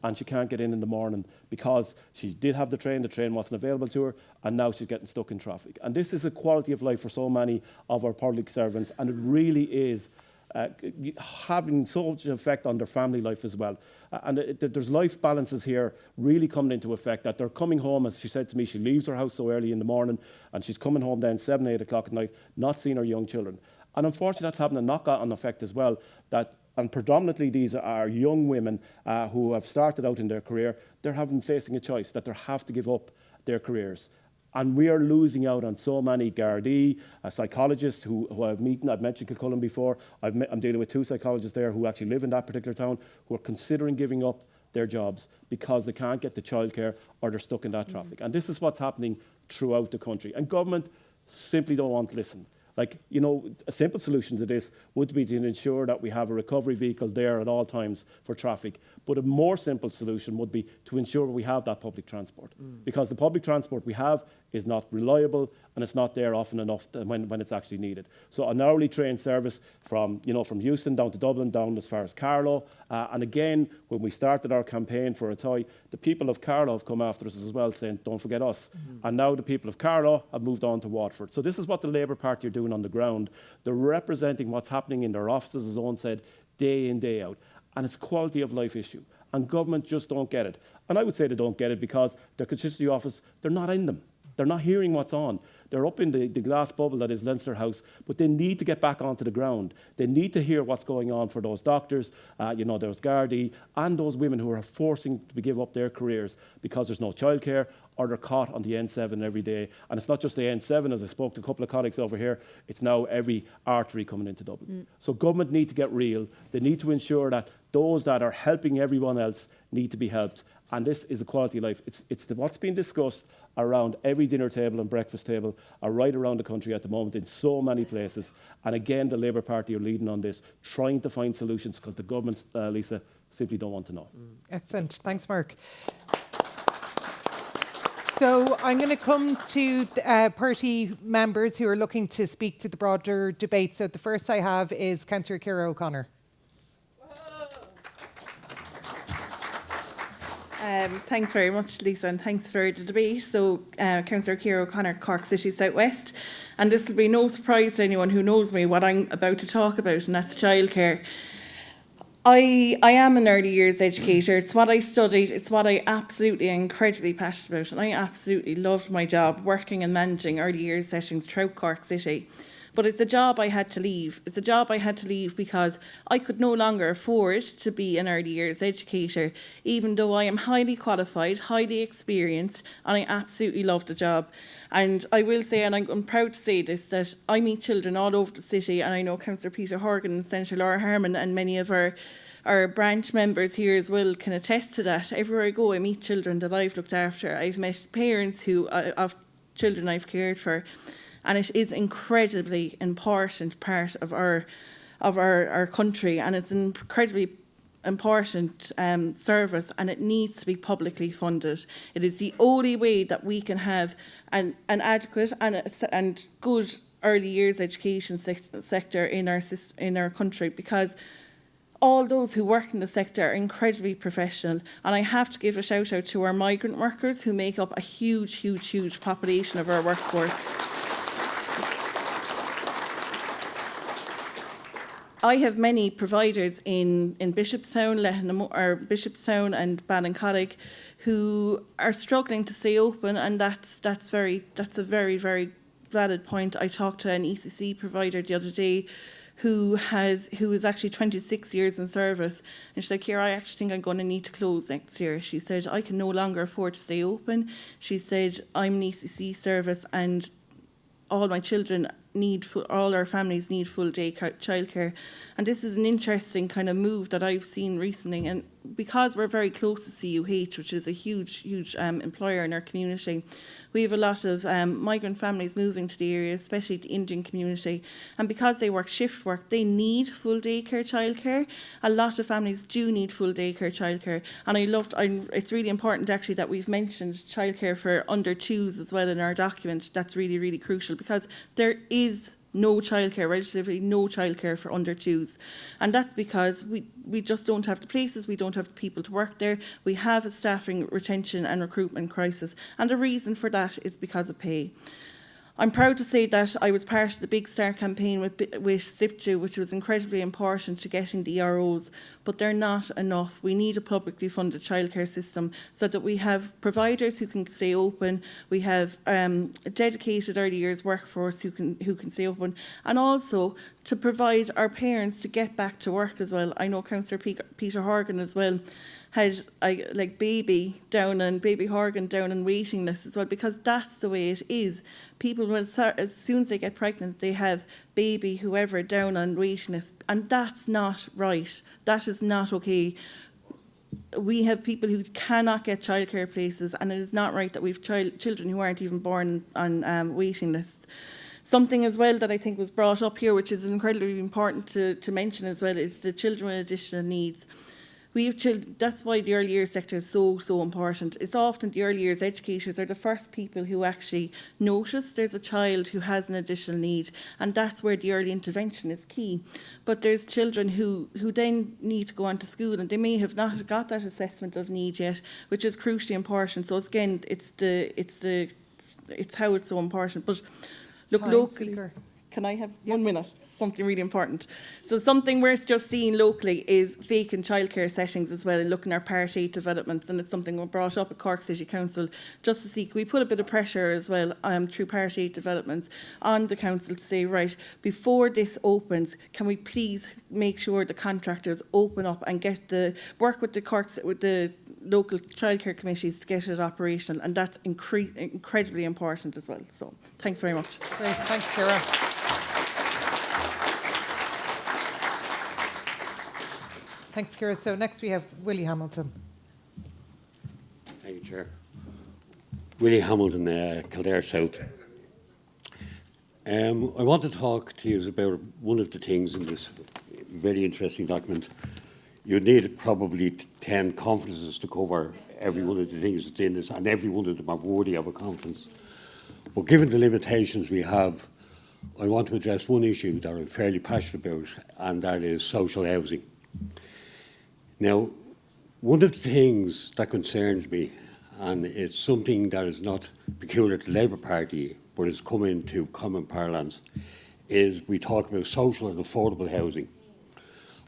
and she can't get in the morning because she did have the train wasn't available to her, and now she's getting stuck in traffic. And this is a quality of life for so many of our public servants, and it really is having such an effect on their family life as well. And there's life balances here really coming into effect, that they're coming home, as she said to me, she leaves her house so early in the morning, and she's coming home then 7, 8 o'clock at night, not seeing her young children. And unfortunately, that's having a knock-on effect as well, and predominantly these are young women who have started out in their career. They're facing a choice that they have to give up their careers. And we are losing out on so many Gardaí, psychologists who I've mentioned Kilcullen before. I'm dealing with 2 psychologists there who actually live in that particular town, who are considering giving up their jobs because they can't get the childcare or they're stuck in that traffic. And this is what's happening throughout the country. And government simply don't want to listen. Like, you know, a simple solution to this would be to ensure that we have a recovery vehicle there at all times for traffic. But a more simple solution would be to ensure we have that public transport. Because the public transport we have is not reliable and it's not there often enough when it's actually needed. So an hourly train service from Houston down to Dublin, down as far as Carlow. And again, when we started our campaign for Athy, the people of Carlow have come after us as well, saying, don't forget us. And now the people of Carlow have moved on to Waterford. So this is what the Labour Party are doing on the ground. They're representing what's happening in their offices, as Owen said, day in, day out. And it's a quality of life issue. And government just don't get it. And I would say they don't get it because their constituency office, they're not in them. They're not hearing what's on. They're up in the glass bubble that is Leinster House, but they need to get back onto the ground. They need to hear what's going on for those doctors, those Gardaí, and those women who are forcing to give up their careers because there's no childcare or they're caught on the N7 every day. And it's not just the N7, as I spoke to a couple of colleagues over here, it's now every artery coming into Dublin. So government need to get real. They need to ensure that those that are helping everyone else need to be helped. And this is a quality of life. It's what's being discussed around every dinner table and breakfast table right around the country at the moment in so many places. And again, the Labour Party are leading on this, trying to find solutions because the government, Lisa, simply don't want to know. Excellent. Thanks, Mark. So I'm going to come to party members who are looking to speak to the broader debate. So the first I have is Councillor Ciara O'Connor. Thanks very much, Lisa, and thanks for the debate. So, Councillor Ciara O'Connor, Cork City South West, and this will be no surprise to anyone who knows me what I'm about to talk about, and that's childcare. I am an early years educator. It's what I studied. It's what I absolutely incredibly passionate about, and I absolutely loved my job working and managing early years settings throughout Cork City. But it's a job I had to leave. It's a job I had to leave because I could no longer afford to be an early years educator, even though I am highly qualified, highly experienced, and I absolutely love the job. And I will say, and I'm proud to say this, that I meet children all over the city, and I know Councillor Peter Horgan and Senator Laura Harman and many of our branch members here as well can attest to that. Everywhere I go, I meet children that I've looked after. I've met parents of children I've cared for. And it is incredibly important part of our country, and it's an incredibly important service, and it needs to be publicly funded. It is the only way that we can have an adequate and good early years education sector in our country, because all those who work in the sector are incredibly professional. And I have to give a shout out to our migrant workers who make up a huge, huge, huge population of our workforce. I have many providers in Bishopstown, Bishopstown and Ballincollig who are struggling to stay open, and that's a very, very valid point. I talked to an ECC provider the other day who is actually 26 years in service, and she said, Ciara, I actually think I'm going to need to close next year. She said, I can no longer afford to stay open. She said, I'm an ECC service and all my children all our families need full day childcare. And this is an interesting kind of move that I've seen recently. And because we're very close to CUH, which is a huge, huge employer in our community, we have a lot of migrant families moving to the area, especially the Indian community. And because they work shift work, they need full daycare childcare. A lot of families do need full daycare childcare. And it's really important actually that we've mentioned childcare for under twos as well in our document. That's really, really crucial, because there is no childcare, relatively no childcare for under twos. And that's because we just don't have the places, we don't have the people to work there. We have a staffing, retention and recruitment crisis. And the reason for that is because of pay. I'm proud to say that I was part of the Big Start campaign with SIPTU, which was incredibly important to getting the EROs, but they're not enough. We need a publicly funded childcare system so that we have providers who can stay open, we have a dedicated early years workforce who can stay open, and also to provide our parents to get back to work as well. I know Councillor Peter Horgan as well had baby Horgan down on waiting lists as well, because that's the way it is. People, as soon as they get pregnant, they have baby whoever down on waiting lists, and that's not right. That is not okay. we have people who cannot get childcare places, and it is not right that we've children who aren't even born on waiting lists. Something as well that I think was brought up here, which is incredibly important to mention as well, is the children with additional needs. We have children, that's why the early years sector is so important. It's often the early years educators are the first people who actually notice there's a child who has an additional need, and that's where the early intervention is key. But there's children who then need to go on to school, and they may have not got that assessment of need yet, which is crucially important. So again, it's how it's so important. But look, locally, can I have 1 minute? Something really important. So something we're just seeing locally is vacant childcare settings as well, and looking at Part 8 developments, and it's something we brought up at Cork City Council just to see, can we put a bit of pressure as well through Part 8 developments on the council to say, right, before this opens, can we please make sure the contractors open up and get the work with the local childcare committees to get it operational, and that's incredibly important as well. So thanks very much. Great, thanks, Ciara. Thanks, Ciara. So next we have Willie Hamilton. Thank you, Chair. Willie Hamilton, Kildare South. I want to talk to you about one of the things in this very interesting document. You need probably 10 conferences to cover every one of the things that's in this, and every one of them are worthy of a conference. But given the limitations we have, I want to address one issue that I'm fairly passionate about, and that is social housing. Now, one of the things that concerns me, and it's something that is not peculiar to the Labour Party, but has come into common parlance, is we talk about social and affordable housing.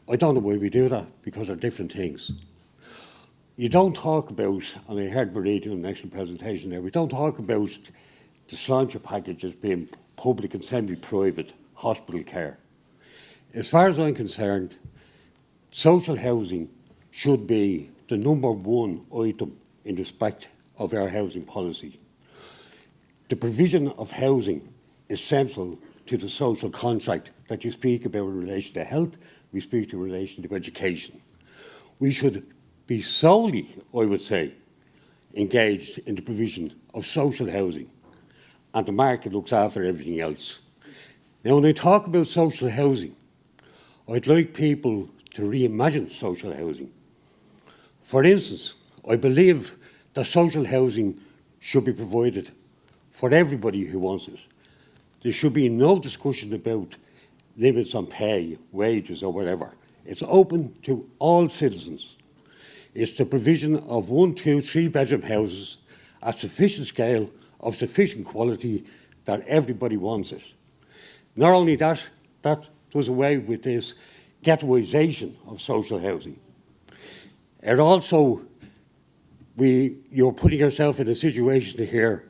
I don't know why we do that, because they're different things. You don't talk about, and I heard Marie doing an excellent presentation there, we don't talk about the Sláinte package as being public and semi-private hospital care. As far as I'm concerned, social housing should be the #1 item in respect of our housing policy. The provision of housing is central to the social contract that you speak about in relation to health, we speak in relation to education. We should be solely, I would say, engaged in the provision of social housing, and the market looks after everything else. Now, when I talk about social housing, I'd like people to reimagine social housing. For instance, I believe that social housing should be provided for everybody who wants it. There should be no discussion about limits on pay, wages or whatever. It's open to all citizens. It's the provision of 1, 2, 3 bedroom houses at sufficient scale, of sufficient quality, that everybody wants it. Not only that, that does away with this ghettoisation of social housing. It also, you're putting yourself in a situation here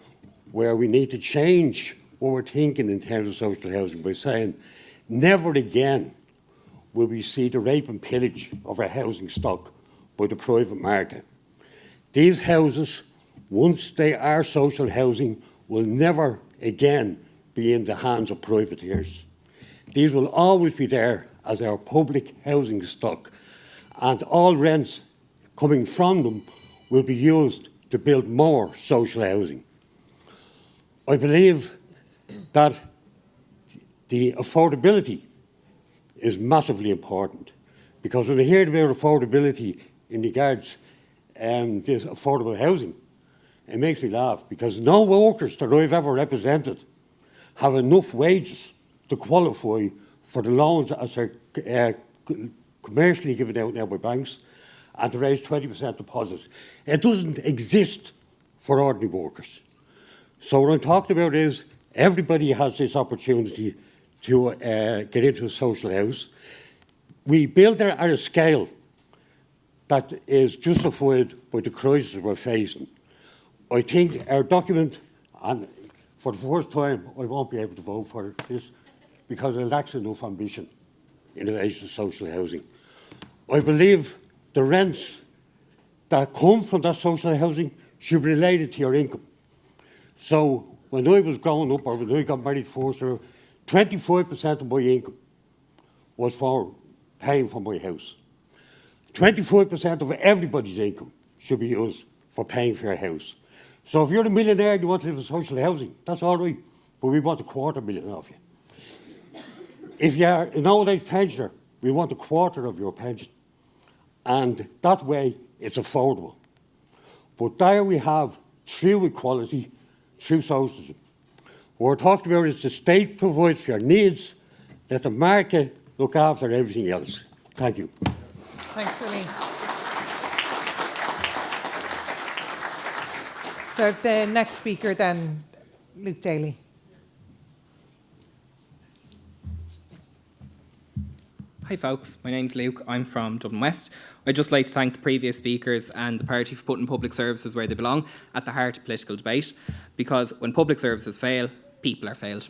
where we need to change what we're thinking in terms of social housing by saying, never again will we see the rape and pillage of our housing stock by the private market. These houses, once they are social housing, will never again be in the hands of privateers. These will always be there as our public housing stock, and all rents coming from them will be used to build more social housing. I believe that the affordability is massively important, because when I hear about affordability in regards this affordable housing, it makes me laugh, because no workers that I've ever represented have enough wages to qualify for the loans as they're commercially given out now by banks, and to raise 20% deposit. It doesn't exist for ordinary workers. So what I'm talking about is everybody has this opportunity to get into a social house. We build it at a scale that is justified by the crisis we're facing. I think our document, and for the first time I won't be able to vote for this because it lacks enough ambition in relation to social housing. I believe the rents that come from that social housing should be related to your income. So when I was growing up, or when I got married first, 25% of my income was for paying for my house. 25% of everybody's income should be used for paying for your house. So if you're a millionaire and you want to live in social housing, that's all right, but we want $250,000 of you. If you're an old age pensioner, we want $1/4 of your pension. And that way, it's affordable. But there we have true equality, true socialism. What we're talking about is the state provides for your needs, let the market look after everything else. Thank you. Thanks, Willie. So the next speaker then, Luke Daly. Hi folks, my name's Luke, I'm from Dublin West. I'd just like to thank the previous speakers and the party for putting public services where they belong, at the heart of political debate, because when public services fail, people are failed.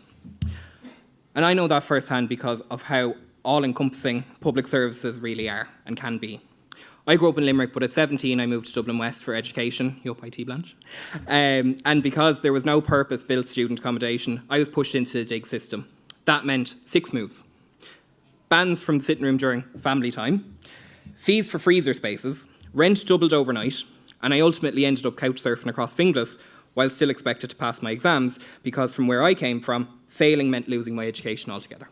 And I know that firsthand because of how all-encompassing public services really are and can be. I grew up in Limerick, but at 17 I moved to Dublin West for education. You up, IT Blanche? And because there was no purpose-built student accommodation, I was pushed into the dig system. That meant 6 moves. Bans from the sitting room during family time, fees for freezer spaces, rent doubled overnight, and I ultimately ended up couch surfing across Finglas while still expected to pass my exams because from where I came from, failing meant losing my education altogether.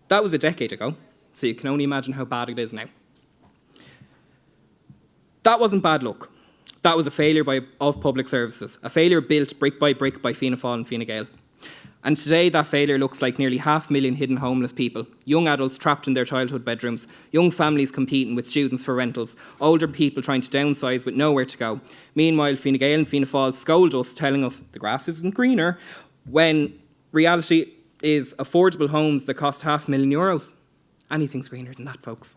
That was a decade ago, so you can only imagine how bad it is now. That wasn't bad luck. That was a failure of public services, a failure built brick by Fianna Fáil and Fine Gael. And today that failure looks like nearly 500,000 hidden homeless people, young adults trapped in their childhood bedrooms, young families competing with students for rentals, older people trying to downsize with nowhere to go. Meanwhile, Fine Gael and Fianna Fáil scold us, telling us the grass isn't greener, when reality is affordable homes that cost €500,000. Anything's greener than that, folks.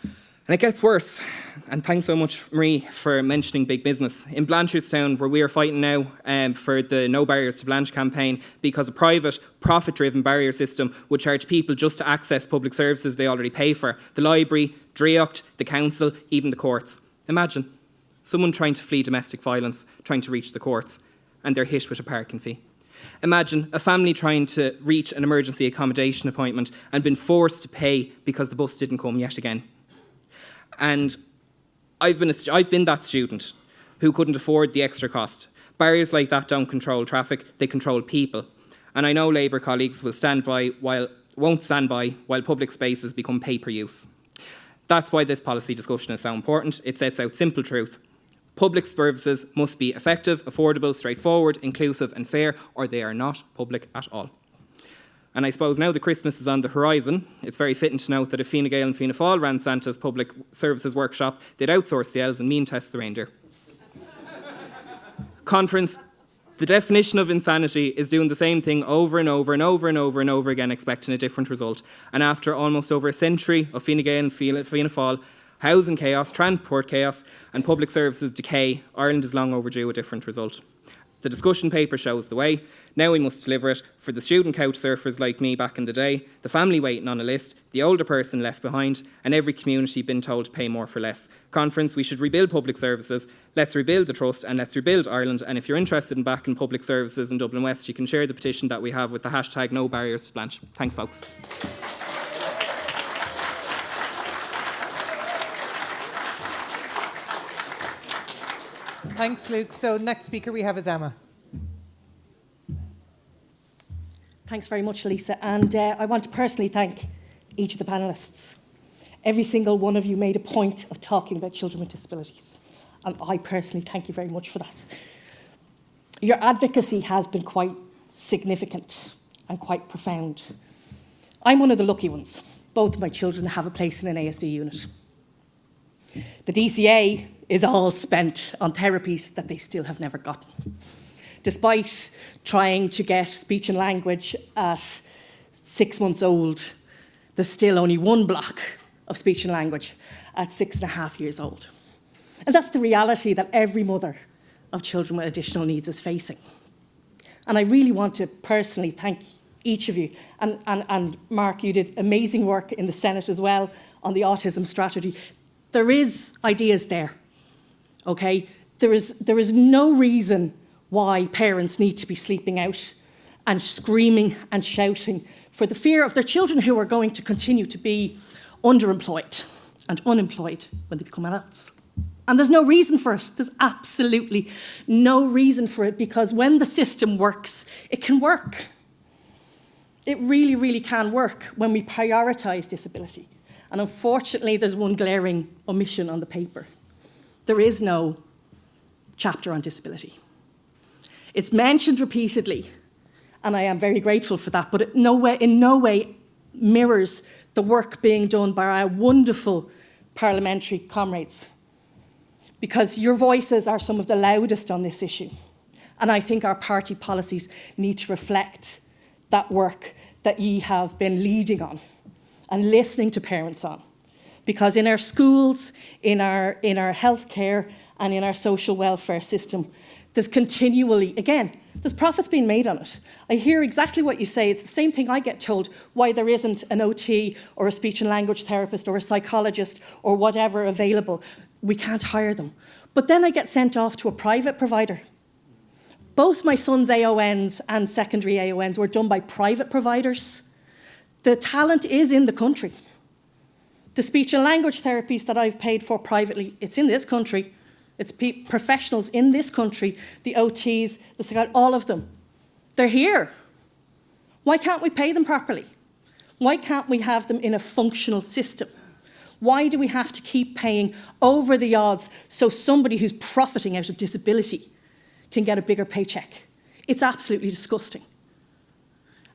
And it gets worse. And thanks so much, Marie, for mentioning big business. In Blanchardstown, where we are fighting now for the No Barriers to Blanche campaign, because a private, profit-driven barrier system would charge people just to access public services they already pay for. The library, Draocht, the council, even the courts. Imagine someone trying to flee domestic violence, trying to reach the courts, and they're hit with a parking fee. Imagine a family trying to reach an emergency accommodation appointment and been forced to pay because the bus didn't come yet again. And I've been that student who couldn't afford the extra cost. Barriers like that don't control traffic, they control people. And I know Labour colleagues won't stand by while public spaces become pay-per-use. That's why this policy discussion is so important. It sets out simple truth. Public services must be effective, affordable, straightforward, inclusive and fair, or they are not public at all. And I suppose now that Christmas is on the horizon, it's very fitting to note that if Fine Gael and Fianna Fáil ran Santa's public services workshop, they'd outsource the elves and mean test the reindeer. Conference, the definition of insanity is doing the same thing over and over and over and over and over again, expecting a different result. And after almost over a century of Fine Gael and Fianna Fáil, housing chaos, transport chaos, and public services decay, Ireland is long overdue a different result. The discussion paper shows the way. Now we must deliver it for the student couch surfers like me back in the day, the family waiting on a list, the older person left behind, and every community been told to pay more for less. Conference, we should rebuild public services. Let's rebuild the trust and let's rebuild Ireland. And if you're interested in backing public services in Dublin West, you can share the petition that we have with the hashtag No Barriers to Blanche. Thanks, folks. Thanks, Luke. So next speaker we have is Emma. Thanks very much, Lisa. And I want to personally thank each of the panellists. Every single one of you made a point of talking about children with disabilities. And I personally thank you very much for that. Your advocacy has been quite significant and quite profound. I'm one of the lucky ones. Both of my children have a place in an ASD unit. The DCA is all spent on therapies that they still have never gotten. Despite trying to get speech and language at 6 months old, there's still only one block of speech and language at 6.5 years old. And that's the reality that every mother of children with additional needs is facing. And I really want to personally thank each of you. And Mark, you did amazing work in the Senate as well on the autism strategy. There is ideas there, okay? There is no reason why parents need to be sleeping out and screaming and shouting for the fear of their children who are going to continue to be underemployed and unemployed when they become adults. And there's no reason for it. There's absolutely no reason for it, because when the system works, it can work. It really, really can work when we prioritise disability. And unfortunately, there's one glaring omission on the paper. There is no chapter on disability. It's mentioned repeatedly, and I am very grateful for that, but it in no way mirrors the work being done by our wonderful parliamentary comrades, because your voices are some of the loudest on this issue. And I think our party policies need to reflect that work that ye have been leading on and listening to parents on. Because in our schools, in our healthcare, and in our social welfare system, there's continually, again, there's profits being made on it. I hear exactly what you say. It's the same thing I get told, why there isn't an OT or a speech and language therapist or a psychologist or whatever available. We can't hire them. But then I get sent off to a private provider. Both my son's AONs and secondary AONs were done by private providers. The talent is in the country. The speech and language therapies that I've paid for privately, it's in this country. It's professionals in this country, the OTs, the psychologists, all of them. They're here. Why can't we pay them properly? Why can't we have them in a functional system? Why do we have to keep paying over the odds so somebody who's profiting out of disability can get a bigger paycheck? It's absolutely disgusting.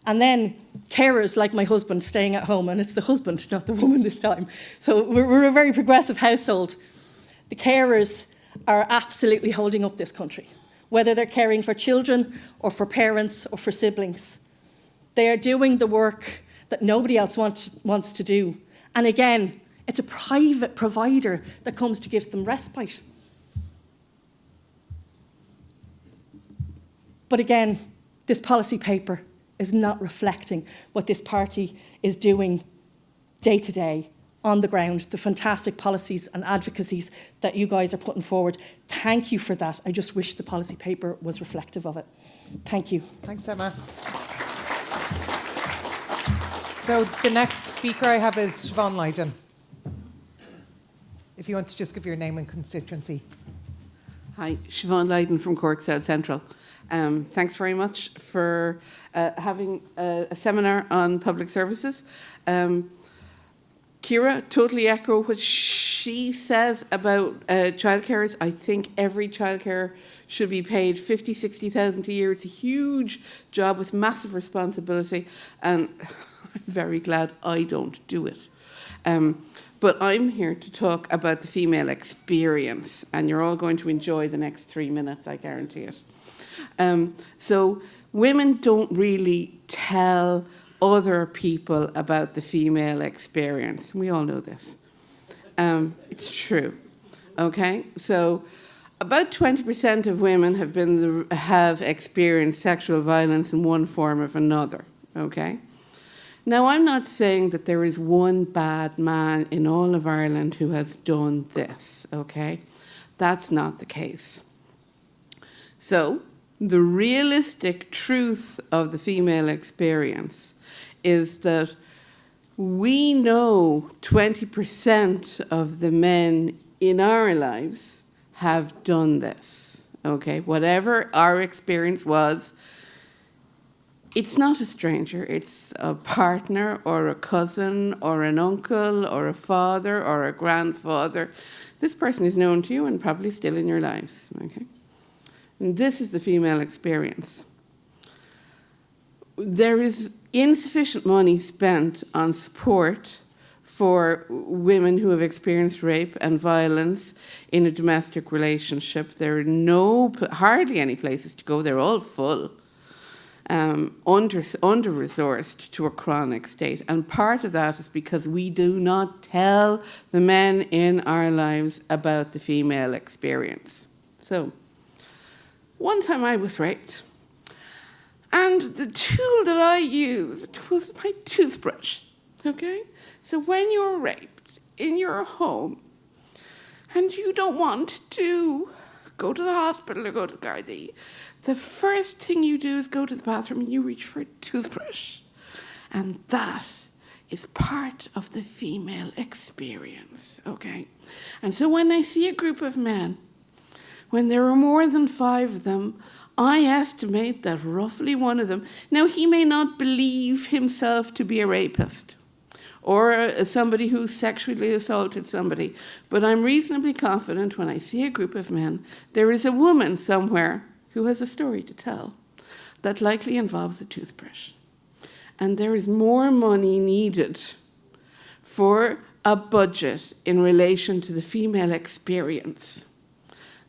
And then carers like my husband staying at home, and it's the husband, not the woman this time. So we're a very progressive household. The carers are absolutely holding up this country, whether they're caring for children or for parents or for siblings. They are doing the work that nobody else wants to do. And again, it's a private provider that comes to give them respite. But again, this policy paper is not reflecting what this party is doing day to day on the ground, the fantastic policies and advocacies that you guys are putting forward. Thank you for that. I just wish the policy paper was reflective of it. Thank you. Thanks, Emma. So the next speaker I have is Siobhan Lydon. If you want to just give your name and constituency. Hi, Siobhan Lydon from Cork South Central. Thanks very much for having a seminar on public services. Ciara, totally echo what she says about childcarers. I think every childcarer should be paid 50,000, 60,000 a year. It's a huge job with massive responsibility, and I'm very glad I don't do it. But I'm here to talk about the female experience, and you're all going to enjoy the next 3 minutes, I guarantee it. So women don't really tell other people about the female experience. We all know this. It's true. Okay? So about 20% of women have experienced sexual violence in one form or another. Okay? Now, I'm not saying that there is one bad man in all of Ireland who has done this. Okay? That's not the case. So the realistic truth of the female experience is that we know 20% of the men in our lives have done this, okay? Whatever our experience was, it's not a stranger. It's a partner or a cousin or an uncle or a father or a grandfather. This person is known to you and probably still in your lives, okay? And this is the female experience. There is insufficient money spent on support for women who have experienced rape and violence in a domestic relationship. There are hardly any places to go. They're all full. Under-resourced to a chronic state. And part of that is because we do not tell the men in our lives about the female experience. So, one time I was raped, and the tool that I used was my toothbrush, okay? So when you're raped in your home and you don't want to go to the hospital or go to the Gardaí, the first thing you do is go to the bathroom and you reach for a toothbrush. And that is part of the female experience, okay? And so when I see a group of men, when there are more than 5 of them, I estimate that roughly one of them, now he may not believe himself to be a rapist or somebody who sexually assaulted somebody, but I'm reasonably confident when I see a group of men, there is a woman somewhere who has a story to tell that likely involves a toothbrush. And there is more money needed for a budget in relation to the female experience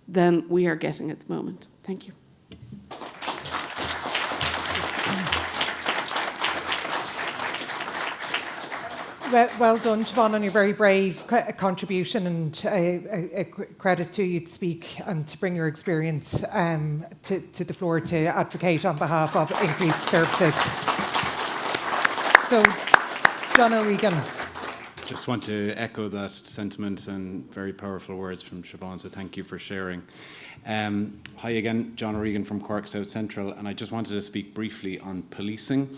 than we are getting at the moment. Thank you. Well done, Siobhan, on your very brave contribution, and a credit to you to speak and to bring your experience to the floor to advocate on behalf of increased services. So, John O'Regan. Just want to echo that sentiment and very powerful words from Siobhan, so thank you for sharing. Hi again, John O'Regan from Cork South Central, and I just wanted to speak briefly on policing.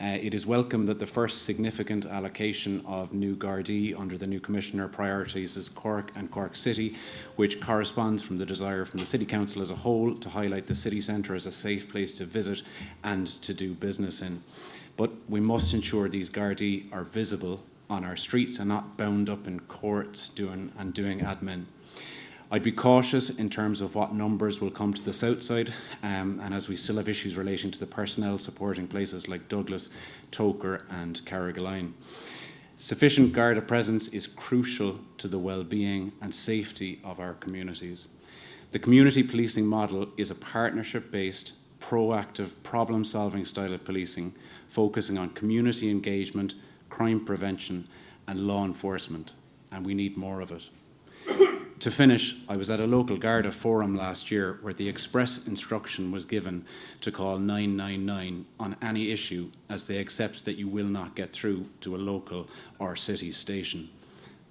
It is welcome that the first significant allocation of new Gardaí under the new Commissioner prioritises Cork and Cork City, which corresponds from the desire from the City Council as a whole to highlight the city centre as a safe place to visit and to do business in. But we must ensure these Gardaí are visible on our streets and not bound up in courts doing admin. I'd be cautious in terms of what numbers will come to the south side, and as we still have issues relating to the personnel supporting places like Douglas, Toker and Carrigaline. Sufficient Garda presence is crucial to the well-being and safety of our communities. The community policing model is a partnership-based, proactive, problem-solving style of policing, focusing on community engagement, crime prevention and law enforcement, and we need more of it. To finish, I was at a local Garda forum last year where the express instruction was given to call 999 on any issue, as they accept that you will not get through to a local or city station.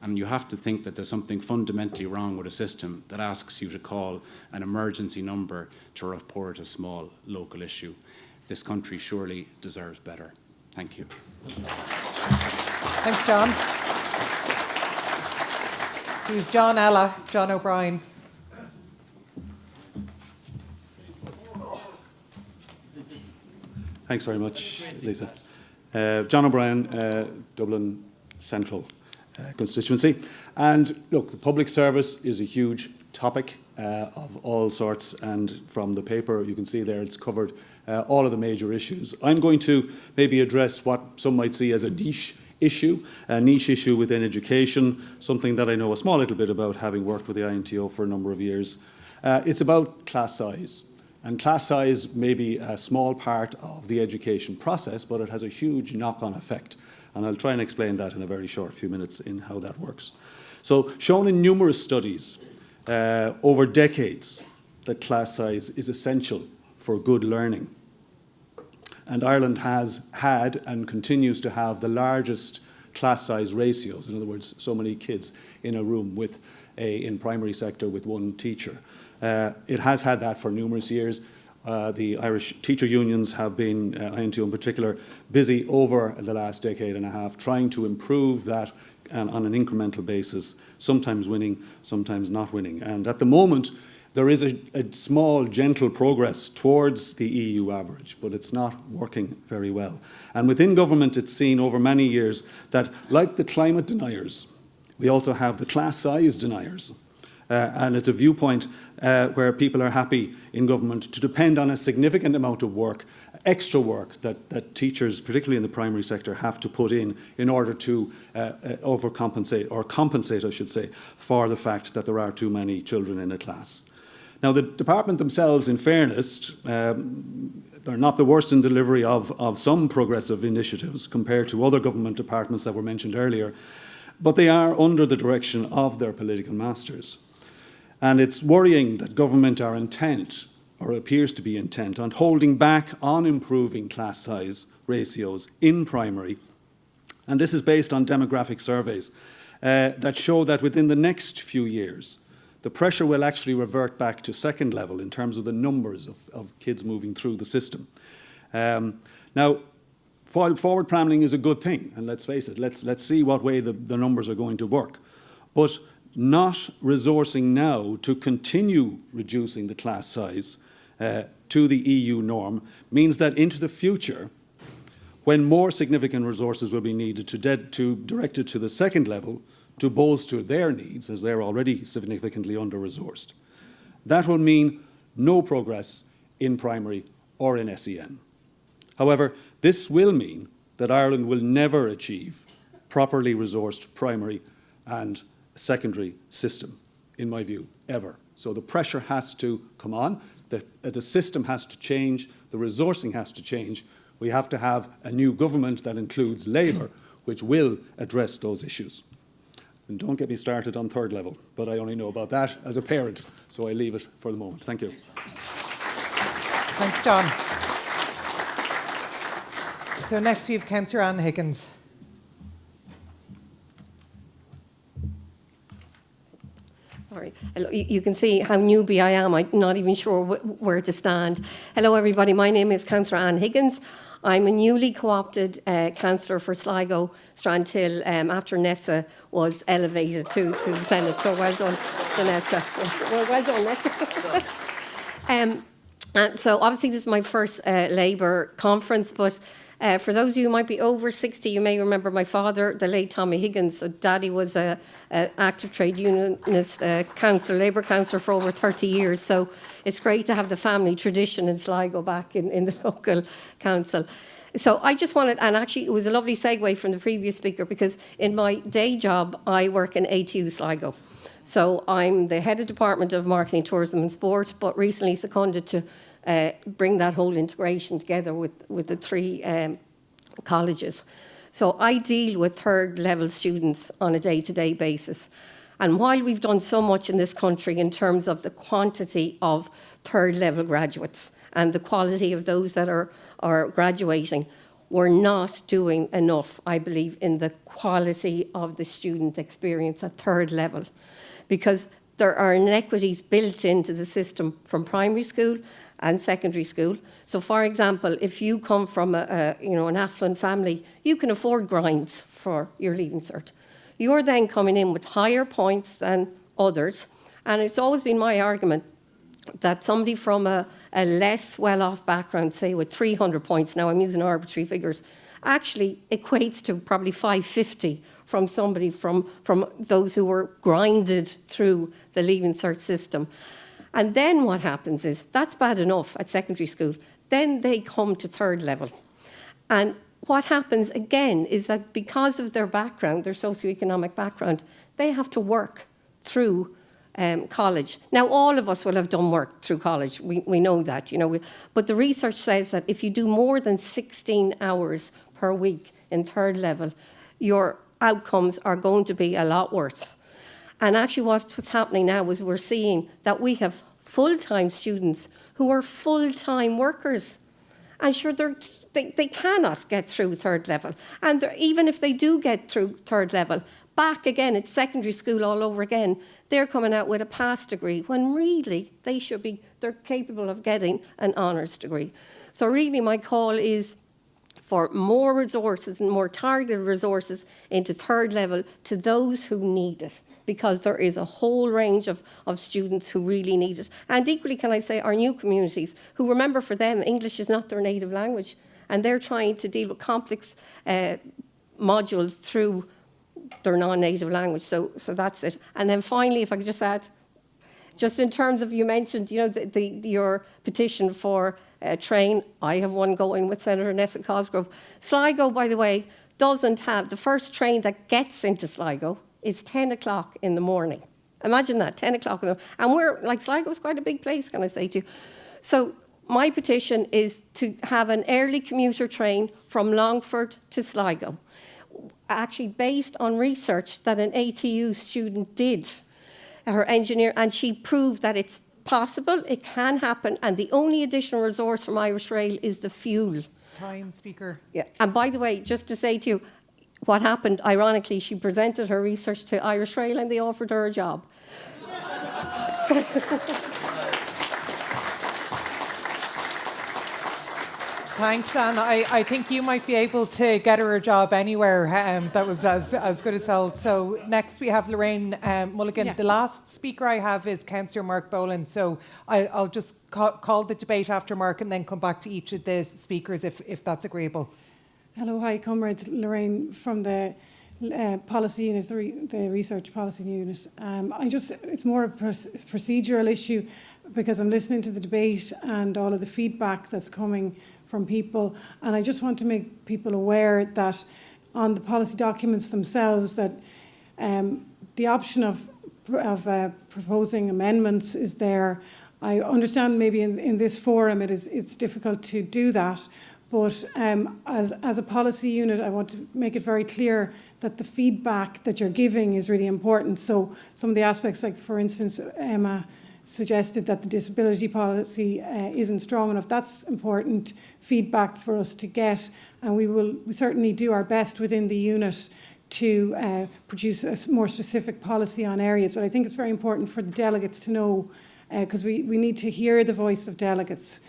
And you have to think that there's something fundamentally wrong with a system that asks you to call an emergency number to report a small local issue. This country surely deserves better. Thank you. Thanks, John. We've John Ella, John O'Brien. Thanks very much, Lisa. John O'Brien, Dublin Central constituency. And look, the public service is a huge topic of all sorts, and from the paper you can see there it's covered all of the major issues. I'm going to maybe address what some might see as a niche issue within education, something that I know a small little bit about, having worked with the INTO for a number of years. It's about class size. And class size may be a small part of the education process, but it has a huge knock-on effect. And I'll try and explain that in a very short few minutes in how that works. So, shown in numerous studies over decades that class size is essential for good learning. And Ireland has had and continues to have the largest class size ratios. In other words, so many kids in a room with in primary sector with one teacher. It has had that for numerous years. The Irish teacher unions have been, INTO in particular, busy over the last decade and a half trying to improve that on an incremental basis, sometimes winning, sometimes not winning. And at the moment, there is a small, gentle progress towards the EU average, but it's not working very well. And within government, it's seen over many years that, like the climate deniers, we also have the class size deniers. And it's a viewpoint where people are happy in government to depend on a significant amount of work, extra work that teachers, particularly in the primary sector, have to put in order to overcompensate, or compensate, I should say, for the fact that there are too many children in a class. Now, the department themselves, in fairness, are not the worst in delivery of some progressive initiatives compared to other government departments that were mentioned earlier, but they are under the direction of their political masters. And it's worrying that government are intent, or appears to be intent, on holding back on improving class size ratios in primary. And this is based on demographic surveys that show that within the next few years, the pressure will actually revert back to second level in terms of the numbers of kids moving through the system. Now, forward planning is a good thing, and let's face it, let's see what way the numbers are going to work. But not resourcing now to continue reducing the class size to the EU norm means that into the future, when more significant resources will be needed to direct it to the second level to bolster their needs, as they're already significantly under-resourced, that will mean no progress in primary or in SEN. However, this will mean that Ireland will never achieve properly resourced primary and secondary system, in my view, ever. So the pressure has to come on, the system has to change, the resourcing has to change. We have to have a new government that includes Labour, which will address those issues. And don't get me started on third level, but I only know about that as a parent, so I leave it for the moment. Thank you. Thanks, John. So next we have Councillor Anne Higgins. All right. Hello. You can see how newbie I am. I'm not even sure where to stand. Hello, everybody. My name is Councillor Anne Higgins. I'm a newly co-opted councillor for Sligo, Strandhill, after Nessa was elevated to the Senate. So well done, Nessa. Well done, Nessa. And so obviously this is my first Labour conference, but for those of you who might be over 60, you may remember my father, the late Tommy Higgins. So Daddy was an active trade unionist councillor, Labour councillor for over 30 years. So it's great to have the family tradition in Sligo back in the local council. So I just wanted, and actually it was a lovely segue from the previous speaker, because in my day job, I work in ATU Sligo. So I'm the head of Department of Marketing, Tourism and Sport, but recently seconded to bring that whole integration together with the three colleges. So I deal with third level students on a day-to-day basis. And while we've done so much in this country in terms of the quantity of third level graduates and the quality of those that are graduating, we're not doing enough, I believe, in the quality of the student experience at third level. Because there are inequities built into the system from primary school and secondary school. So, for example, if you come from an affluent family, you can afford grinds for your Leaving Cert. You're then coming in with higher points than others, and it's always been my argument that somebody from a less well-off background, say with 300 points, now I'm using arbitrary figures, actually equates to probably 550 from somebody from those who were grinded through the Leaving Cert system. And then what happens is, that's bad enough at secondary school. Then they come to third level. And what happens again is that because of their background, their socioeconomic background, they have to work through college. Now, all of us will have done work through college. We know that, but the research says that if you do more than 16 hours per week in third level, your outcomes are going to be a lot worse. And actually what's happening now is we're seeing that we have full-time students who are full-time workers. And sure, they cannot get through third level. And even if they do get through third level, back again, it's secondary school all over again, they're coming out with a pass degree when really they're capable of getting an honours degree. So really my call is for more resources and more targeted resources into third level to those who need it, because there is a whole range of students who really need it. And equally, can I say, our new communities, who remember for them, English is not their native language, and they're trying to deal with complex modules through their non-native language. So that's it. And then finally, if I could just add, just in terms of, you mentioned, your petition for train. I have one going with Senator Nessa Cosgrove. Sligo, by the way, doesn't have, the first train that gets into Sligo is 10 o'clock in the morning. Imagine that, 10 o'clock in the morning. And Sligo's quite a big place, can I say to you. So my petition is to have an early commuter train from Longford to Sligo, actually based on research that an ATU student did, her engineer, and she proved that it's possible, it can happen, and the only additional resource from Irish Rail is the fuel. Time, Speaker. Yeah. And by the way, just to say to you, what happened, ironically, she presented her research to Irish Rail and they offered her a job. Thanks, Anne. I think you might be able to get her a job anywhere that was as good as sold. So next we have Lorraine Mulligan. Yeah. The last speaker I have is Councillor Mark Boland. So I'll just call the debate after Mark and then come back to each of the speakers if that's agreeable. Hello, hi, comrades. Lorraine from the policy unit, the research policy unit. It's more a procedural issue because I'm listening to the debate and all of the feedback that's coming from people, and I just want to make people aware that on the policy documents themselves that the option of proposing amendments is there. I understand maybe in this forum it's difficult to do that, but as a policy unit I want to make it very clear that the feedback that you're giving is really important. So some of the aspects, like for instance Emma suggested that the disability policy isn't strong enough. That's important feedback for us to get, and we certainly do our best within the unit to produce a more specific policy on areas. But I think it's very important for the delegates to know, because we need to hear the voice of delegates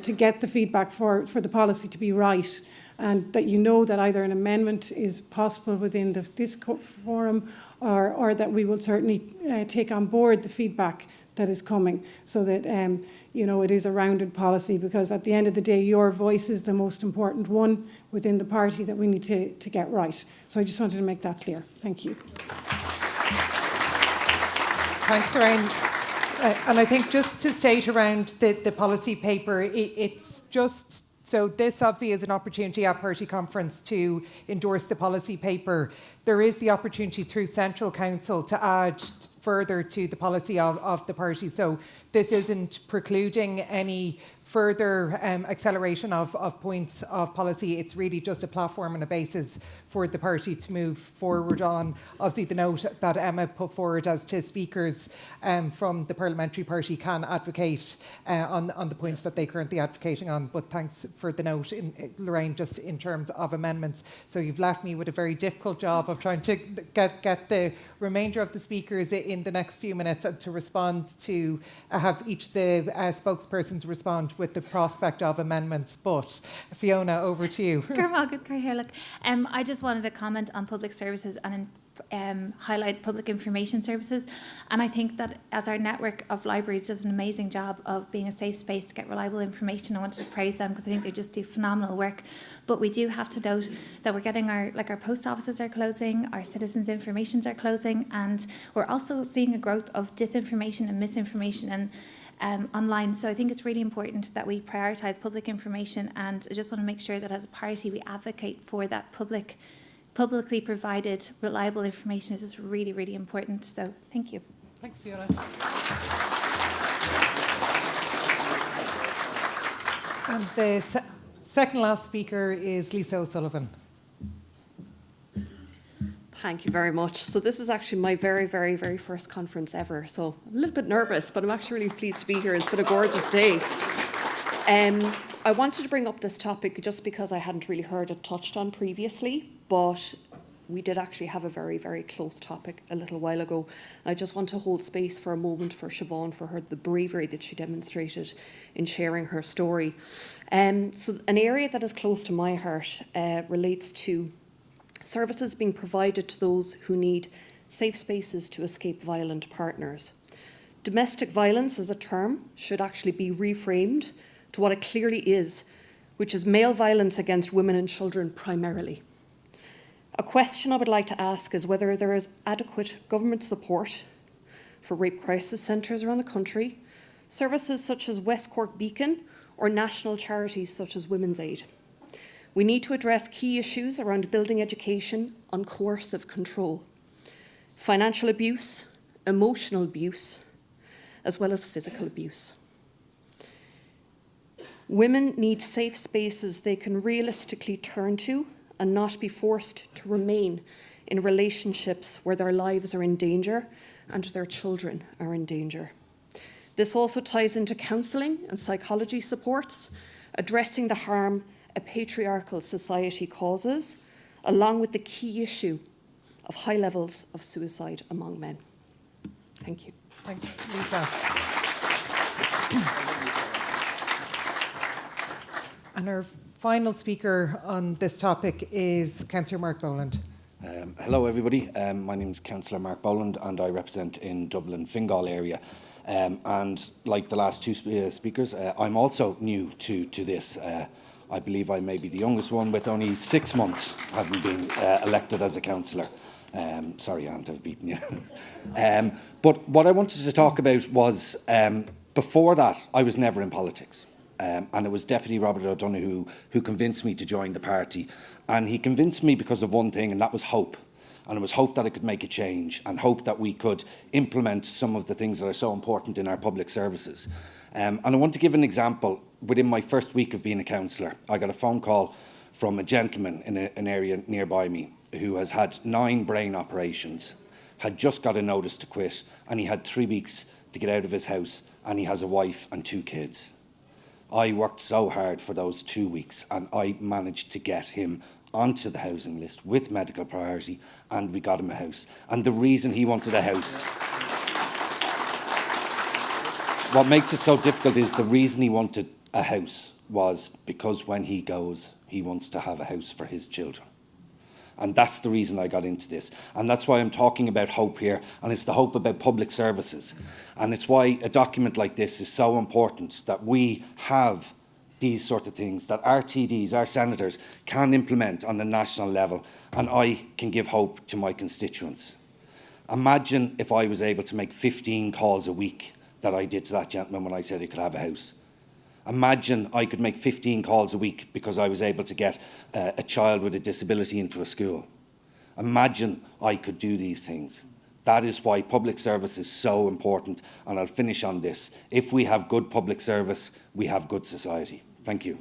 to get the feedback for the policy to be right, and that you know that either an amendment is possible within this forum or that we will certainly take on board the feedback that is coming, so that it is a rounded policy, because at the end of the day your voice is the most important one within the party that we need to get right. So I just wanted to make that clear. Thank you. Thanks, Lorraine. And I think just to state around the policy paper, it's just, so this obviously is an opportunity at party conference to endorse the policy paper. There is the opportunity through Central Council to add further to the policy of the party. So this isn't precluding any further acceleration of points of policy. It's really just a platform and a basis for the party to move forward on. Obviously, the note that Emma put forward as to speakers from the parliamentary party can advocate on the points that they're currently advocating on. But thanks for the note, Lorraine, just in terms of amendments. So you've left me with a very difficult job of trying to get the remainder of the speakers in the next few minutes to respond to, have each of the spokespersons respond with the prospect of amendments. But Fiona, over to you. I just wanted to comment on public services and highlight public information services. And I think that as our network of libraries does an amazing job of being a safe space to get reliable information, I wanted to praise them because I think they just do phenomenal work. But we do have to note that we're getting our post offices are closing, our citizens' informations are closing, and we're also seeing a growth of disinformation and misinformation and online. So I think it's really important that we prioritise public information, and I just want to make sure that as a party we advocate for that publicly provided reliable information is just really, really important. So thank you. Thanks, Fiona. And the second last speaker is Lisa O'Sullivan. Thank you very much. So this is actually my very, very, very first conference ever. So I'm a little bit nervous, but I'm actually really pleased to be here. It's been a gorgeous day. I wanted to bring up this topic just because I hadn't really heard it touched on previously, but we did actually have a very, very close topic a little while ago. And I just want to hold space for a moment for Siobhan, for the bravery that she demonstrated in sharing her story. So an area that is close to my heart relates to services being provided to those who need safe spaces to escape violent partners. Domestic violence as a term should actually be reframed to what it clearly is, which is male violence against women and children primarily. A question I would like to ask is whether there is adequate government support for rape crisis centres around the country, services such as West Cork Beacon, or national charities such as Women's Aid. We need to address key issues around building education on coercive control, financial abuse, emotional abuse, as well as physical abuse. Women need safe spaces they can realistically turn to and not be forced to remain in relationships where their lives are in danger and their children are in danger. This also ties into counselling and psychology supports, addressing the harm a patriarchal society causes, along with the key issue of high levels of suicide among men. Thank you. Thanks, Lisa. And our final speaker on this topic is Councillor Mark Boland. Hello everybody, my name is Councillor Mark Boland and I represent in Dublin Fingal area. And like the last two speakers, I'm also new to this. I believe I may be the youngest one with only 6 months having been elected as a councillor. Sorry, Aunt, I've beaten you. But what I wanted to talk about was, before that, I was never in politics. And it was Deputy Robert O'Donoghue who convinced me to join the party. And he convinced me because of one thing, and that was hope. And it was hope that it could make a change, and hope that we could implement some of the things that are so important in our public services. And I want to give an example. Within my first week of being a councillor, I got a phone call from a gentleman in an area nearby me who has had 9 brain operations, had just got a notice to quit, and he had 3 weeks to get out of his house, and he has a wife and 2 kids. I worked so hard for those 2 weeks, and I managed to get him onto the housing list with medical priority, and we got him a house. And the reason he wanted a house, what makes it so difficult is the reason he wanted a house was because when he goes, he wants to have a house for his children. And that's the reason I got into this. And that's why I'm talking about hope here, and it's the hope about public services. And it's why a document like this is so important, that we have these sort of things that our TDs, our senators, can implement on a national level, and I can give hope to my constituents. Imagine if I was able to make 15 calls a week that I did to that gentleman when I said he could have a house. Imagine I could make 15 calls a week because I was able to get a child with a disability into a school. Imagine I could do these things. That is why public service is so important, and I'll finish on this. If we have good public service, we have good society. Thank you.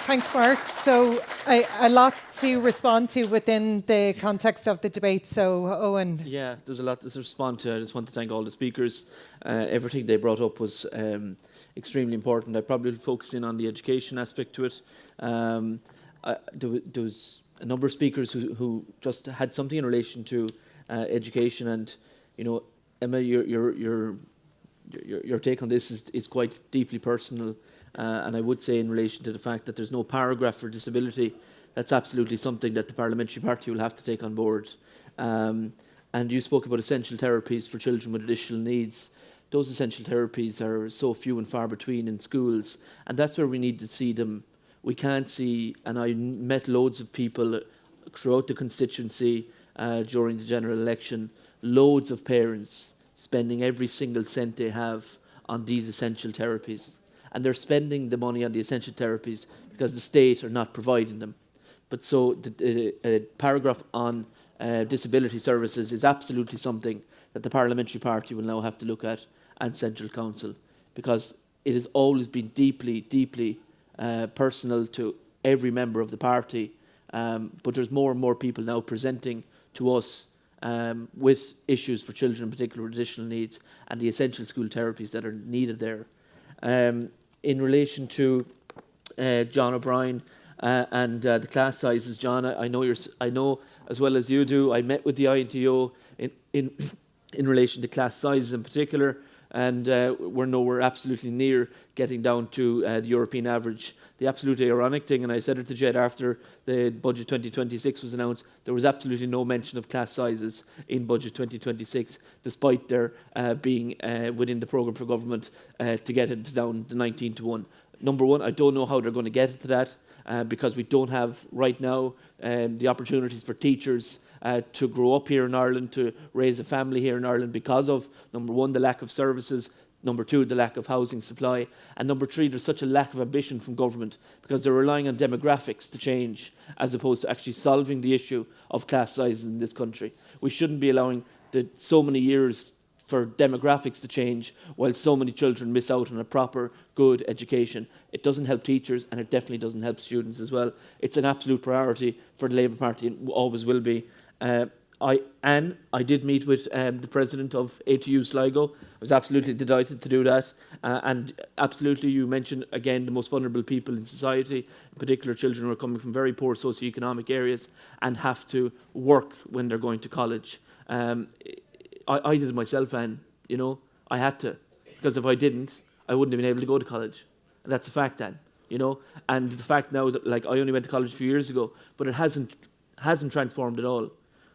Thanks, Mark. So a lot to respond to within the context of the debate. So, Owen. Yeah, there's a lot to respond to. I just want to thank all the speakers. Everything they brought up was extremely important. I probably will focus in on the education aspect to it. There was a number of speakers who just had something in relation to education, and you know, Emma, your take on this is quite deeply personal, and I would say in relation to the fact that there's no paragraph for disability, that's absolutely something that the Parliamentary Party will have to take on board. And you spoke about essential therapies for children with additional needs. Those essential therapies are so few and far between in schools, and that's where we need to see them. We can't see, and I met loads of people throughout the constituency during the general election, loads of parents spending every single cent they have on these essential therapies. And they're spending the money on the essential therapies because the state are not providing them. But so the paragraph on disability services is absolutely something that the Parliamentary Party will now have to look at, and Central Council, because it has always been deeply, deeply personal to every member of the party. But there's more and more people now presenting to us with issues for children in particular with additional needs, and the essential school therapies that are needed there. In relation to John O'Brien and the class sizes, John, I know as well as you do. I met with the INTO in relation to class sizes in particular, and we're absolutely near getting down to the European average. The absolutely ironic thing, and I said it to Jed after the Budget 2026 was announced, there was absolutely no mention of class sizes in Budget 2026, despite there being within the programme for government to get it down to 19:1. Number one, I don't know how they're going to get it to that, because we don't have right now the opportunities for teachers to grow up here in Ireland, to raise a family here in Ireland, because of, number one, the lack of services, number two, the lack of housing supply, and number three, there's such a lack of ambition from government because they're relying on demographics to change as opposed to actually solving the issue of class sizes in this country. We shouldn't be allowing so many years for demographics to change while so many children miss out on a proper, good education. It doesn't help teachers, and it definitely doesn't help students as well. It's an absolute priority for the Labour Party, and always will be. I did meet with the president of ATU Sligo. I was absolutely delighted to do that. And absolutely, you mentioned again the most vulnerable people in society, in particular children who are coming from very poor socioeconomic areas and have to work when they're going to college. I did it myself, and I had to, because if I didn't, I wouldn't have been able to go to college. And that's a fact then, you know. And the fact now that, like, I only went to college a few years ago, but it hasn't transformed at all.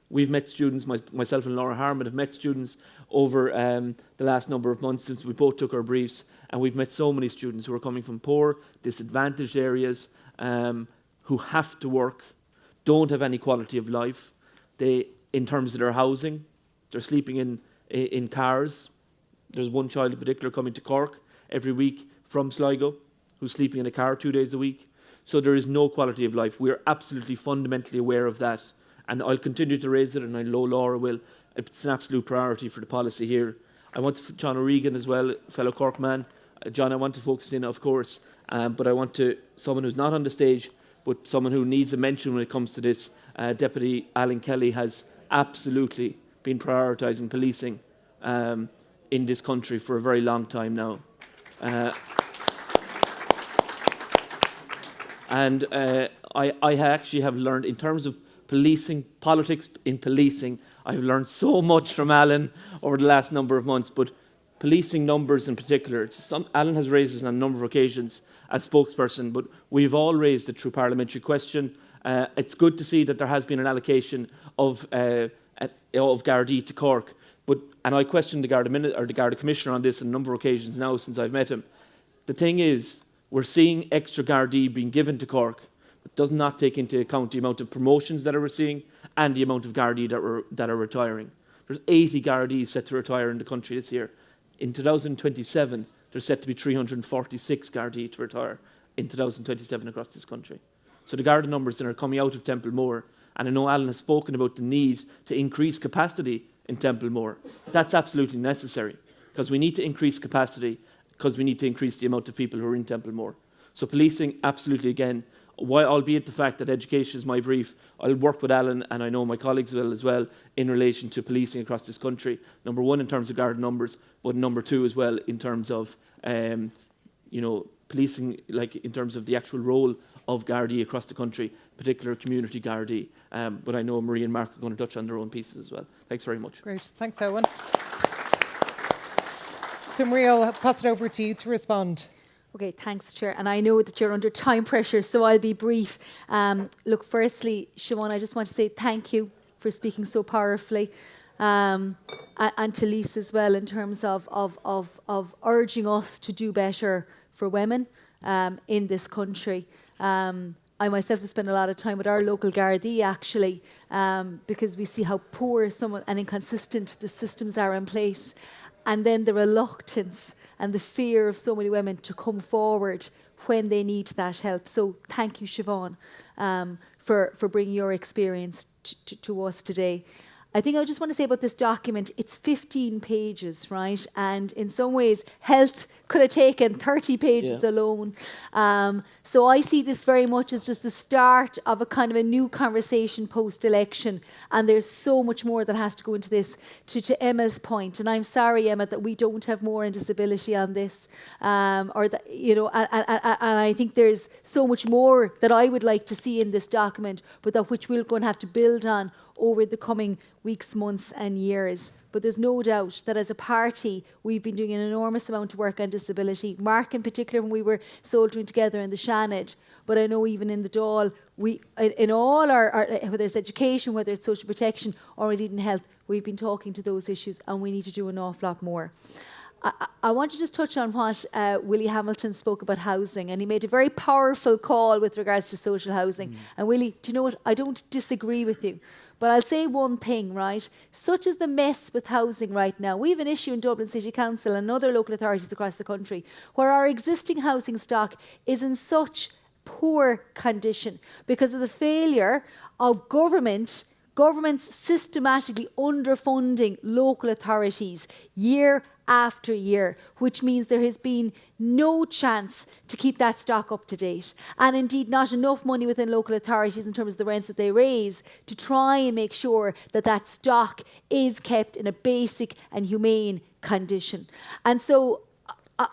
We've met students, myself and Laura Harmon have met students over the last number of months since we both took our briefs, and we've met so many students who are coming from poor, disadvantaged areas, who have to work, don't have any quality of life. They, in terms of their housing, they're sleeping in cars. There's one child in particular coming to Cork every week from Sligo who's sleeping in a car 2 days a week. So there is no quality of life. We're absolutely fundamentally aware of that. And I'll continue to raise it, and I know Laura will. It's an absolute priority for the policy here. I want John O'Regan as well, fellow Cork man. John, I want to focus in, of course, but I want to, someone who's not on the stage, but someone who needs a mention when it comes to this. Deputy Alan Kelly has absolutely been prioritising policing in this country for a very long time now. And I actually have learned, in terms of policing, politics in policing, I've learned so much from Alan over the last number of months, but policing numbers in particular, Alan has raised this on a number of occasions as spokesperson, but we've all raised it through parliamentary question. It's good to see that there has been an allocation of Gardaí to Cork, and I questioned the Garda Commissioner on this on a number of occasions now since I've met him. The thing is, we're seeing extra Gardaí being given to Cork, but does not take into account the amount of promotions that we're seeing and the amount of Gardaí that are retiring. There's 80 Gardaí set to retire in the country this year. In 2027, there's set to be 346 Gardaí to retire in 2027 across this country. So the Garda numbers that are coming out of Templemore, and I know Alan has spoken about the need to increase capacity in Templemore. That's absolutely necessary, because we need to increase capacity, because we need to increase the amount of people who are in Templemore. So policing, absolutely again, albeit the fact that education is my brief, I'll work with Alan, and I know my colleagues will as well, in relation to policing across this country. Number one, in terms of Garda numbers, but number two as well, in terms of policing, like in terms of the actual role of Gardaí across the country, particular community Gardaí. But I know Marie and Mark are going to touch on their own pieces as well. Thanks very much. Great. Thanks, Owen. So Marie, I'll pass it over to you to respond. Okay, thanks, Chair. And I know that you're under time pressure, so I'll be brief. Look, firstly, Siobhan, I just want to say thank you for speaking so powerfully. And to Lisa as well, in terms of urging us to do better for women in this country. I myself have spent a lot of time with our local Gardaí, actually, because we see how poor and inconsistent the systems are in place. And then the reluctance and the fear of so many women to come forward when they need that help. So thank you, Siobhan, for bringing your experience to us today. I think I just want to say about this document, it's 15 pages, right? And in some ways, health could have taken 30 pages alone. So I see this very much as just the start of a kind of a new conversation post-election. And there's so much more that has to go into this. To Emma's point, and I'm sorry, Emma, that we don't have more on disability on this. And I think there's so much more that I would like to see in this document, but that which we're going to have to build on over the coming weeks, months and years. But there's no doubt that as a party, we've been doing an enormous amount of work on disability. Mark in particular, when we were soldiering together in the Shannon, but I know even in the Dáil, in all our, whether it's education, whether it's social protection, or indeed in health, we've been talking to those issues, and we need to do an awful lot more. I want to just touch on what Willie Hamilton spoke about housing, and he made a very powerful call with regards to social housing. And Willie, do you know what? I don't disagree with you. But I'll say one thing, right? Such is the mess with housing right now. We have an issue in Dublin City Council and other local authorities across the country where our existing housing stock is in such poor condition because of the failure of governments systematically underfunding local authorities year after year, which means there has been no chance to keep that stock up to date. And indeed not enough money within local authorities in terms of the rents that they raise to try and make sure that that stock is kept in a basic and humane condition. And so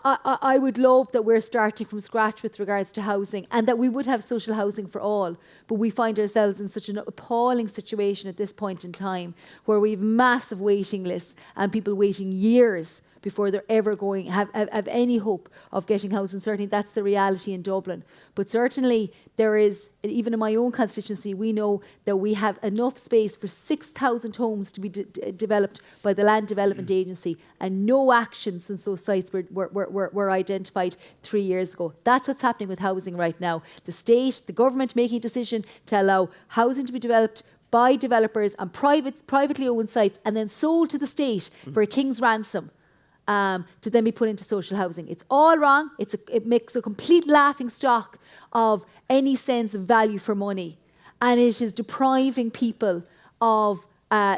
I would love that we're starting from scratch with regards to housing and that we would have social housing for all. But we find ourselves in such an appalling situation at this point in time where we have massive waiting lists and people waiting years before they're ever going have any hope of getting housing. Certainly that's the reality in Dublin. But certainly there is, even in my own constituency, we know that we have enough space for 6,000 homes to be developed by the Land Development Agency, and no action since those sites were identified 3 years ago. That's what's happening with housing right now. The state, the government making a decision to allow housing to be developed by developers on privately owned sites and then sold to the state for a king's ransom. To then be put into social housing. It's all wrong. It makes a complete laughing stock of any sense of value for money. And it is depriving people of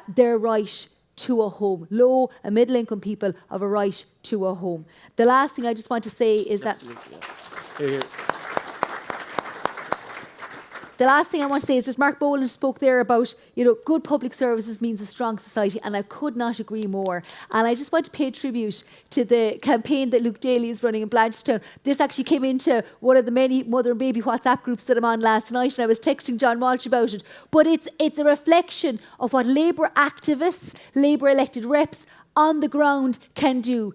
their right to a home, low and middle income people of a right to a home. The last thing I just want to say is that... The last thing I want to say is just Mark Boland spoke there about, good public services means a strong society, and I could not agree more. And I just want to pay tribute to the campaign that Luke Daly is running in Blanchardstown. This actually came into one of the many mother and baby WhatsApp groups that I'm on last night, and I was texting John Walsh about it. But it's a reflection of what Labour activists, Labour elected reps on the ground can do.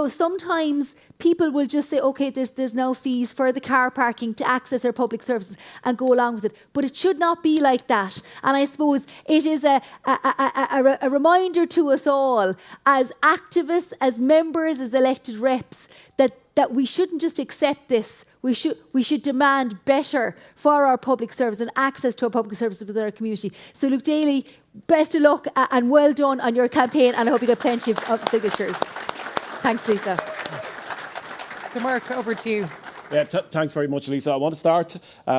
Sometimes people will just say, okay, there's no fees for the car parking to access our public services and go along with it. But it should not be like that. And I suppose it is a reminder to us all as activists, as members, as elected reps, that we shouldn't just accept this. We should demand better for our public service and access to our public services within our community. So Luke Daly, best of luck and well done on your campaign, and I hope you get plenty of signatures. Thanks, Lisa. So Mark, over to you. Yeah, thanks very much, Lisa. I want to start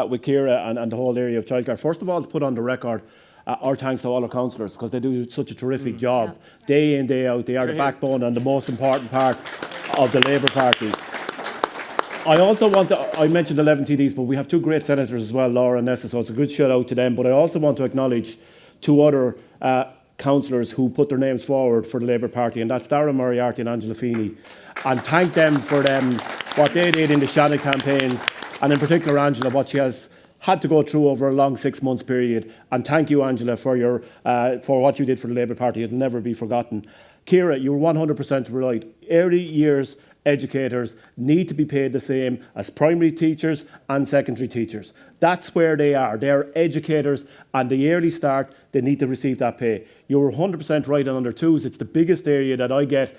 with Ciara and the whole area of childcare. First of all, to put on the record, our thanks to all our councillors, because they do such a terrific job. Day in, day out, they are the backbone and the most important part of the Labour Party. I also want to, I mentioned 11 TDs, but we have two great senators as well, Laura and Nessa, so it's a good shout out to them. But I also want to acknowledge two other councillors who put their names forward for the Labour Party, and that's Darragh Moriarty and Angela Feeney. And thank them for what they did in the Shannon campaigns, and in particular Angela, what she has had to go through over a long 6 months period. And thank you, Angela, for what you did for the Labour Party. It'll never be forgotten. Ciara, you were 100% right. Early years educators need to be paid the same as primary teachers and secondary teachers. That's where they are. They are educators, and the early start, they need to receive that pay. You were 100% right on under twos. It's the biggest area that I get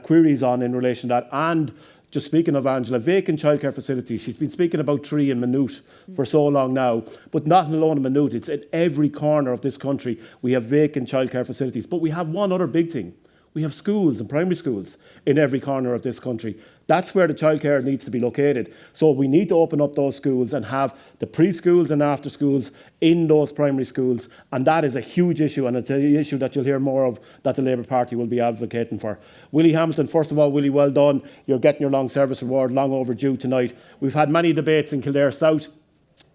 queries on in relation to that. And just speaking of Angela, vacant childcare facilities. She's been speaking about 3 in Maynooth for so long now, but not alone in Maynooth. It's at every corner of this country we have vacant childcare facilities. But we have one other big thing. We have schools and primary schools in every corner of this country. That's where the childcare needs to be located. So we need to open up those schools and have the preschools and after schools in those primary schools. And that is a huge issue, and it's an issue that you'll hear more of that the Labour Party will be advocating for. Willie Hamilton, first of all, Willie, well done. You're getting your long service award, long overdue tonight. We've had many debates in Kildare South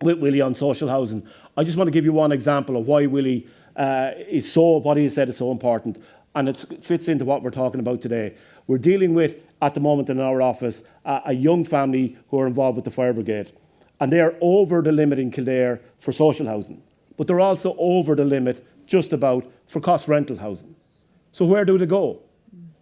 with Willie on social housing. I just want to give you one example of why Willie what he said is so important. And it fits into what we're talking about today. We're dealing with, at the moment in our office, a young family who are involved with the fire brigade. And they are over the limit in Kildare for social housing. But they're also over the limit just about for cost rental housing. So where do they go?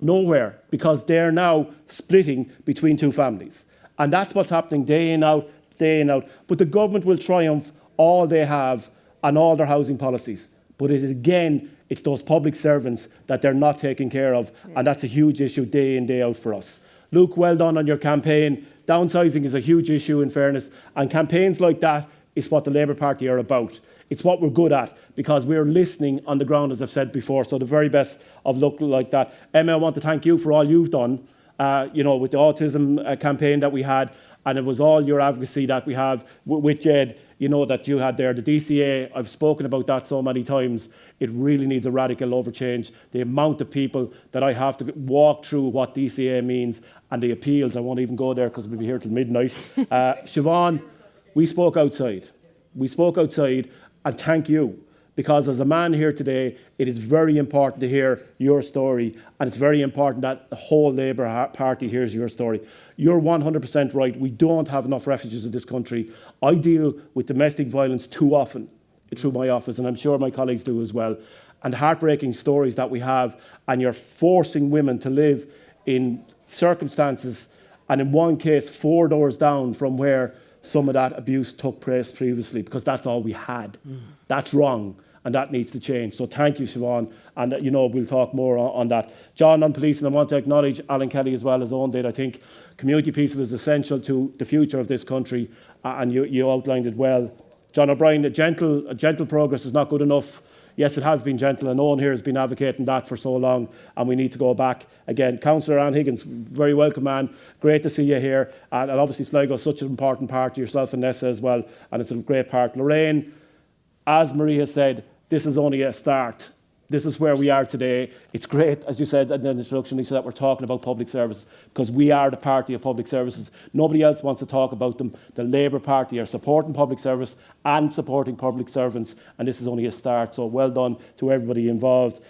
Nowhere, because they're now splitting between two families. And that's what's happening day in, out, day in, out. But the government will triumph all they have on all their housing policies. But it is, again, it's those public servants that they're not taking care of, and that's a huge issue day in, day out for us. Luke, well done on your campaign. Downsizing is a huge issue, in fairness, and campaigns like that is what the Labour Party are about. It's what we're good at, because we're listening on the ground, as I've said before, so the very best of luck like that. Emma, I want to thank you for all you've done, with the autism campaign that we had, and it was all your advocacy that we have with Jed, that you had there. The DCA, I've spoken about that so many times. It really needs a radical overchange. The amount of people that I have to walk through what DCA means, and the appeals, I won't even go there because we'll be here till midnight. Siobhan, we spoke outside. We spoke outside, and thank you. Because as a man here today, it is very important to hear your story, and it's very important that the whole Labour Party hears your story. You're 100% right. We don't have enough refugees in this country. I deal with domestic violence too often through my office, and I'm sure my colleagues do as well. And heartbreaking stories that we have, and you're forcing women to live in circumstances, and in one case, 4 doors down from where some of that abuse took place previously, because that's all we had. That's wrong, and that needs to change. So thank you, Siobhan, and we'll talk more on that. John, on police, and I want to acknowledge Alan Kelly as well, as Owen did. I think community policing is essential to the future of this country, and you outlined it well. John O'Brien, a gentle progress is not good enough. Yes, it has been gentle, and Owen here has been advocating that for so long, and we need to go back again. Councillor Anne Higgins, very welcome, man. Great to see you here. And obviously Sligo is such an important part to yourself and Nessa as well, and it's a great part. Lorraine, as Marie has said, this is only a start. This is where we are today. It's great, as you said in the introduction, Lisa, that we're talking about public services, because we are the party of public services. Nobody else wants to talk about them. The Labour Party are supporting public service and supporting public servants, and this is only a start. So well done to everybody involved.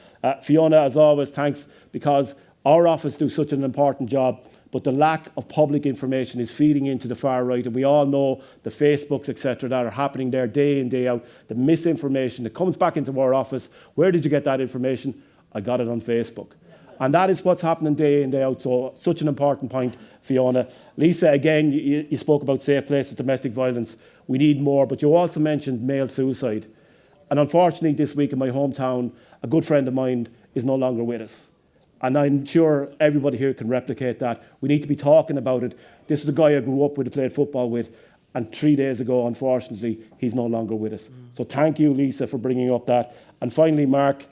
Fiona, as always, thanks, because our office do such an important job, but the lack of public information is feeding into the far right, and we all know the Facebooks, etc., that are happening there day in, day out, the misinformation that comes back into our office. Where did you get that information? I got it on Facebook. And that is what's happening day in, day out. So such an important point, Fiona. Lisa, again, you spoke about safe places, domestic violence. We need more, but you also mentioned male suicide. And unfortunately, this week in my hometown, a good friend of mine is no longer with us. And I'm sure everybody here can replicate that. We need to be talking about it. This was a guy I grew up with, I played football with, and 3 days ago, unfortunately, he's no longer with us. So thank you, Lisa, for bringing up that. And finally, Mark,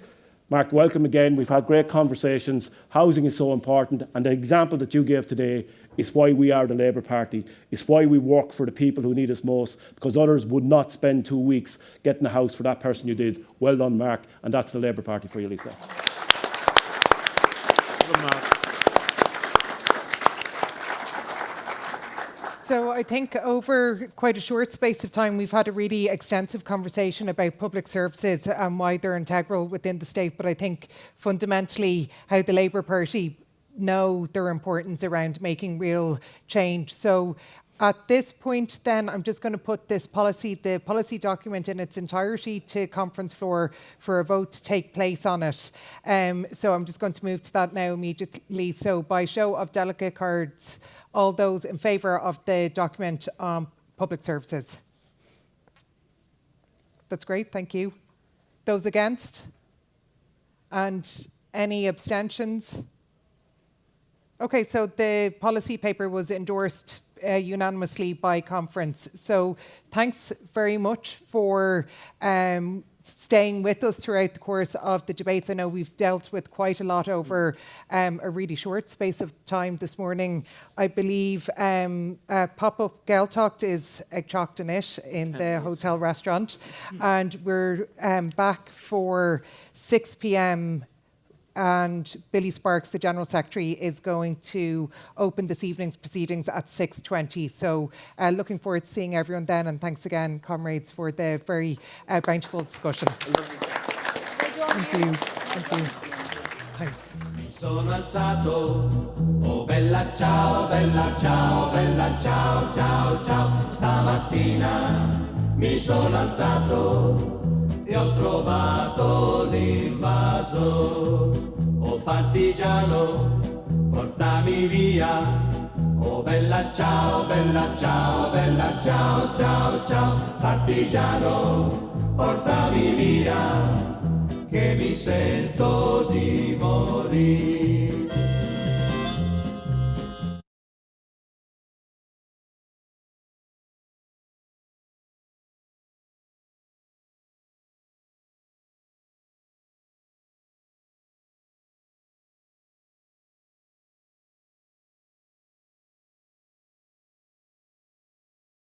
welcome again. We've had great conversations. Housing is so important, and the example that you gave today is why we are the Labour Party. It's why we work for the people who need us most, because others would not spend 2 weeks getting a house for that person you did. Well done, Mark, and that's the Labour Party for you, Lisa. So I think over quite a short space of time, we've had a really extensive conversation about public services and why they're integral within the state. But I think fundamentally how the Labour Party know their importance around making real change. So at this point then, I'm just going to put the policy document in its entirety to conference floor for a vote to take place on it. So I'm just going to move to that now immediately. So by show of delegate cards, all those in favour of the document on public services? That's great, thank you. Those against? And any abstentions? Okay, so the policy paper was endorsed unanimously by conference. So thanks very much for staying with us throughout the course of the debates. I know we've dealt with quite a lot over a really short space of time this morning. I believe Pop-Up Gaeltacht is ag teacht in it in the hotel restaurant. And we're back for 6 p.m. and Billy Sparks, the General Secretary, is going to open this evening's proceedings at 6:20. So looking forward to seeing everyone then, and thanks again, comrades, for the very bountiful discussion. Thank you. Thank you. Thanks. Mi sono alzato, oh bella ciao, ciao, ciao. Stamattina mi sono alzato e ho trovato l'invaso. Oh partigiano, portami via. Oh bella ciao, ciao, ciao. Partigiano, portami via, che mi sento di morire.